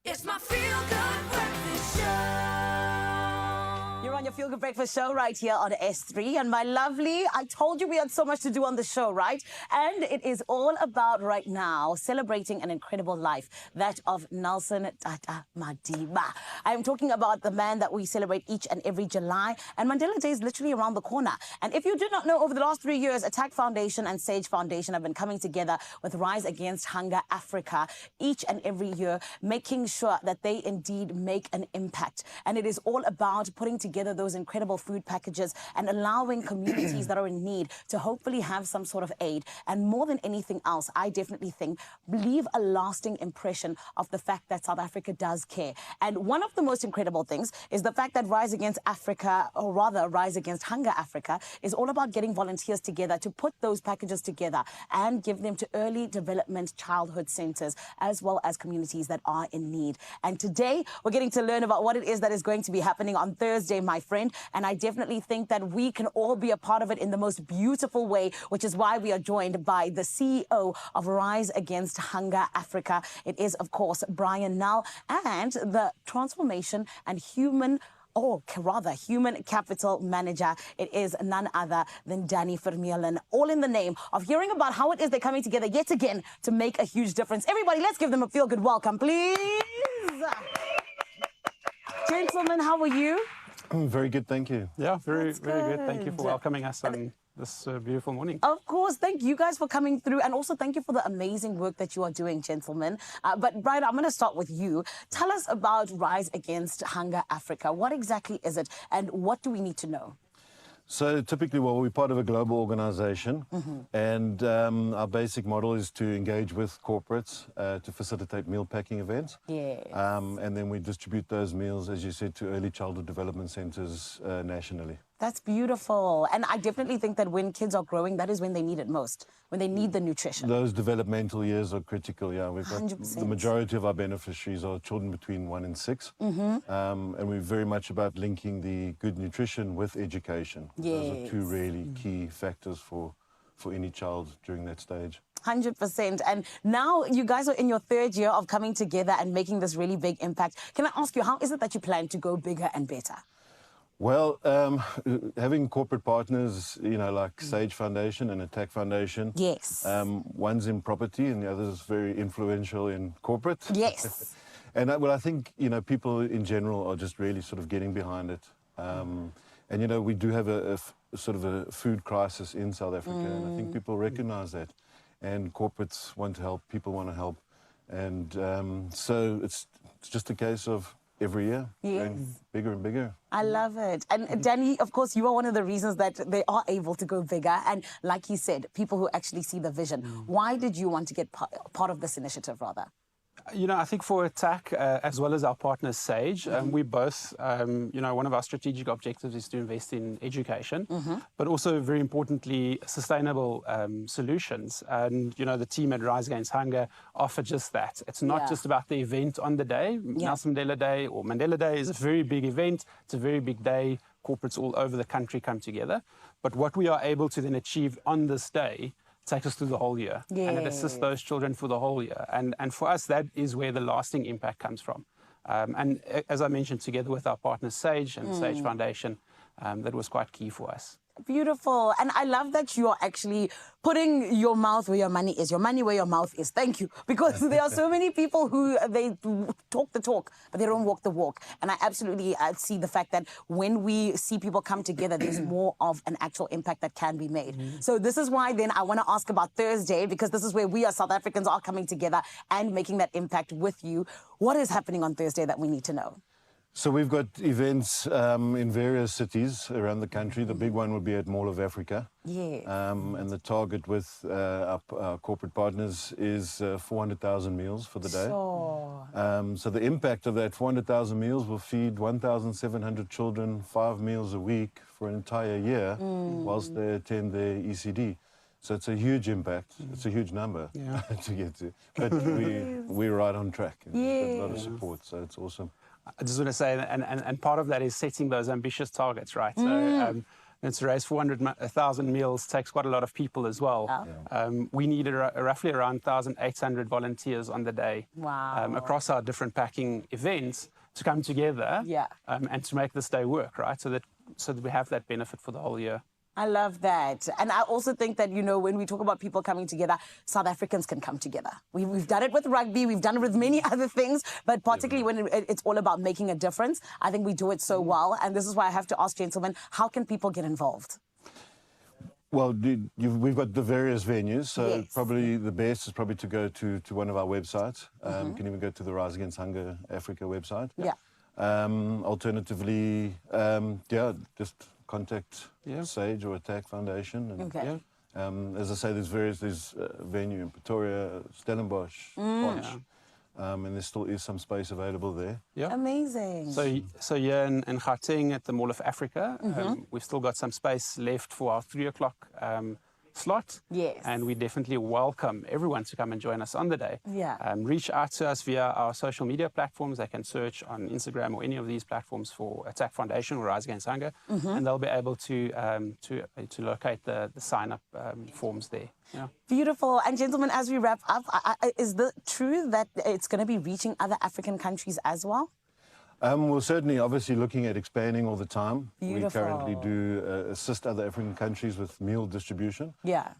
It's my feel-good breakfast show. You're on your Feel Good Breakfast show right here on S3. And my lovely, I told you we had so much to do on the show, right? And it is all about right now celebrating an incredible life, that of Nelson Tata Madiba. I am talking about the man that we celebrate each and every July. And Mandela Day is literally around the corner. And if you did not know, over the last 3 years, Attack Foundation and Sage Foundation have been coming together with Rise Against Hunger Africa each and every year, making sure that they indeed make an impact. And it is all about putting together those incredible food packages and allowing communities that are in need to hopefully have some sort of aid. And more than anything else, I definitely think, leave a lasting impression of the fact that South Africa does care. And one of the most incredible things is the fact that Rise Against Africa, or rather Rise Against Hunger Africa, is all about getting volunteers together to put those packages together and give them to early development childhood centers, as well as communities that are in need. And today, we're getting to learn about what it is that is going to be happening on Thursday, my friend. And I definitely think that we can all be a part of it in the most beautiful way, which is why we are joined by the CEO of Rise Against Hunger Africa. It is, of course, Brian Null, and the Transformation and Human Capital Manager. It is none other than Danny Vermeulen, all in the name of hearing about how it is they're coming together yet again to make a huge difference. Everybody, let's give them a feel-good welcome, please. Gentlemen, how are you? Very good, thank you. Yeah, very good. Thank you good. for welcoming us on this beautiful morning. Of course, thank you guys for coming through, and also thank you for the amazing work that you are doing, gentlemen. But Brian, I'm going to start with you. Tell us about Rise Against Hunger Africa. What exactly is it, and what do we need to know? So typically, well, we're part of a global organization, and our basic model is to engage with corporates to facilitate meal packing events. Yes. And then we distribute those meals, as you said, to early childhood development centers nationally. That's beautiful. And I definitely think that when kids are growing, that is when they need it most, when they need the nutrition. Those developmental years are critical, yeah. We've got 100%. the majority of our beneficiaries are children between 1 and 6. And we're very much about linking the good nutrition with education. Those are two really key factors for any child during that stage. 100%. And now you guys are in your 3rd year of coming together and making this really big impact. Can I ask you, how is it that you plan to go bigger and better? Well, having corporate partners, you know, like Sage Foundation and Attack Foundation. Yes. One's in property and the other is very influential in corporate. Yes. And I think, you know, people in general are just really sort of getting behind it. And, you know, we do have a sort of a food crisis in South Africa, and I think people recognize that. And corporates want to help, people want to help. And so it's just a case of every year, going bigger and bigger. I love it. And Danny, of course, you are one of the reasons that they are able to go bigger. And like you said, people who actually see the vision. Why did you want to get part of this initiative, rather? You know, I think for Attack, as well as our partner Sage, we both, you know, one of our strategic objectives is to invest in education, but also, very importantly, sustainable solutions. And, you know, the team at Rise Against Hunger offer just that. It's not just about the event on the day. Nelson Mandela Day or Mandela Day is a very big event. It's a very big day. Corporates all over the country come together. But what we are able to then achieve on this day takes us through the whole year, and it assists those children for the whole year. And for us, that is where the lasting impact comes from. And as I mentioned, together with our partners Sage and Sage Foundation, that was quite key for us. Beautiful. And I love that you are actually putting your mouth where your money is, your money where your mouth is. Thank you. Because there are so many people who they talk the talk, but they don't walk the walk. And I absolutely see the fact that when we see people come together, there's more of an actual impact that can be made. So this is why then I want to ask about Thursday, because this is where we as South Africans are coming together and making that impact with you. What is happening on Thursday that we need to know? So we've got events in various cities around the country. The big one will be at Mall of Africa. Yes. And the target with our corporate partners is 400,000 meals for the day. Sure. So the impact of that 400,000 meals will feed 1,700 children 5 meals a week for an entire year whilst they attend their ECD. So it's a huge impact. It's a huge number to get to. But we're right on track. And we've got a lot of support, so it's awesome. I just want to say, and part of that is setting those ambitious targets, right? So And to raise 1,000 meals takes quite a lot of people as well. We needed roughly around 1,800 volunteers on the day across our different packing events to come together and to make this day work, right? So that we have that benefit for the whole year. I love that. And I also think that, you know, when we talk about people coming together, South Africans can come together. We've done it with rugby, we've done it with many other things, but particularly when it's all about making a difference, I think we do it so well. And this is why I have to ask, gentlemen, how can people get involved? Well, we've got the various venues, so probably the best is probably to go to one of our websites. You can even go to the Rise Against Hunger Africa website. Alternatively, just contact Sage or Attack Foundation. And, as I say, there's venue in Pretoria, Stellenbosch, Potch, and there still is some space available there. Amazing. So here in Gauteng at the Mall of Africa, we've still got some space left for our 3 o'clock slot. And we definitely welcome everyone to come and join us on the day. Reach out to us via our social media platforms. They can search on Instagram or any of these platforms for Attack Foundation or Rise Against Hunger, and they'll be able to locate the sign-up forms there. Beautiful. And gentlemen, as we wrap up, is it true that it's going to be reaching other African countries as well? We're certainly obviously looking at expanding all the time. Beautiful. We currently do assist other African countries with meal distribution.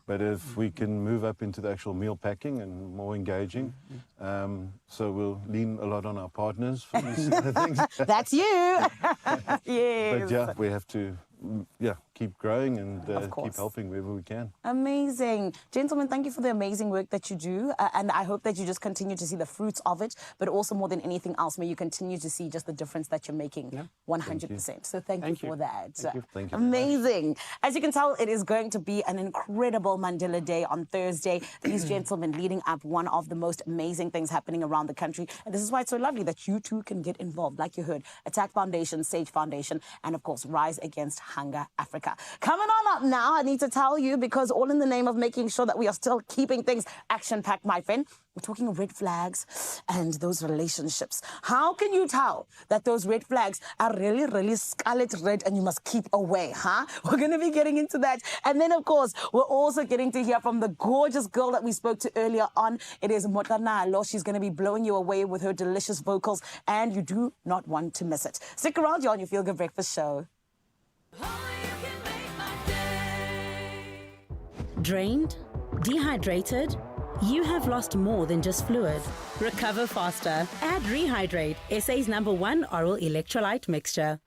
But if we can move up into the actual meal packing and more engaging, so we'll lean a lot on our partners for these kind of things. That's you. But yeah, we have to keep growing and keep helping wherever we can. Amazing. Gentlemen, thank you for the amazing work that you do. And I hope that you just continue to see the fruits of it, but also more than anything else, may you continue to see just the difference that you're making 100%. So thank you for that. Thank you. Amazing. As you can tell, it is going to be an incredible Mandela Day on Thursday. These gentlemen leading up one of the most amazing things happening around the country. And this is why it's so lovely that you too can get involved. Like you heard, Attack Foundation, Sage Foundation, and of course, Rise Against Hunger Africa. Coming on up now, I need to tell you, because all in the name of making sure that we are still keeping things action-packed, my friend. We're talking red flags and those relationships. How can you tell that those red flags are really, really scarlet red and you must keep away, huh? We're going to be getting into that. And then, of course, we're also getting to hear from the gorgeous girl that we spoke to earlier on. It is Motlanalo. She's going to be blowing you away with her delicious vocals, and you do not want to miss it. Stick around, you're on your Feel Good Breakfast Show. Drained? Dehydrated? You have lost more than just fluid. Recover faster. Add Rehydrate, SA's #1 oral electrolyte mixture.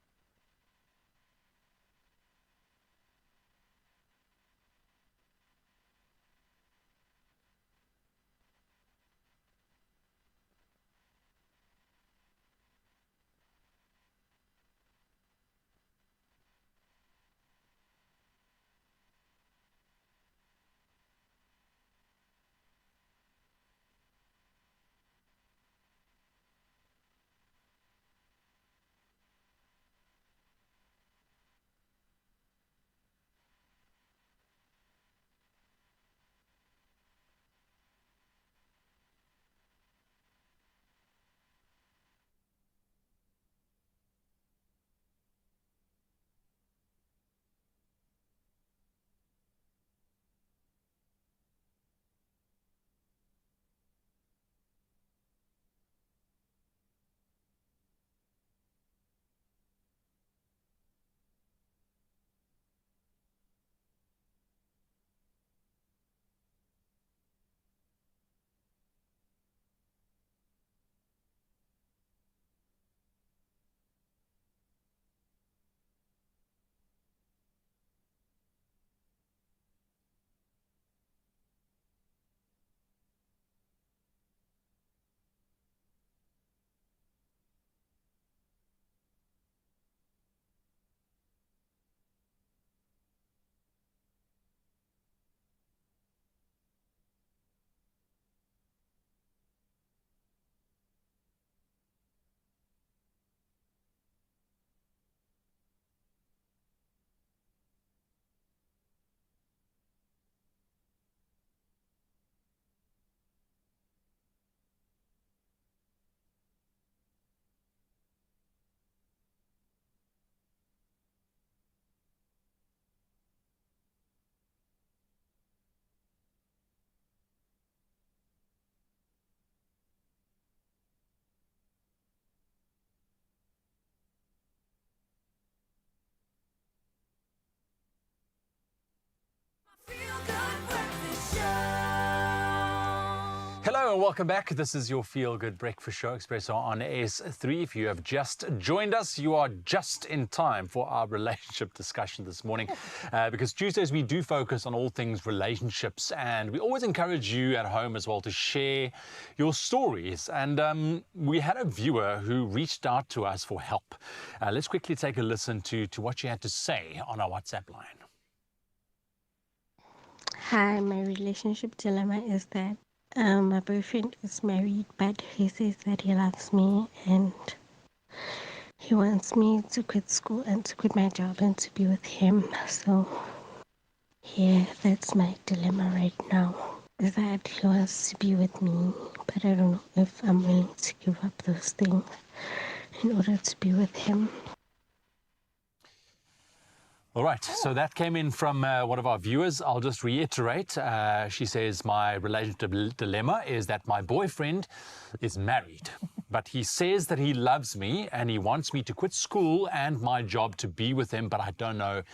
Hello and welcome back. This is your Feel Good Breakfast Show, Expresso on S3. If you have just joined us, you are just in time for our relationship discussion this morning. Because Tuesdays we do focus on all things relationships, and we always encourage you at home as well to share your stories. And we had a viewer who reached out to us for help. Let's quickly take a listen to what she had to say on our WhatsApp line. Hi, my relationship dilemma is that my boyfriend is married, but he says that he loves me and he wants me to quit school and to quit my job and to be with him. So, yeah, that's my dilemma right now, is that he wants to be with me, but I don't know if I'm willing to give up those things in order to be with him. All right, so that came in from one of our viewers. I'll just reiterate. She says, my relationship dilemma is that my boyfriend is married, but he says that he loves me and he wants me to quit school and my job to be with him, but I don't know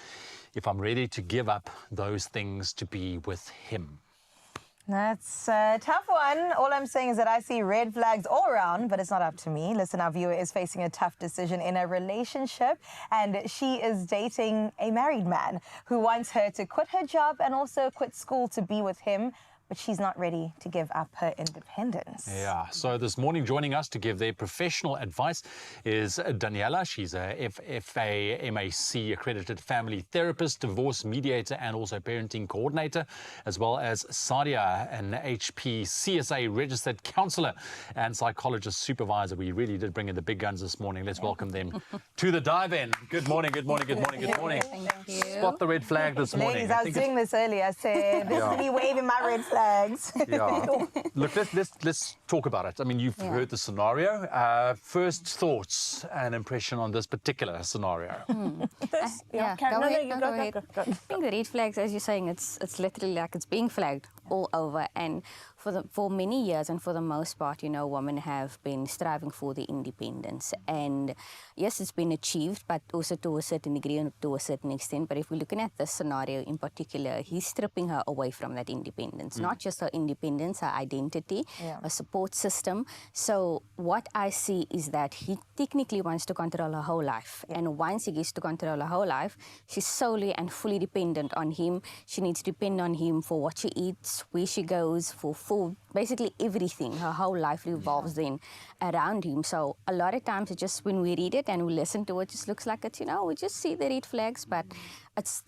if I'm ready to give up those things to be with him. That's a tough one. All I'm saying is that I see red flags all around, but it's not up to me. Listen, our viewer is facing a tough decision in a relationship, and she is dating a married man who wants her to quit her job and also quit school to be with him, but she's not ready to give up her independence. Yeah, so this morning joining us to give their professional advice is Daniela. She's a FA MAC accredited family therapist, divorce mediator, and also parenting coordinator, as well as Sadia, an HP CSA registered counselor and psychologist supervisor. We really did bring in the big guns this morning. Let's welcome them to the dive-in. Good morning, good morning, good morning, good morning. Thank you. Spot the red flag this morning. Ladies, I was doing this earlier. I said, this is me waving my red flags. Yeah. Look, let's talk about it. I mean, you've heard the scenario. First thoughts and impression on this particular scenario. Go ahead. I think the red flags, as you're saying, it's literally like it's being flagged all over, and for many years and for the most part, you know, women have been striving for the independence, and yes, it's been achieved, but also to a certain degree and to a certain extent. But if we're looking at this scenario in particular, he's stripping her away from that independence, not just her independence, her identity, a support system. So what I see is that he technically wants to control her whole life, and once he gets to control her whole life, she's solely and fully dependent on him. She needs to depend on him for what she eats, where she goes, for food, basically everything. Her whole life revolves then around him. So a lot of times it just, when we read it and we listen to it, just looks like it's, you know, we just see the red flags, but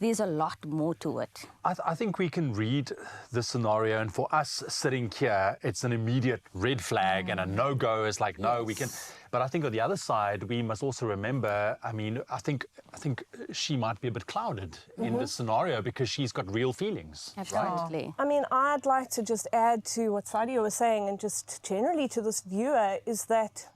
there's a lot more to it. I think we can read the scenario, and for us sitting here, it's an immediate red flag and a no-go. It's like, no, we can. But I think on the other side, we must also remember, I mean, I think she might be a bit clouded in this scenario because she's got real feelings. Absolutely. Right? I mean, I'd like to just add to what Sadia was saying, and just generally to this viewer, is that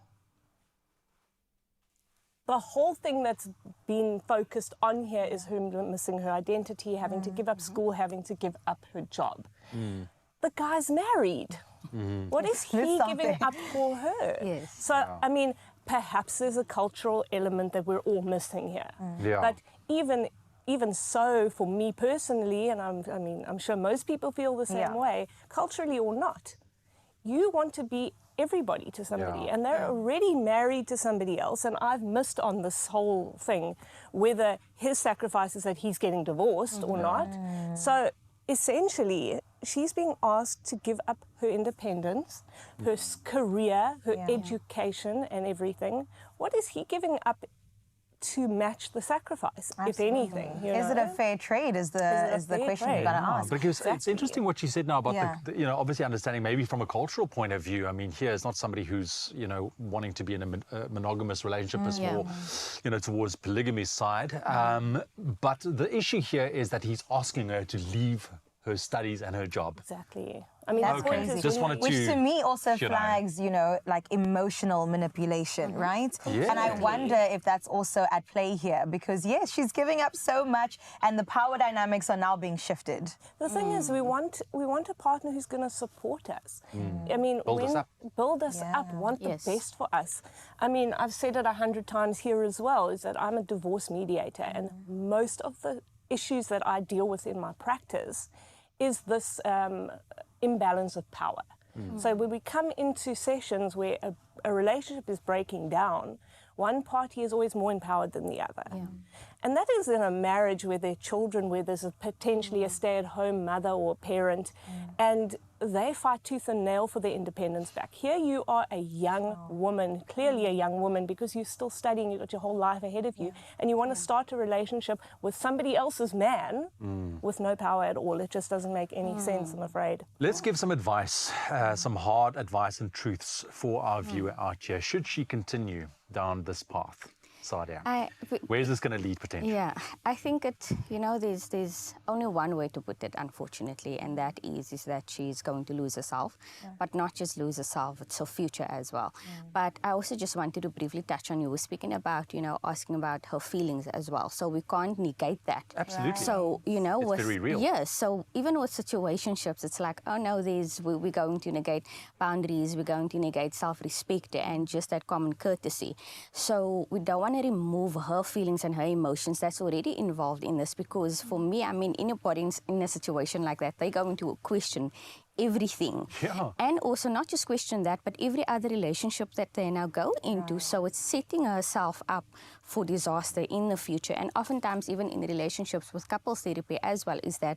the whole thing that's been focused on here is her missing her identity, having to give up school, having to give up her job. The guy's married. What is he giving up for her? Yes. So, I mean, perhaps there's a cultural element that we're all missing here. But even so, for me personally, and I'm sure most people feel the same way, culturally or not, you want to be everybody to somebody, and they're already married to somebody else, and I've missed on this whole thing, whether his sacrifice is that he's getting divorced or not. So essentially, she's being asked to give up her independence, her career, her education and everything. What is he giving up to match the sacrifice, if anything? Is it a fair trade is the question you've got to ask. Because it's interesting what she said now about the, you know, obviously understanding maybe from a cultural point of view. I mean, here it's not somebody who's, you know, wanting to be in a monogamous relationship, it's more, you know, towards polygamy side. But the issue here is that he's asking her to leave her studies and her job. Exactly. I mean, that's crazy. Which to me also flags, you know, like emotional manipulation, right? Yeah. And I wonder if that's also at play here, because yes, she's giving up so much, and the power dynamics are now being shifted. The thing is, we want a partner who's going to support us. I mean, build us up, want the best for us. I mean, I've said it 100 times here as well, is that I'm a divorce mediator, and most of the issues that I deal with in my practice is this imbalance of power. So when we come into sessions where a relationship is breaking down, one party is always more empowered than the other. And that is in a marriage where there are children, where there's potentially a stay-at-home mother or parent, and they fight tooth and nail for their independence back. Here you are a young woman, clearly a young woman, because you're still studying, you've got your whole life ahead of you, and you want to start a relationship with somebody else's man with no power at all. It just doesn't make any sense, I'm afraid. Let's give some advice, some hard advice and truths for our viewer out here. Should she continue down this path? Sadia, where's this going to lead potentially? Yeah, I think there's only one way to put it, unfortunately, and that is that she's going to lose herself, but not just lose herself, it's her future as well. But I also just wanted to briefly touch on, you were speaking about, asking about her feelings as well. So we can't negate that. Absolutely. So, it's very real. Yes, so even with situationships, it's like, oh no, we're going to negate boundaries, we're going to negate self-respect and just that common courtesy. So we don't want to remove her feelings and her emotions that's already involved in this, because for me, I mean, anybody in a situation like that, they're going to question everything. And also not just question that, but every other relationship that they now go into. So it's setting herself up for disaster in the future. And oftentimes, even in relationships with couples therapy as well, is that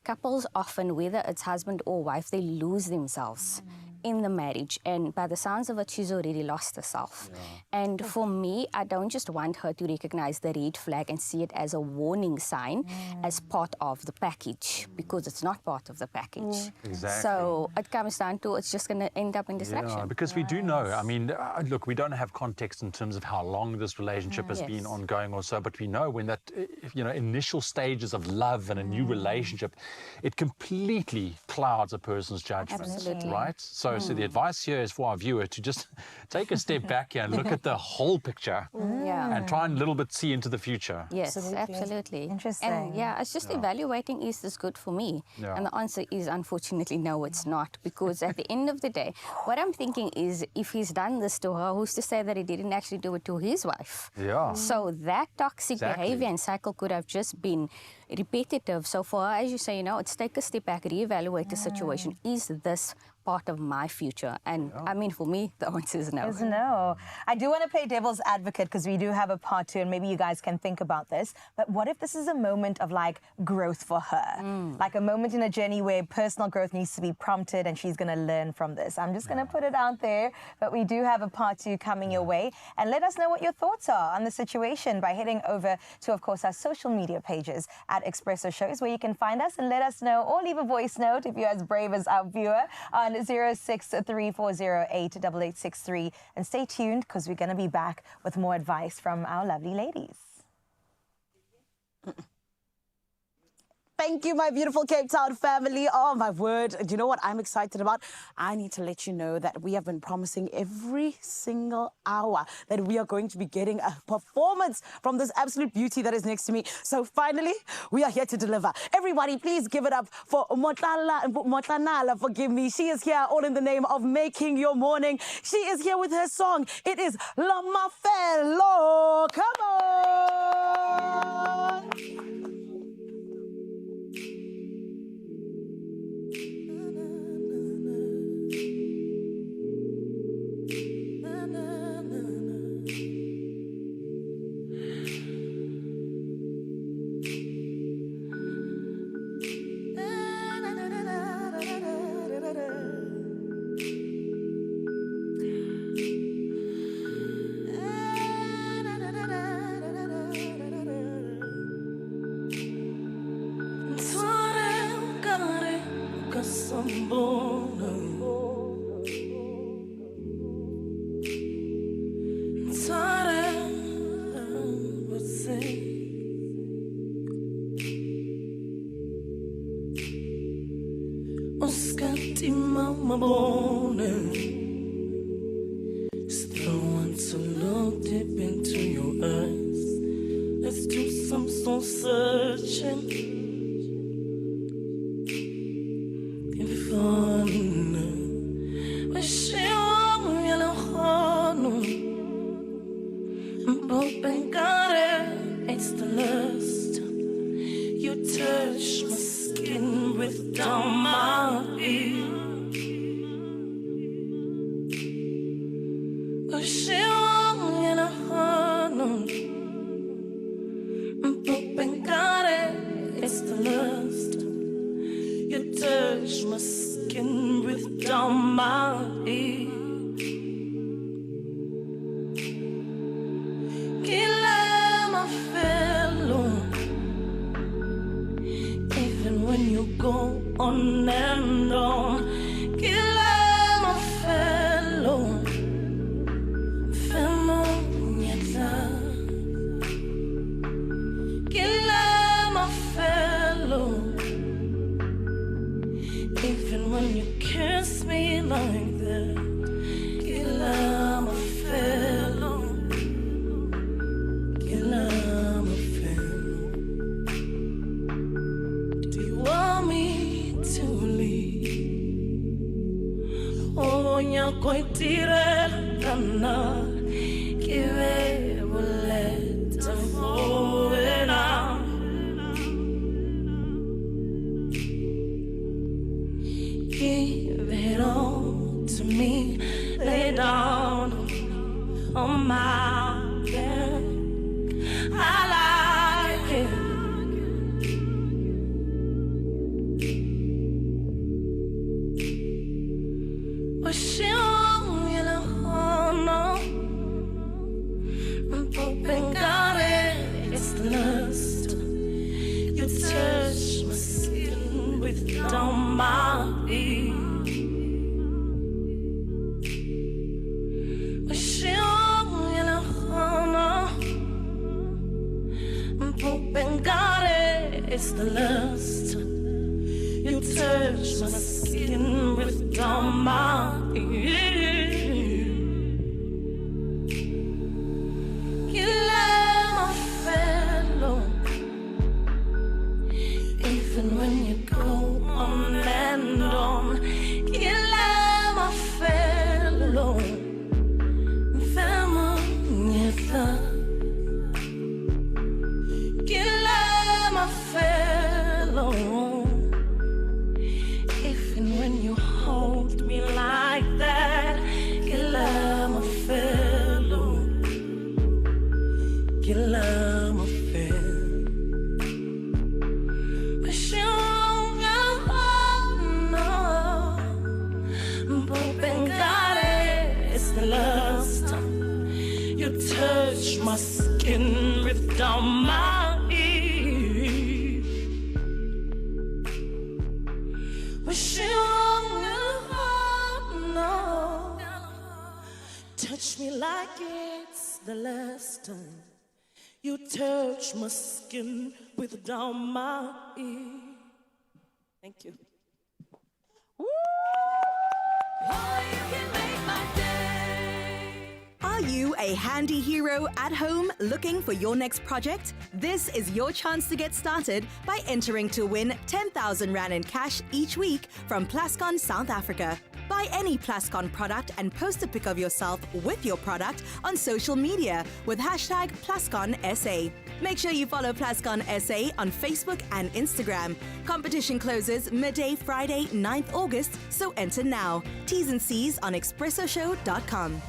couples often, whether it's husband or wife, they lose themselves in the marriage. And by the sounds of it, she's already lost herself. And for me, I don't just want her to recognize the red flag and see it as a warning sign, as part of the package, because it's not part of the package. Exactly. So it comes down to, it's just going to end up in distraction. Yeah, because we do know, I mean, look, we don't have context in terms of how long this relationship has been ongoing or so, but we know when that, initial stages of love and a new relationship, it completely clouds a person's judgment. Absolutely. Right? So the advice here is for our viewer to just take a step back here and look at the whole picture and try and a little bit see into the future. Yes, absolutely. Interesting. And it's just evaluating, is this good for me? And the answer is, unfortunately, no, it's not. Because at the end of the day, what I'm thinking is, if he's done this to her, who's to say that he didn't actually do it to his wife? Yeah. So that toxic behavior and cycle could have just been repetitive. So for her, as you say, it's take a step back, reevaluate the situation. Is this part of my future? And I mean, for me, the answer is no. Is no. I do want to play devil's advocate, because we do have a part 2, and maybe you guys can think about this. But what if this is a moment of growth for her? Like a moment in a journey where personal growth needs to be prompted and she's going to learn from this. I'm just going to put it out there, but we do have a part 2 coming your way. And let us know what your thoughts are on the situation by heading over to, of course, our social media pages at Expresso Shows, where you can find us and let us know, or leave a voice note if you're as brave as our viewer on 0634088863. And stay tuned, because we're going to be back with more advice from our lovely ladies. Thank you, my beautiful Cape Town family. Oh, my word. Do you know what I'm excited about? I need to let you know that we have been promising every single hour that we are going to be getting a performance from this absolute beauty that is next to me. So finally, we are here to deliver. Everybody, please give it up for Motlanalo, forgive me. She is here all in the name of making your morning. She is here with her song. It is Lama Fellow. Come on. Still want to look deep into your eyes. Let's do some soul searching. If on wish you yellow horn, open got it's the lust. You touch my skin with down my ear. It's the lust. You touch my skin with down my ear. Kila my fellow, even when you go on and on. Kila my fellow, fellow nyata. Kila my fellow, even when you kiss me like that. Kila my fellow, kila my fellow. Do you want me to leave? Oh, nya koi tire lana, kive bullet foena. Give it all to me, lay down on my bed. I like it. But she won't, you know, no. I'm hoping got it. It's the lust. You touch my skin with down my ear. But she won't, you know, no. I'm hoping got it. It's the lust. You touch my skin with down my ear. You love my fellow, even when you go on and on. You love my fellow, family love. You love my fellow, even when you hold me like that. You love my fellow, you love my fellow. But you don't know, but got it. It's the lust. You touch my skin with down my ear. But you don't know, touch me like it's the last time. You touch my skin with down my ear. Thank you. Are you a handy hero at home looking for your next project? This is your chance to get started by entering to win 10,000 Rand in cash each week from Plascon South Africa. Buy any Plascon product and post a pic of yourself with your product on social media with hashtag PlasconSA. Make sure you follow Plascon SA on Facebook and Instagram. Competition closes midday Friday, 9th August, so enter now. T's and C's on expressoshow.com.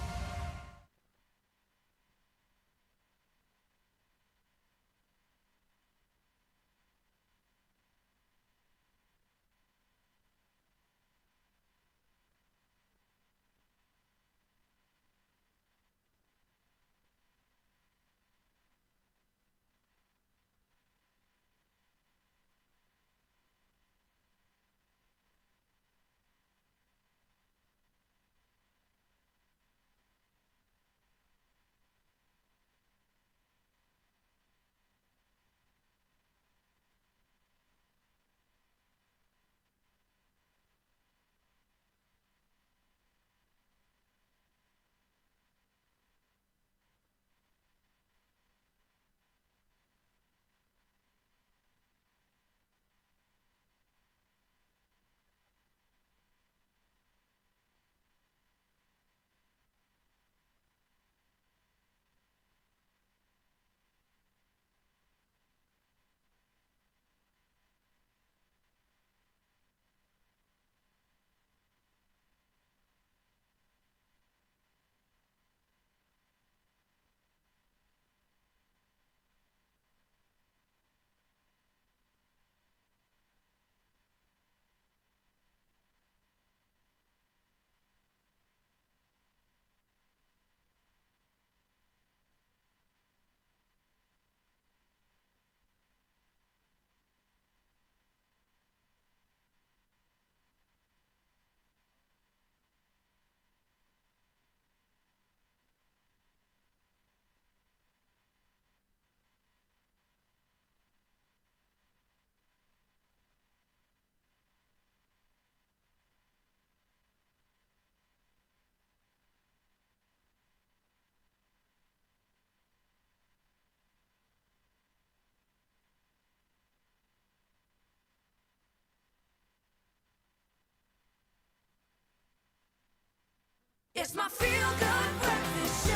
It's my feel-good breakfast show.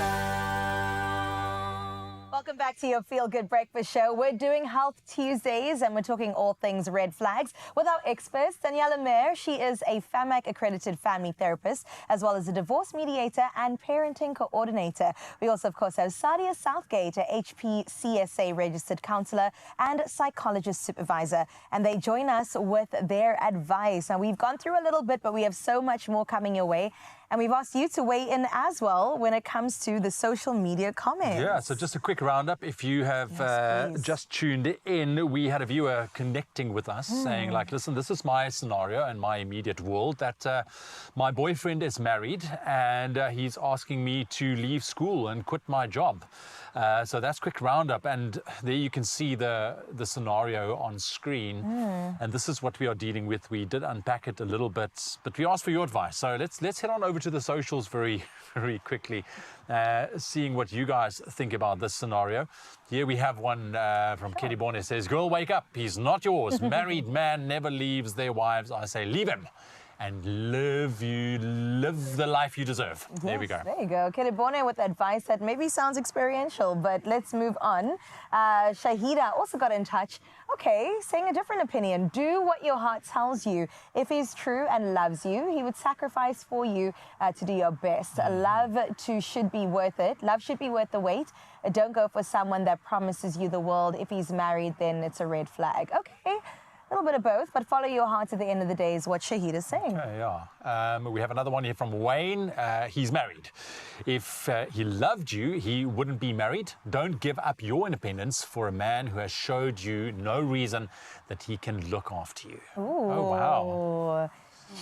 Welcome back to your Feel Good Breakfast Show. We're doing Health Tuesdays and we're talking all things red flags with our experts, Daniela Mayer. She is a FAMAC accredited family therapist as well as a divorce mediator and parenting coordinator. We also, of course, have Sadia Southgate, a HPCSA registered counselor and psychologist supervisor. And they join us with their advice. Now, we've gone through a little bit, but we have so much more coming your way. And we've asked you to weigh in as well when it comes to the social media comments. Yeah, so just a quick roundup. If you have just tuned in, we had a viewer connecting with us saying, like, listen, this is my scenario and my immediate world that my boyfriend is married and he's asking me to leave school and quit my job. So that's quick roundup. And there you can see the scenario on screen. And this is what we are dealing with. We did unpack it a little bit, but we asked for your advice. So let's head on over to the socials very, very quickly, seeing what you guys think about this scenario. Here we have one from Kitty Bonne. It says, girl, wake up. He's not yours. Married man never leaves their wives. I say, leave him and live the life you deserve. Yes, there we go. There you go. Kitty Bonne with advice that maybe sounds experiential, but let's move on. Shahida also got in touch. Okay, saying a different opinion. Do what your heart tells you. If he's true and loves you, he would sacrifice for you to do your best. Love should be worth it. Love should be worth the wait. Don't go for someone that promises you the world. If he's married, then it's a red flag. Okay. A little bit of both, but follow your heart at the end of the day is what Shahid is saying. Okay, yeah. We have another one here from Wayne. He's married. If he loved you, he wouldn't be married. Don't give up your independence for a man who has showed you no reason that he can look after you. Ooh. Oh, wow.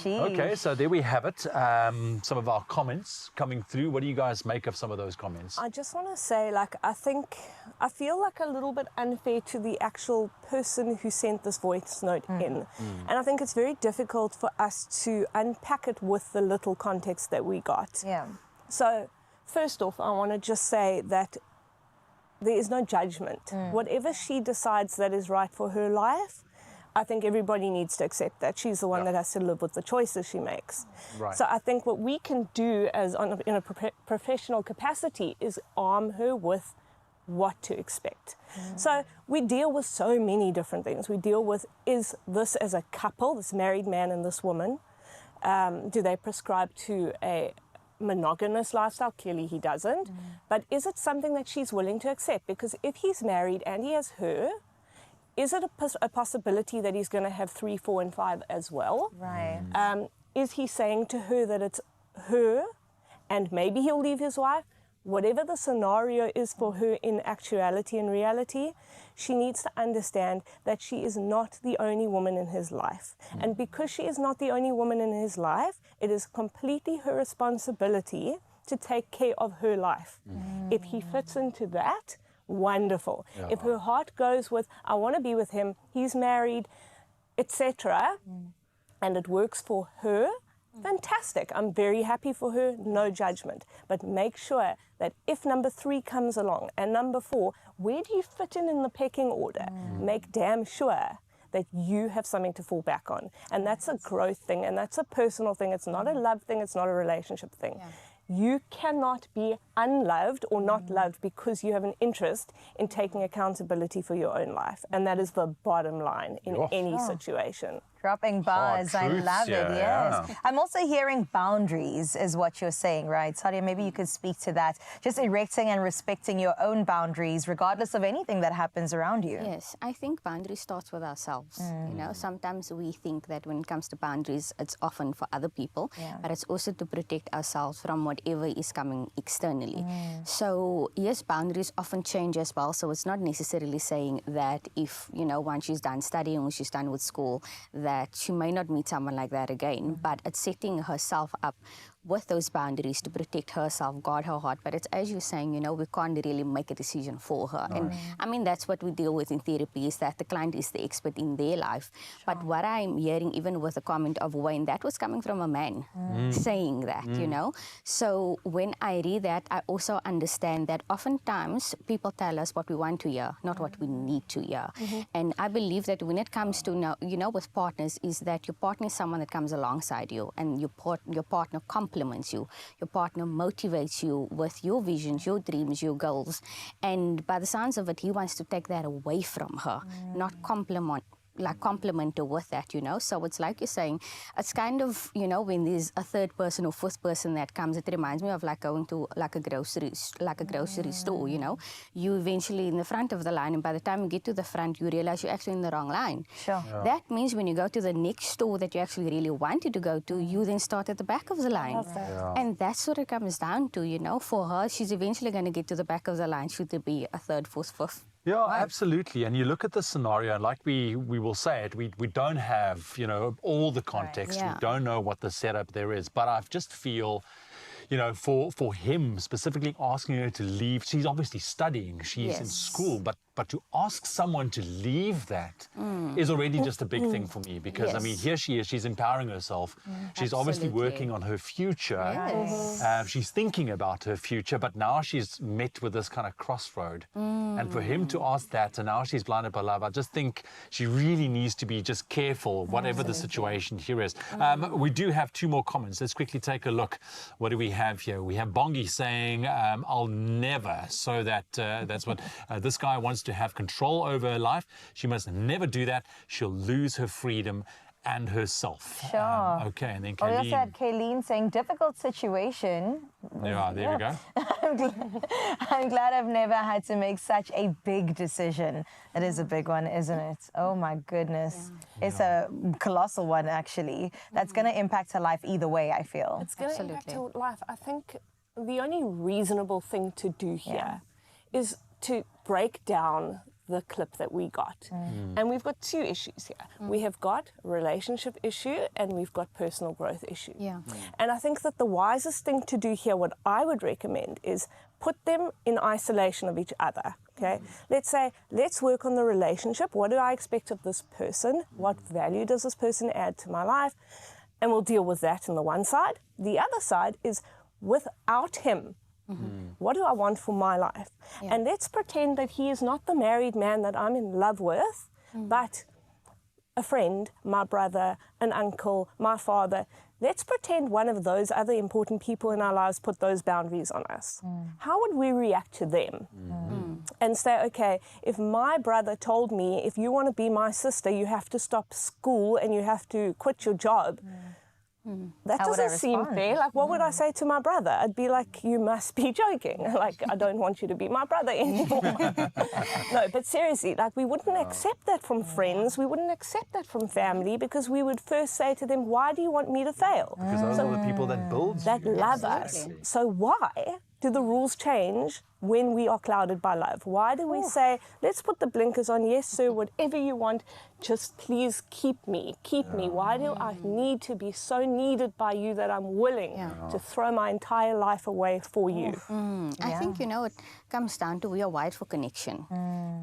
Sheesh. Okay, so there we have it. Some of our comments coming through. What do you guys make of some of those comments? I just want to say, like, I feel like a little bit unfair to the actual person who sent this voice note in. And I think it's very difficult for us to unpack it with the little context that we got. Yeah. So, first off, I want to just say that there is no judgment. Whatever she decides that is right for her life, I think everybody needs to accept that. She's the one that has to live with the choices she makes. Right. So I think what we can do in a professional capacity is arm her with what to expect. So we deal with so many different things. We deal with, is this as a couple, this married man and this woman, do they prescribe to a monogamous lifestyle? Clearly he doesn't. But is it something that she's willing to accept? Because if he's married and he has her, is it a possibility that he's going to have 3, 4, and 5 as well? Right. Is he saying to her that it's her and maybe he'll leave his wife? Whatever the scenario is for her in actuality and reality, she needs to understand that she is not the only woman in his life. And because she is not the only woman in his life, it is completely her responsibility to take care of her life. If he fits into that, wonderful. Yeah. If her heart goes with, I want to be with him, he's married, etc., and it works for her, fantastic. I'm very happy for her, no judgment. But make sure that if number 3 comes along and number 4, where do you fit in the pecking order? Make damn sure that you have something to fall back on. And that's a growth thing, and that's a personal thing. It's not a love thing, it's not a relationship thing. Yeah. You cannot be unloved or not loved because you have an interest in taking accountability for your own life. And that is the bottom line in any situation. Dropping bars, I love it, yes. Yeah. I'm also hearing boundaries is what you're saying, right? Sadia, maybe you could speak to that. Just erecting and respecting your own boundaries, regardless of anything that happens around you. Yes, I think boundary starts with ourselves. You know, sometimes we think that when it comes to boundaries, it's often for other people, but it's also to protect ourselves from whatever is coming externally. So yes, boundaries often change as well. So it's not necessarily saying that if, you know, once she's done studying or she's done with school, that she may not meet someone like that again, but it's setting herself up with those boundaries to protect herself, guard her heart. But it's, as you're saying, you know, we can't really make a decision for her. And I mean, that's what we deal with in therapy, is that the client is the expert in their life. But what I'm hearing, even with the comment of Wayne, that was coming from a man saying that, you know. So when I read that, I also understand that oftentimes people tell us what we want to hear, not what we need to hear. And I believe that when it comes to, now, you know, with partners, is that your partner is someone that comes alongside you, and your partner complements complements you. Your partner motivates you with your visions, your dreams, your goals. And by the sounds of it, he wants to take that away from her, not compliment her with that, you know. So it's like you're saying, it's kind of, you know, when there's a third person or fourth person that comes, it reminds me of like going to like a grocery store, you know. You eventually in the front of the line, and by the time you get to the front, you realize you're actually in the wrong line. Sure. Yeah. That means when you go to the next store that you actually really wanted to go to, you then start at the back of the line. Yeah. And that's what it comes down to, you know. For her, she's eventually going to get to the back of the line, should there be a third, fourth, fifth. Yeah, absolutely. And you look at the scenario, and like we will say it, we don't have, you know, all the context. Right. Yeah. We don't know what the setup there is. But I just feel, you know, for him specifically asking her to leave, she's obviously studying, she's in school, but to ask someone to leave that is already just a big thing for me, because I mean, here she is, she's empowering herself. She's obviously working on her future. She's thinking about her future, but now she's met with this kind of crossroad. And for him to ask that, and now she's blinded by love, I just think she really needs to be just careful, whatever the situation here is. We do have 2 more comments. Let's quickly take a look. What do we have here? We have Bongi saying, I'll never. So that's what this guy wants to have control over her life. She must never do that. She'll lose her freedom and herself. Sure. Okay, and then We also Kayleen. had Kayleen saying, difficult situation. Yeah, there we go. I'm glad I've never had to make such a big decision. It is a big one, isn't it? Oh my goodness. It's a colossal one, actually. That's going to impact her life either way, I feel. It's going to impact her life. I think the only reasonable thing to do here is to break down the clip that we got. And we've got 2 issues here. We have got a relationship issue and we've got personal growth issue. And I think that the wisest thing to do here, what I would recommend, is put them in isolation of each other. Okay, let's say, let's work on the relationship. What do I expect of this person? What value does this person add to my life? And we'll deal with that on the one side. The other side is, without him, what do I want for my life? And let's pretend that he is not the married man that I'm in love with, but a friend, my brother, an uncle, my father. Let's pretend one of those other important people in our lives put those boundaries on us. How would we react to them? And say, okay, if my brother told me, if you want to be my sister, you have to stop school and you have to quit your job. That How would I doesn't seem respond? fair. Like, what would I say to my brother? I'd be like, you must be joking. Like, I don't want you to be my brother anymore. No, but seriously, like, we wouldn't accept that from friends. We wouldn't accept that from family, because we would first say to them, why do you want me to fail? Because those are the people that build That love us. So why do the rules change when we are clouded by love? Why do we say, let's put the blinkers on, yes, sir, whatever you want, just please keep me, keep me. Why do I need to be so needed by you that I'm willing to throw my entire life away for you? I think, you know, it comes down to we are wired for connection.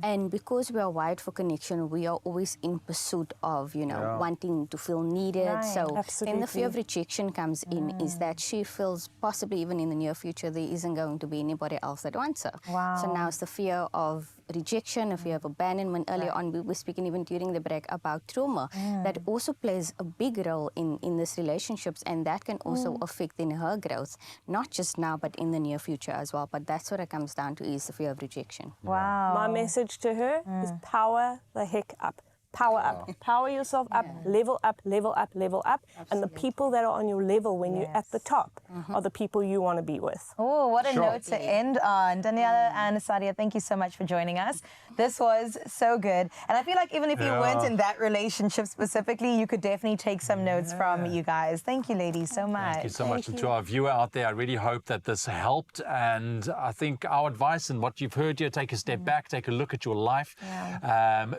And because we are wired for connection, we are always in pursuit of, you know, wanting to feel needed. Right. So then the fear of Absolutely. rejection comes in, is that she feels possibly even in the near future there isn't going to be anybody else that wants her. So now it's the fear of rejection, a fear of abandonment. Earlier on, we were speaking even during the break about trauma. That also plays a big role in these relationships, and that can also affect in her growth, not just now, but in the near future as well. But that's what it comes down to, is the fear of rejection. Wow. My message to her is power the heck up. Power up. Power yourself up, level up, level up, level up. And the people that are on your level when you're at the top are the people you want to be with. Oh, what a note to end on. Daniela and Sadia, thank you so much for joining us. This was so good. And I feel like even if you weren't in that relationship specifically, you could definitely take some notes from you guys. Thank you, ladies, so much. Thank you so much. And to our viewer out there, I really hope that this helped. And I think our advice and what you've heard here, take a step back, take a look at your life,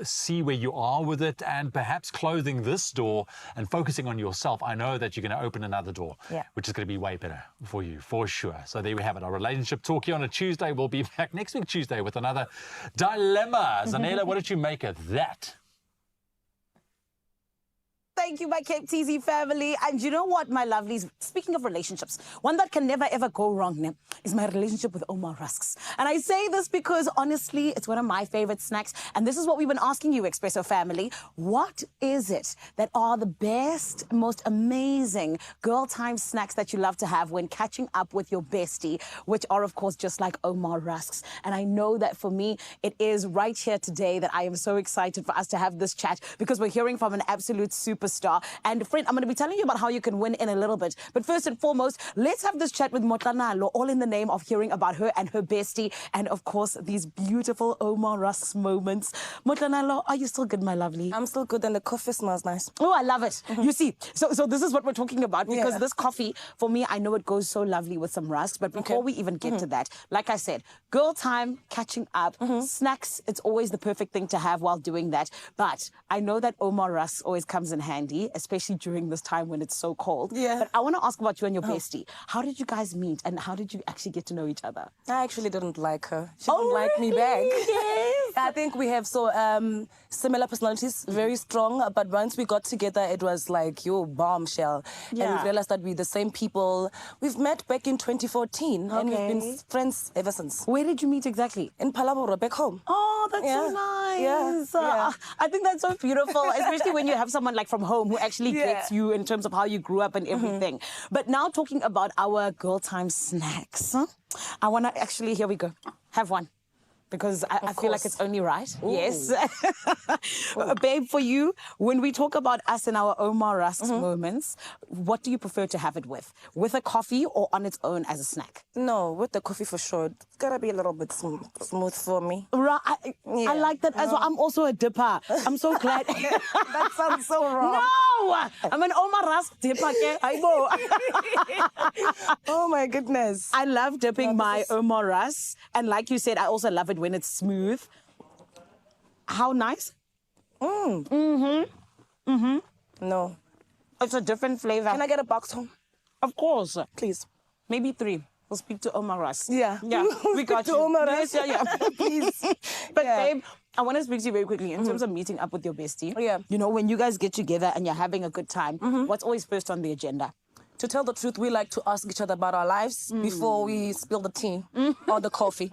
see where you are with it, and perhaps closing this door and focusing on yourself. I know that you're going to open another door, which is going to be way better for you, for sure. So there we have it, our relationship talk here on a Tuesday. We'll be back next week Tuesday with another dilemma. Zanela, what did you make of that? Thank you, my Cape TZ family. And you know what, my lovelies? Speaking of relationships, one that can never ever go wrong now is my relationship with Omar Rusks. And I say this because honestly, it's one of my favorite snacks. And this is what we've been asking you, Expresso family. What is it that are the best, most amazing girl time snacks that you love to have when catching up with your bestie, which are, of course, just like Omar Rusks? And I know that for me, it is right here today that I am so excited for us to have this chat because we're hearing from an absolute superstar. And friend, I'm going to be telling you about how you can win in a little bit. But first and foremost, let's have this chat with Motlanalo, all in the name of hearing about her and her bestie. And of course, these beautiful Omar Rusk moments. Motlanalo, are you still good, my lovely? I'm still good and the coffee smells nice. Oh, I love it. You see, so this is what we're talking about because this coffee, for me, I know it goes so lovely with some rusks. But before we even get to that, like I said, girl time, catching up, snacks, it's always the perfect thing to have while doing that. But I know that Omar Rusk always comes in handy, especially during this time when it's so cold. But I want to ask about you and your bestie. How did you guys meet and how did you actually get to know each other? I actually didn't like her. She didn't like me back. Yes. I think we have similar personalities, very strong. But once we got together, it was like, yo, bombshell. And we realized that we're the same people. We've met back in 2014 and we've been friends ever since. Where did you meet exactly? In Powerball, back home. Oh, that's so nice. I think that's so beautiful, especially when you have someone like from home who actually gets you in terms of how you grew up and everything. But now talking about our girl time snacks, I want to actually, here we go, have one. Because I feel like it's only right. Ooh. Yes. Babe, for you, when we talk about us and our Omar Rusk moments, what do you prefer to have it with? With a coffee or on its own as a snack? No, with the coffee for sure. It's got to be a little bit smooth for me. Right. I like that as well. I'm also a dipper. I'm so glad. That sounds so wrong. No! I'm an Omar Rusk dipper. I know. Oh, my goodness. I love dipping my Omar Rusk. And like you said, I also love it when it's smooth. How nice? No. It's a different flavor. Can I get a box home? Of course. Please. Maybe 3. We'll speak to Omar Rusk. Yeah. We got you. Omar Rusk. Yes, Please. But babe, I want to speak to you very quickly in terms of meeting up with your bestie. You know, when you guys get together and you're having a good time, what's always first on the agenda? To tell the truth, we like to ask each other about our lives before we spill the tea or the coffee.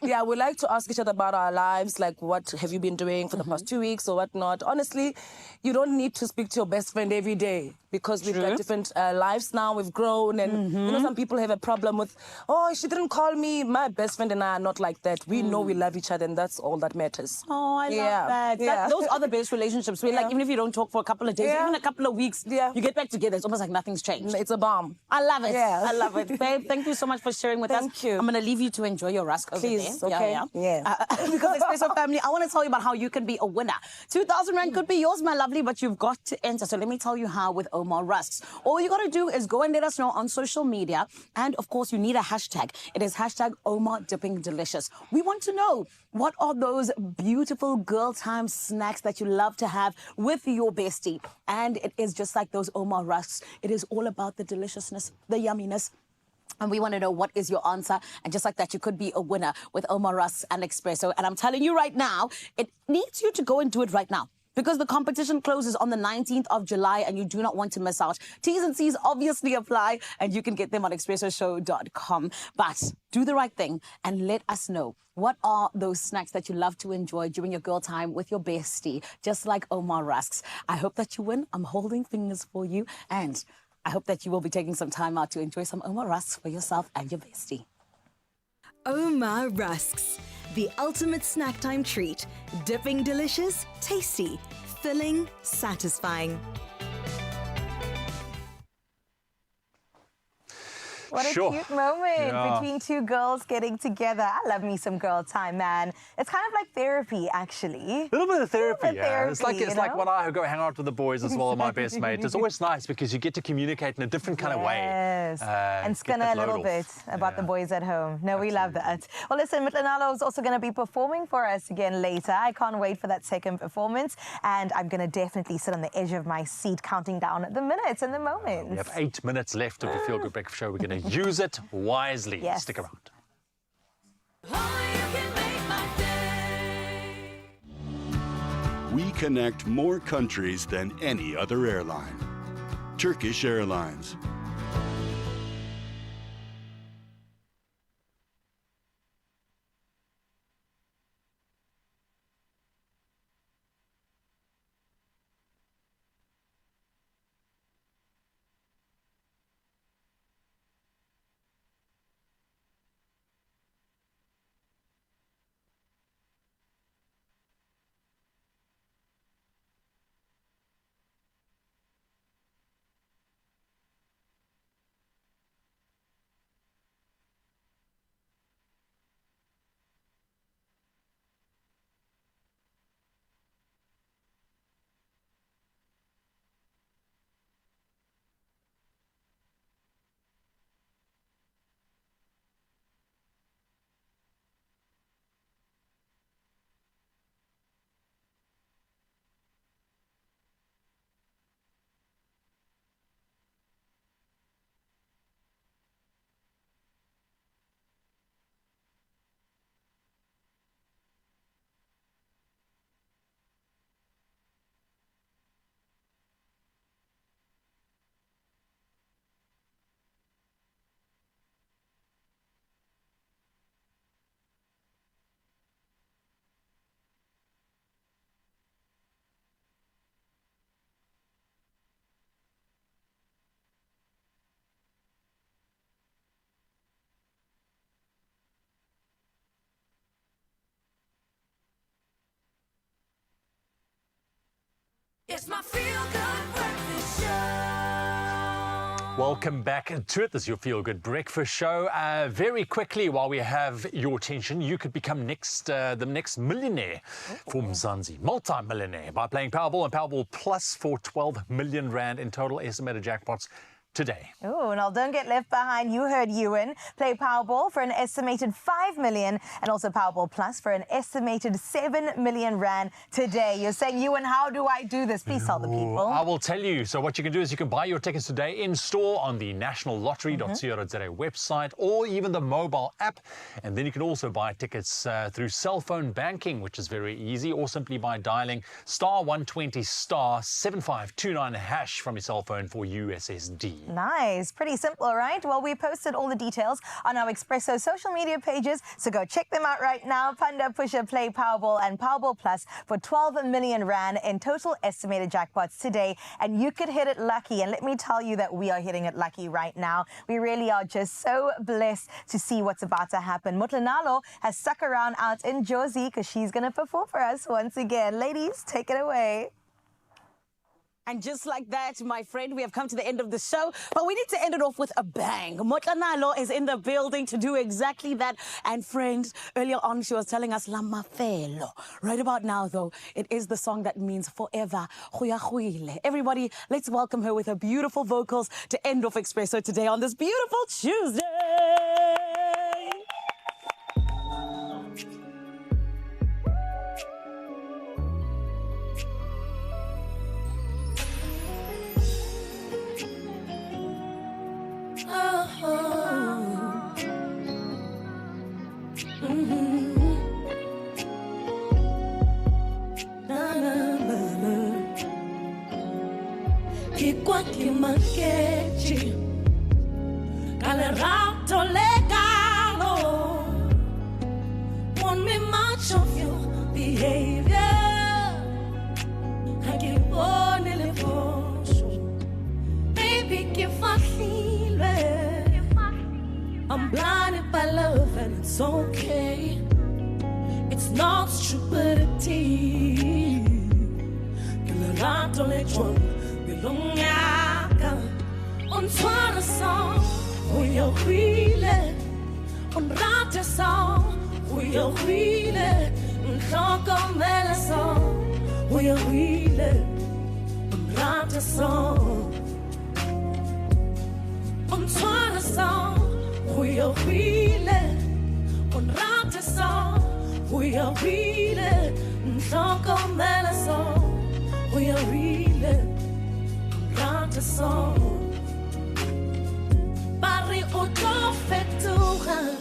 Yeah, we like to ask each other about our lives, like what have you been doing for the past 2 weeks or whatnot. Honestly, you don't need to speak to your best friend every day because we've got different lives now, we've grown, and you know, some people have a problem with, oh, she didn't call me. My best friend and I are not like that. We know we love each other and that's all that matters. Oh, I love that. Those are the best relationships where like even if you don't talk for a couple of days, even a couple of weeks, you get back together. It's almost like nothing's changed. It's a bomb. I love it. Yeah. I love it. Babe, thank you so much for sharing with us. Thank you. I'm going to leave you to enjoy your rusk over Please, there. okay? Because Expresso family, I want to tell you about how you can be a winner. 2,000 Rand could be yours, my lovely, but you've got to enter. So let me tell you how with Omar Rusks. All you got to do is go and let us know on social media. And of course, you need a hashtag. It is hashtag Omar Dipping Delicious. We want to know what are those beautiful girl time snacks that you love to have with your bestie. And it is just like those Omar Rusks. It is all about the deliciousness, the yumminess. And we want to know what is your answer. And just like that, you could be a winner with Omar Rusk and Expresso. And I'm telling you right now, it needs you to go and do it right now. Because the competition closes on the 19th of July and you do not want to miss out. T's and C's obviously apply and you can get them on expressoshow.com. But do the right thing and let us know what are those snacks that you love to enjoy during your girl time with your bestie, just like Omar Rusks. I hope that you win. I'm holding fingers for you. And I hope that you will be taking some time out to enjoy some Omar Rusks for yourself and your bestie. Omar Rusks, the ultimate snack time treat. Dipping delicious, tasty, filling, satisfying. What a cute moment between two girls getting together. I love me some girl time, man. It's kind of like therapy, actually. A little bit of therapy, yeah. It's like when I go hang out with the boys as well, my best mate. It's always nice because you get to communicate in a different kind of way. Yes, and spin a little bit about the boys at home. No, we love that. Well, listen, Motlanalo is also going to be performing for us again later. I can't wait for that second performance. And I'm going to definitely sit on the edge of my seat counting down the minutes and the moments. We have 8 minutes left of the Feel Good Breakfast Show. We're going to use it wisely. Yes. Stick around. We connect more countries than any other airline. Turkish Airlines. It's my feel-good breakfast show. Welcome back to it. This is your Feel Good Breakfast Show. Very quickly, while we have your attention, you could become the next millionaire from Mzansi, multi-millionaire, by playing Powerball and Powerball Plus for 12 million rand in total estimated jackpots today. Oh, now don't get left behind. You heard Ewan. Play Powerball for an estimated 5 million and also Powerball Plus for an estimated 7 million rand today. You're saying, Ewan, how do I do this? Please tell the people. I will tell you. So what you can do is you can buy your tickets today in store on the nationallottery.co.za website or even the mobile app. And then you can also buy tickets through cell phone banking, which is very easy, or simply by dialing *120 *7529 hash from your cell phone for USSD. Nice. Pretty simple, right? Well, we posted all the details on our Expresso social media pages, so go check them out right now. Panda, Pusher, Play Powerball and Powerball Plus for 12 million rand in total estimated jackpots today, and you could hit it lucky. And let me tell you that we are hitting it lucky right now. We really are just so blessed to see what's about to happen. Motlanalo has stuck around out in Jozi because she's going to perform for us once again. Ladies, take it away. And just like that, my friend, we have come to the end of the show, but we need to end it off with a bang. Motlanalo is in the building to do exactly that. And friends, earlier on, she was telling us Lamafelo. Right about now, though, it is the song that means forever. Everybody, let's welcome her with her beautiful vocals to end off Expresso today on this beautiful Tuesday. Makechi, Calerato legalo. Want me much of your behavior. I give on the baby, give a feel. I'm blinded by love and it's okay. It's not stupidity. Calerato legalo. On twana song, we are wheeling. On rata song, we are wheeling. On chocomela song, we are wheeling. On rata song, on twana song, we are wheeling. On rata song, we are wheeling. On chocomela song, we are wheeling. Rata song. Barry Otto Fetura.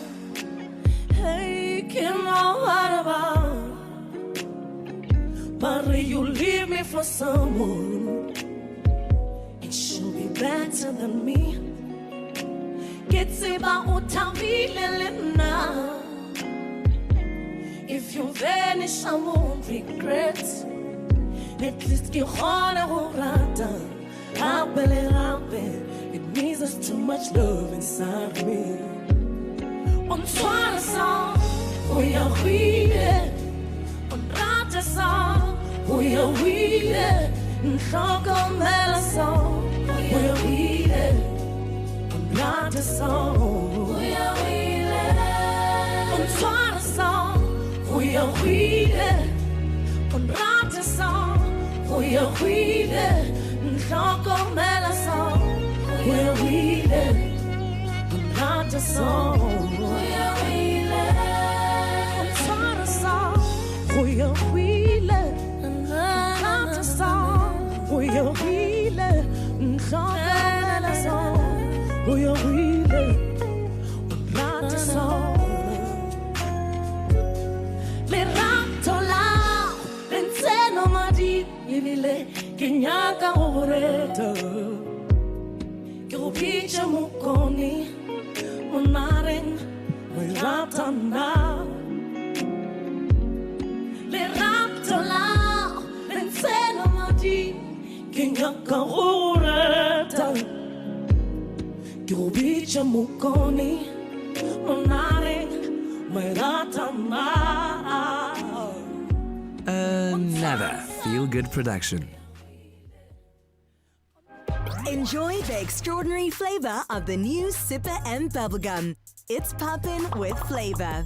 Hey, Kim, what about? but you leave me for someone. It should be better than me. Get about now. If you vanish, I won't regret. At least get on a it means there's too much love inside of me. On soir song, we are weeded. On rata song, we are weeded. Chocomela song, we are weeded. On rata song, we are weeded. On soir song, we are weeded. On rata song, we are weeded. Chocomela song, we are weeded. On rata song, we are weeded. On soir song, we are weeded. On rata song, we are weeded. Chocomela song, we are weeded. On rata song. Le rato la, l'enseno madi, vivile, kinyaka oreta. Kirupicha mukoni, unaring, wiratana. Le rato la, l'enseno madi, kinyaka oreta. Kirupicha mukoni, unaring, wiratana. Another feel-good production. Enjoy the extraordinary flavor of the new Sipper M bubblegum. It's poppin' with flavor.